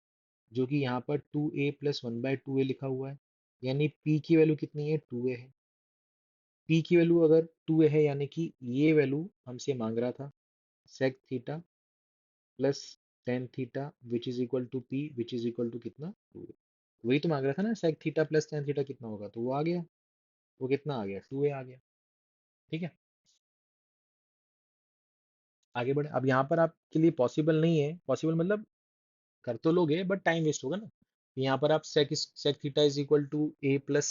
S1: जो कि यहाँ पर 2a प्लस 1/2a लिखा हुआ है। यानी p की वैल्यू कितनी है, 2a है। p की वैल्यू अगर 2a है, यानी कि ये वैल्यू हमसे मांग रहा था sec theta plus tan theta which is equal to p which is equal to कितना, 2a। वही तो मांग रहा था ना, sec theta plus tan theta कितना होगा, तो वो आ गया। वो कितना आ गया, 2a आ गया। ठीक है, आगे बढ़े। अब यहाँ पर आपके लिए पॉसिबल नहीं है, पॉसिबल मतलब कर तो लोगे बट टाइम वेस्ट होगा ना। यहाँ पर आप sec theta is equal to a plus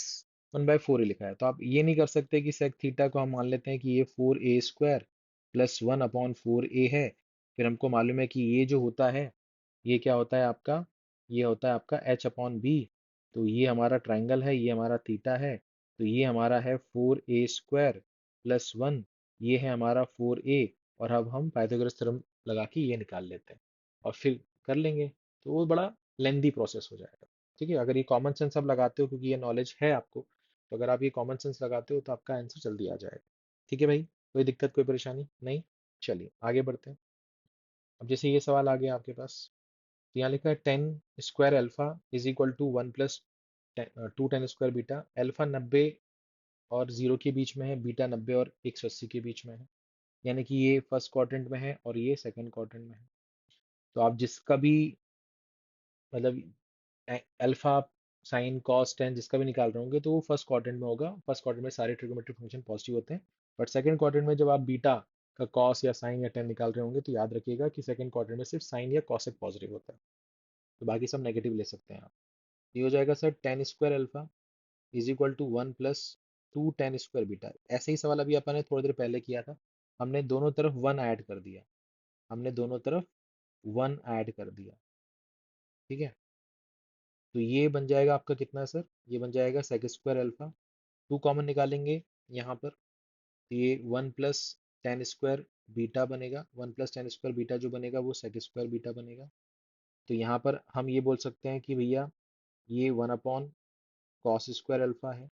S1: 1/4 लिखा है, तो आप ये नहीं कर सकते कि सेक थीटा को हम मान लेते हैं कि ये 4a² प्लस 1/4a है। फिर हमको मालूम है कि ये जो होता है, ये क्या होता है आपका, ये होता है आपका h/b। तो ये हमारा ट्राइंगल है, ये हमारा थीटा है। तो ये हमारा है 4a² प्लस 1, ये है हमारा 4a। और अब हम पाइथागोरस थ्योरम लगा के ये निकाल लेते हैं और फिर कर लेंगे। तो वो बड़ा लेंदी प्रोसेस हो जाएगा। ठीक है, अगर ये कॉमन सेंस आप लगाते हो, क्योंकि ये नॉलेज है आपको, तो अगर आप ये कॉमन सेंस लगाते हो तो आपका आंसर जल्दी आ जाएगा। ठीक है भाई, कोई दिक्कत कोई परेशानी नहीं। चलिए आगे बढ़ते हैं। अब जैसे ये सवाल आ गया आपके पास, तो यहाँ लिखा है tan square alpha is equal to 1 plus two tan square beta. Alpha 90 और 0 के बीच में है, बीटा 90 और 180 के बीच में है। यानी कि ये फर्स्ट क्वाड्रेंट में है और ये सेकंड क्वाड्रेंट में है। तो आप जिसका भी मतलब अल्फा साइन कॉस टेन जिसका भी निकाल रहे होंगे, तो वो फर्स्ट क्वाड्रेंट में होगा। फर्स्ट क्वाड्रेंट में सारे ट्रिग्नोमेट्रिक फंक्शन पॉजिटिव होते हैं। बट सेकंड क्वाड्रेंट में जब आप बीटा का कॉस या साइन या टेन निकाल रहे होंगे, तो याद रखिएगा कि सेकंड क्वाड्रेंट में सिर्फ साइन या कॉसेक पॉजिटिव होता है, तो बाकी सब नेगेटिव ले सकते हैं आप। ये हो जाएगा sir tan square alpha is equal to 1 plus two tan square beta. ऐसे ही सवाल अभी अपन ने थोड़ी देर पहले किया था। हमने दोनों तरफ वन ऐड कर दिया, हमने दोनों तरफ वन ऐड कर दिया। ठीक है, तो ये बन जाएगा आपका कितना सर, ये बन जाएगा sec square alpha. Two common निकालेंगे यहाँ पर, तो ये 1 प्लस 10 स्क्वायर बीटा बनेगा। 1 प्लस 10 स्क्वायर बीटा जो बनेगा वो सेक स्क्वायर बीटा बनेगा। तो यहाँ पर हम ये बोल सकते हैं कि भैया ये 1/कॉस स्क्वायर अल्फा है,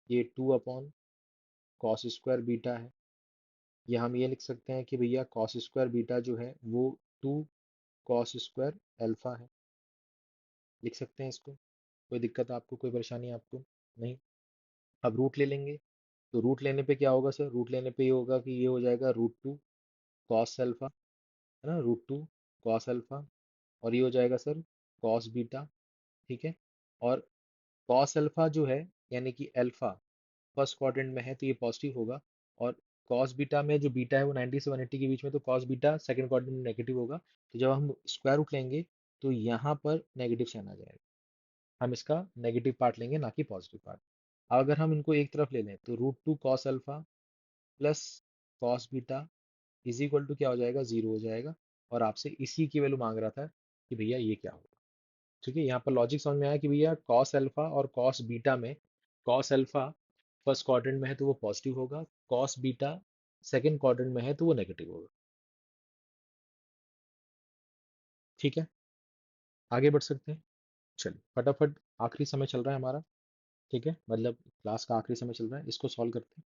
S1: ये 2/कॉस स्क्वायर बीटा है। या हम ये लिख सकते हैं कि भैया कॉस स्क्वायर बीटा जो है वो 2 कॉस स्क्वायर अल्फा है। लिख सकते हैं इसको, कोई दिक्कत आपको, कोई परेशानी आपको नहीं। अब रूट ले लेंगे, तो रूट लेने पे क्या होगा सर, रूट लेने पे ये होगा कि ये हो जाएगा √2 कॉस अल्फा, है ना, √2 कॉस अल्फा। और ये हो जाएगा सर कॉस बीटा। ठीक है, और कॉस अल्फा जो है, यानी कि अल्फा फर्स्ट क्वाड्रेंट में है तो ये पॉजिटिव होगा। और कॉस बीटा में जो बीटा है वो 90 से 180 के बीच में, तो कॉस बीटा सेकंड क्वाड्रेंट में नेगेटिव होगा। तो जब हम स्क्वायर रूट लेंगे तो यहाँ पर नेगेटिव साइन आ जाएगा, हम इसका नेगेटिव पार्ट लेंगे ना कि पॉजिटिव पार्ट। अगर हम इनको एक तरफ ले लें तो √2 cos alpha plus cos beta is equal to क्या हो जाएगा, 0 हो जाएगा। और आपसे इसी की वैल्यू मांग रहा था कि भैया ये क्या होगा। ठीक है, यहाँ पर लॉजिक समझ में आया कि भैया कॉस अल्फा और कॉस बीटा में, कॉस अल्फा फर्स्ट क्वाड्रेंट में है तो वो पॉजिटिव होगा, कॉस बीटा सेकंड क्वाड्रेंट में है तो वो नेगेटिव होगा। ठीक है, आगे बढ़ सकते हैं। चलिए फटाफट, आखिरी समय चल रहा है हमारा। ठीक है, मतलब क्लास का आखिरी समय चल रहा है, इसको सॉल्व करते हैं।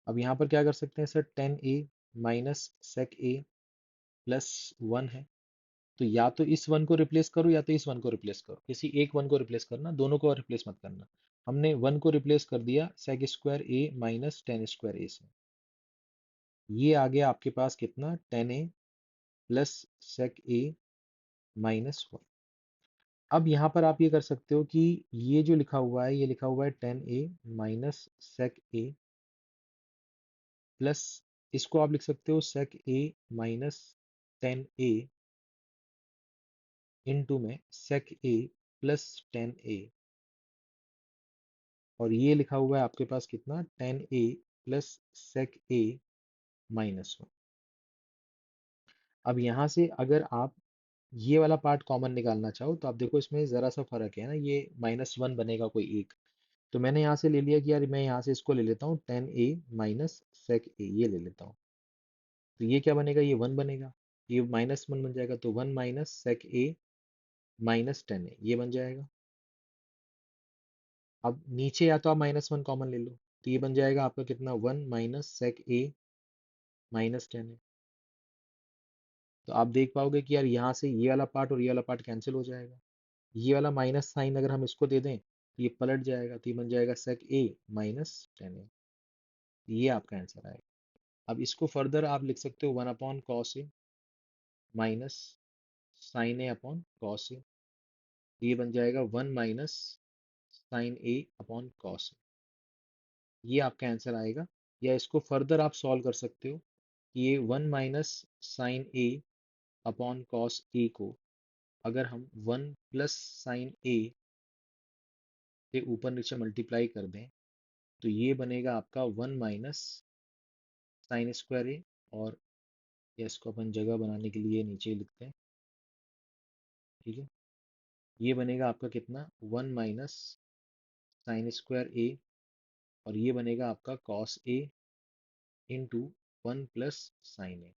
S1: अब यहाँ पर क्या कर सकते हैं sir, 10a minus sec a plus 1 है। तो या तो इस वन को रिप्लेस करो या तो इस वन को रिप्लेस करो, किसी एक वन को रिप्लेस करना, दोनों को रिप्लेस मत करना। हमने वन को रिप्लेस कर दिया sec square A minus tan square ए से। ये आ गया आपके पास कितना, टेन ए प्लस सेक ए माइनस वन। अब यहाँ पर आप ये कर सकते हो कि ये जो लिखा हुआ है, ये लिखा हुआ है टेन ए माइनस सेक ए प्लस, इसको आप लिख सकते हो सेक ए माइनस टेन ए इंटू में सेक ए प्लस टेन ए, और ये लिखा हुआ है आपके पास कितना, टेन ए प्लस सेक ए माइनस वन। अब यहाँ से अगर आप ये वाला पार्ट कॉमन निकालना चाहो तो आप देखो इसमें ज़रा सा फर्क है ना, ये माइनस वन बनेगा कोई एक। तो मैंने यहाँ से ले लिया कि यार मैं यहाँ से इसको ले लेता हूँ टेन ए माइनस सेक ए, ये ले लेता हूँ। तो ये क्या बनेगा, ये वन बनेगा, ये माइनस वन बन जाएगा, तो वन माइनस सेक ए माइनस टेन ए ये बन जाएगा। अब नीचे या तो आप माइनस वन कॉमन ले लो, तो ये बन जाएगा आपका कितना, वन माइनस सेक ए माइनस टेन ए। तो आप देख पाओगे कि यार यहाँ से ये वाला पार्ट और ये वाला पार्ट कैंसिल हो जाएगा। ये वाला माइनस साइन अगर हम इसको दे दें तो ये पलट जाएगा, तो ये बन जाएगा सेक ए माइनस टेन ए। ये आपका आंसर आएगा। अब इसको फर्दर आप लिख सकते हो one upon cos A minus sign A upon cos A, ये बन जाएगा one minus sign A upon cos A. ये आपका आंसर आएगा। या इसको फर्दर आप सॉल्व कर सकते हो कि ये one minus sign A upon cos A को अगर हम वन प्लस साइन ए से ऊपर नीचे मल्टीप्लाई कर दें तो ये बनेगा आपका वन माइनस साइन स्क्वायर ए, और या इसको अपन जगह बनाने के लिए नीचे लिखते हैं, ठीक है। ये बनेगा आपका कितना, वन माइनस साइन स्क्वायर ए, और ये बनेगा आपका cos A into one plus sign ए।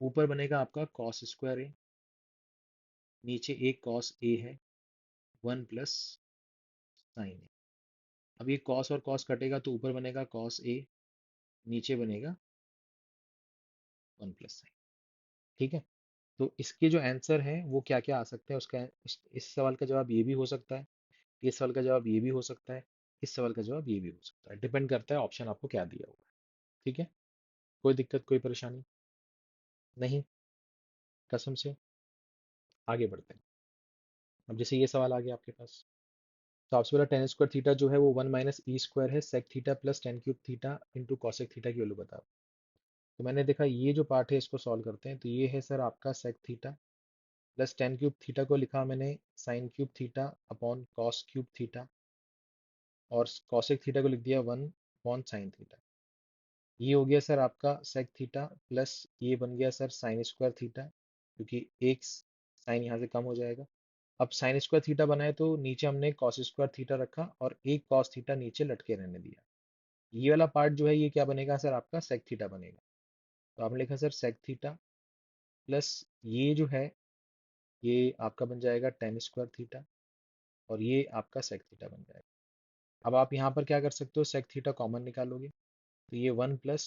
S1: ऊपर बनेगा आपका कॉस स्क्वायर ए, नीचे एक कॉस ए है, वन प्लस साइन ए। अब ये कॉस और कॉस कटेगा तो ऊपर बनेगा कॉस ए, नीचे बनेगा वन प्लस साइन, ठीक है। तो इसके जो आंसर हैं वो क्या क्या आ सकते हैं, उसका इस सवाल का जवाब ये भी हो सकता है, इस सवाल का जवाब ये भी हो सकता है, इस सवाल का जवाब ये भी हो सकता है, डिपेंड करता है ऑप्शन आपको क्या दिया हुआ है, ठीक है। कोई दिक्कत कोई परेशानी नहीं, कसम से। आगे बढ़ते हैं। अब जैसे ये सवाल आ गया आपके पास, तो आपसे बोला टेन स्क्वायर थीटा जो है वो वन माइनस ई स्क्वायर है sec theta plus tan cube theta into cosec theta की वैल्यू बताओ। तो मैंने देखा ये जो पार्ट है इसको सॉल्व करते हैं, तो ये है सर आपका sec theta plus tan cube theta को लिखा मैंने sine cube theta upon cos cube theta, और कॉसेक थीटा को लिख दिया वन अपॉन साइन थीटा। ये हो गया सर आपका सेक थीटा प्लस ये बन गया सर साइन स्क्वायर थीटा, क्योंकि एक साइन यहाँ से कम हो जाएगा। अब साइन स्क्वायर थीटा बनाए तो नीचे हमने कॉस स्क्वायर थीटा रखा और एक कॉस थीटा नीचे लटके रहने दिया। ये वाला पार्ट जो है ये क्या बनेगा सर, आपका सेक थीटा बनेगा। तो आपने लिखा सर सेक थीटा प्लस ये जो है ये आपका बन जाएगा टेन स्क्वायर थीटा, और ये आपका सेक थीटा बन जाएगा। अब आप यहाँ पर क्या कर सकते हो, सेक थीटा कॉमन निकालोगे तो ये one plus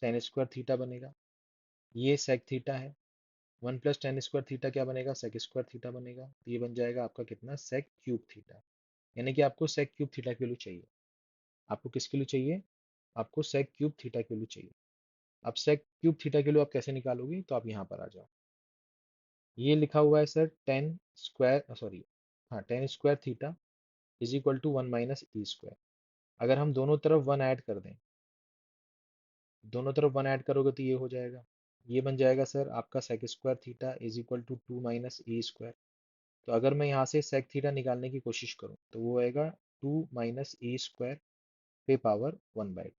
S1: ten square theta बनेगा, ये सेक थीटा है, one plus ten square theta क्या बनेगा, सेक स्क्वायर थीटा बनेगा, तो ये बन जाएगा आपका कितना, सेक क्यूब थीटा। यानी कि आपको सेक क्यूब थीटा की वैल्यू चाहिए। आपको किसके लिए चाहिए, आपको सेक क्यूब थीटा की वैल्यू चाहिए। अब सेक क्यूब थीटा के लिए आप कैसे निकालोगे, तो आप यहाँ पर आ जाओ। ये लिखा हुआ है सर टेन स्क्वायर, सॉरी, हाँ, tan square theta is equal to one minus e square. अगर हम दोनों तरफ वन ऐड कर दें, दोनों तरफ वन ऐड करोगे तो ये हो जाएगा, ये बन जाएगा सर आपका sec square theta is equal to two minus e square. तो अगर मैं यहाँ से सेक थीटा निकालने की कोशिश करूँ तो वो आएगा टू माइनस ई स्क्वायर पे पावर वन बाई,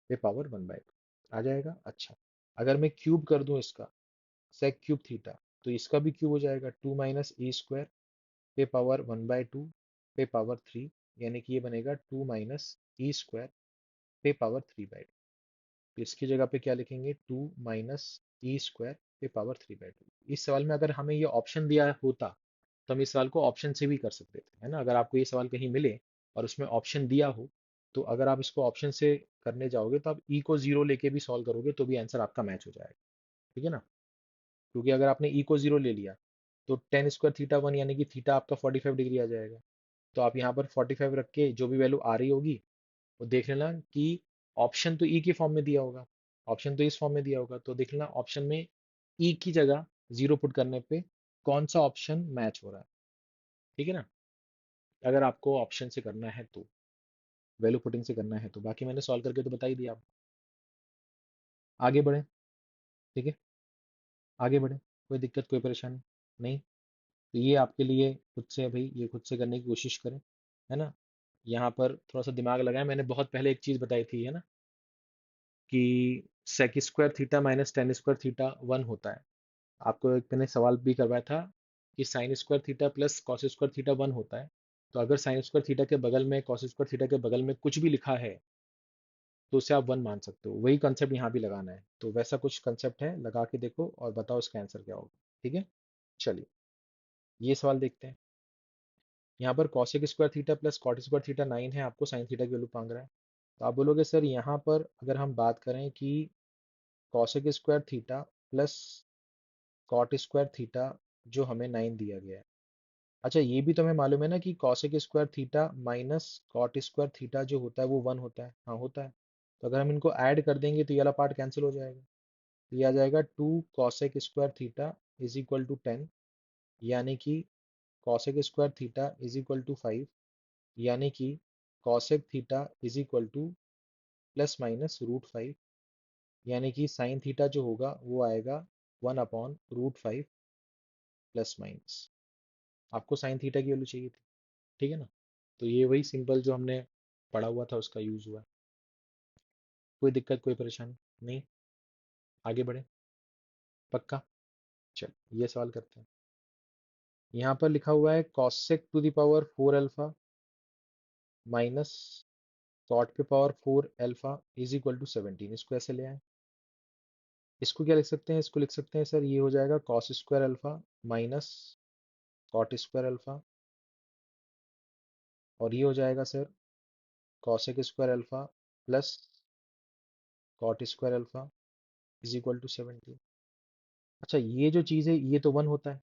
S1: पे पावर वन बाई टू आ जाएगा। अच्छा, अगर मैं क्यूब कर दूं इसका, सेक क्यूब थीटा, तो इसका भी क्यूब हो जाएगा, टू माइनस ई स्क्वायर पे पावर वन बाई टू पे पावर थ्री, यानी कि ये बनेगा टू माइनस ई स्क्वायर पे पावर थ्री बाई टू। तो इसकी जगह पे क्या लिखेंगे, टू माइनस ई स्क्वायर पे पावर थ्री बाई टू। इस सवाल में अगर हमें ये ऑप्शन दिया होता तो हम इस सवाल को ऑप्शन से भी कर सकते थे, है ना। अगर आपको ये सवाल कहीं मिले और उसमें ऑप्शन दिया हो, तो अगर आप इसको ऑप्शन से करने जाओगे तो आप ई को जीरो लेके भी सॉल्व करोगे तो भी आंसर आपका मैच हो जाएगा, ठीक है ना। क्योंकि अगर आपने ई को जीरो ले लिया तो टेन स्क्वायर थीटा वन यानी कि थीटा आपका 45 डिग्री आ जाएगा। तो आप यहाँ पर 45 रख के जो भी वैल्यू आ रही होगी वो देख लेना कि ऑप्शन तो ई के फॉर्म में दिया होगा, ऑप्शन तो इस फॉर्म में दिया होगा, तो देख लेना ऑप्शन में ई की जगह जीरो पुट करने पे कौन सा ऑप्शन मैच हो रहा है। ठीक है ना, अगर आपको ऑप्शन से करना है तो, वैल्यू पुटिंग से करना है तो, बाकी मैंने सॉल्व करके तो बता ही दिया। आप आगे बढ़े। ठीक है, आगे बढ़े, कोई दिक्कत कोई परेशानी नहीं। तो ये आपके लिए खुद से भाई, ये खुद से करने की कोशिश करें, है ना। यहाँ पर थोड़ा सा दिमाग लगाएं, मैंने बहुत पहले एक चीज़ बताई थी, है ना, कि sec square theta minus tan square theta one होता है। आपको एक मैंने सवाल भी करवाया था कि sign square theta plus cos square theta one होता है। तो अगर साइन स्क्वायर थीटा के बगल में कॉस स्क्वायर थीटा के बगल में कुछ भी लिखा है तो उसे आप वन मान सकते हो। वही कंसेप्ट यहाँ भी लगाना है, तो वैसा कुछ कंसेप्ट है, लगा के देखो और बताओ इसका आंसर क्या होगा। ठीक है, चलिए ये सवाल देखते हैं। यहाँ पर cosec square theta plus cot square theta nine है, आपको साइन थीटा की वैल्यू मांग रहा है। तो आप बोलोगे सर यहाँ पर अगर हम बात करें कि cosec square theta plus cot square theta जो हमें नाइन दिया गया है, अच्छा ये भी तो हमें मालूम है ना कि cosec square theta minus cot square theta जो होता है वो वन होता है, हाँ होता है। तो अगर हम इनको ऐड कर देंगे तो ये वाला पार्ट कैंसिल हो जाएगा। तो ये आ जाएगा two cosec square theta is equal to ten, यानी कि cosec square theta is equal to five, यानी कि cosec theta is equal to plus minus root five, यानी कि साइन थीटा जो होगा वो आएगा one upon root five plus minus. आपको साइन थीटा की वैल्यू चाहिए थी, ठीक है ना। तो ये वही सिंपल जो हमने पढ़ा हुआ था उसका यूज हुआ है। कोई दिक्कत कोई परेशानी नहीं, आगे बढ़े, पक्का। चल ये सवाल करते हैं। यहाँ पर लिखा हुआ है cosec to the power four alpha minus cot पे power four alpha is equal to 17। इसको ऐसे ले आए, इसको क्या लिख सकते हैं, इसको लिख सकते हैं सर, ये हो जाएगा cos square alpha minus cot square alpha, और ये हो जाएगा sir cosec square alpha plus cot square alpha is equal to 17। अच्छा ये जो चीज़ है ये तो वन होता है,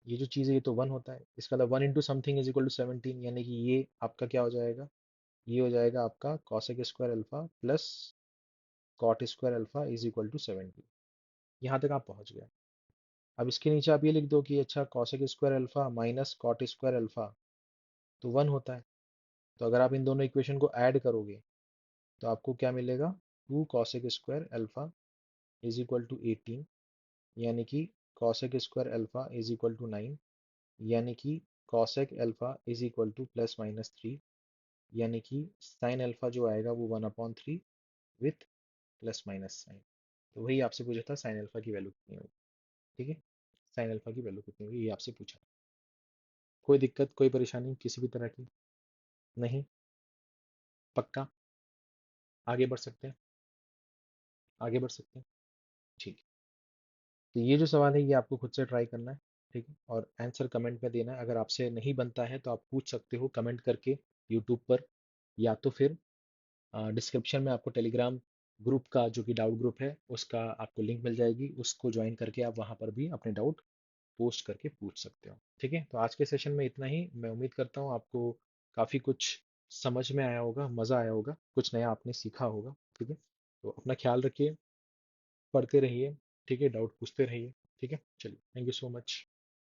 S1: ये जो चीज़ है ये तो वन होता है, इसका मतलब one into something is equal to 17, यानी कि ये आपका क्या हो जाएगा, ये हो जाएगा आपका cosec square alpha plus cot square alpha is equal to 17। यहाँ तक आप पहुँच गए। अब इसके नीचे आप ये लिख दो कि अच्छा cosec square alpha minus cot square alpha तो वन होता है। तो अगर आप इन दोनों इक्वेशन को ऐड करोगे तो आपको क्या मिलेगा, two cosec square alpha is equal to 18, यानी कि cosec square alpha is equal to 9, यानी कि cosec alpha is equal to plus minus 3, यानी कि साइन अल्फा जो आएगा वो 1/3 विथ प्लस माइनस साइन। तो वही आपसे पूछा था साइन अल्फा की वैल्यू कितनी होगी। ठीक है, साइन अल्फा की वैल्यू कितनी होगी ये आपसे पूछा। कोई दिक्कत कोई परेशानी किसी भी तरह की नहीं, पक्का। आगे बढ़ सकते हैं, आगे बढ़ सकते हैं, ठीक है। तो ये जो सवाल है ये आपको खुद से ट्राई करना है, ठीक है, और आंसर कमेंट में देना है। अगर आपसे नहीं बनता है तो आप पूछ सकते हो कमेंट करके यूट्यूब पर, या तो फिर डिस्क्रिप्शन में आपको टेलीग्राम ग्रुप का जो कि डाउट ग्रुप है उसका आपको लिंक मिल जाएगी, उसको ज्वाइन करके आप वहाँ पर भी अपने डाउट पोस्ट करके पूछ सकते हो। ठीक है, तो आज के सेशन में इतना ही। मैं उम्मीद करता हूँ आपको काफ़ी कुछ समझ में आया होगा, मज़ा आया होगा, कुछ नया आपने सीखा होगा। ठीक है, तो अपना ख्याल रखिए, पढ़ते रहिए, ठीक है, डाउट पूछते रहिए। ठीक है, चलिए, थैंक यू सो मच।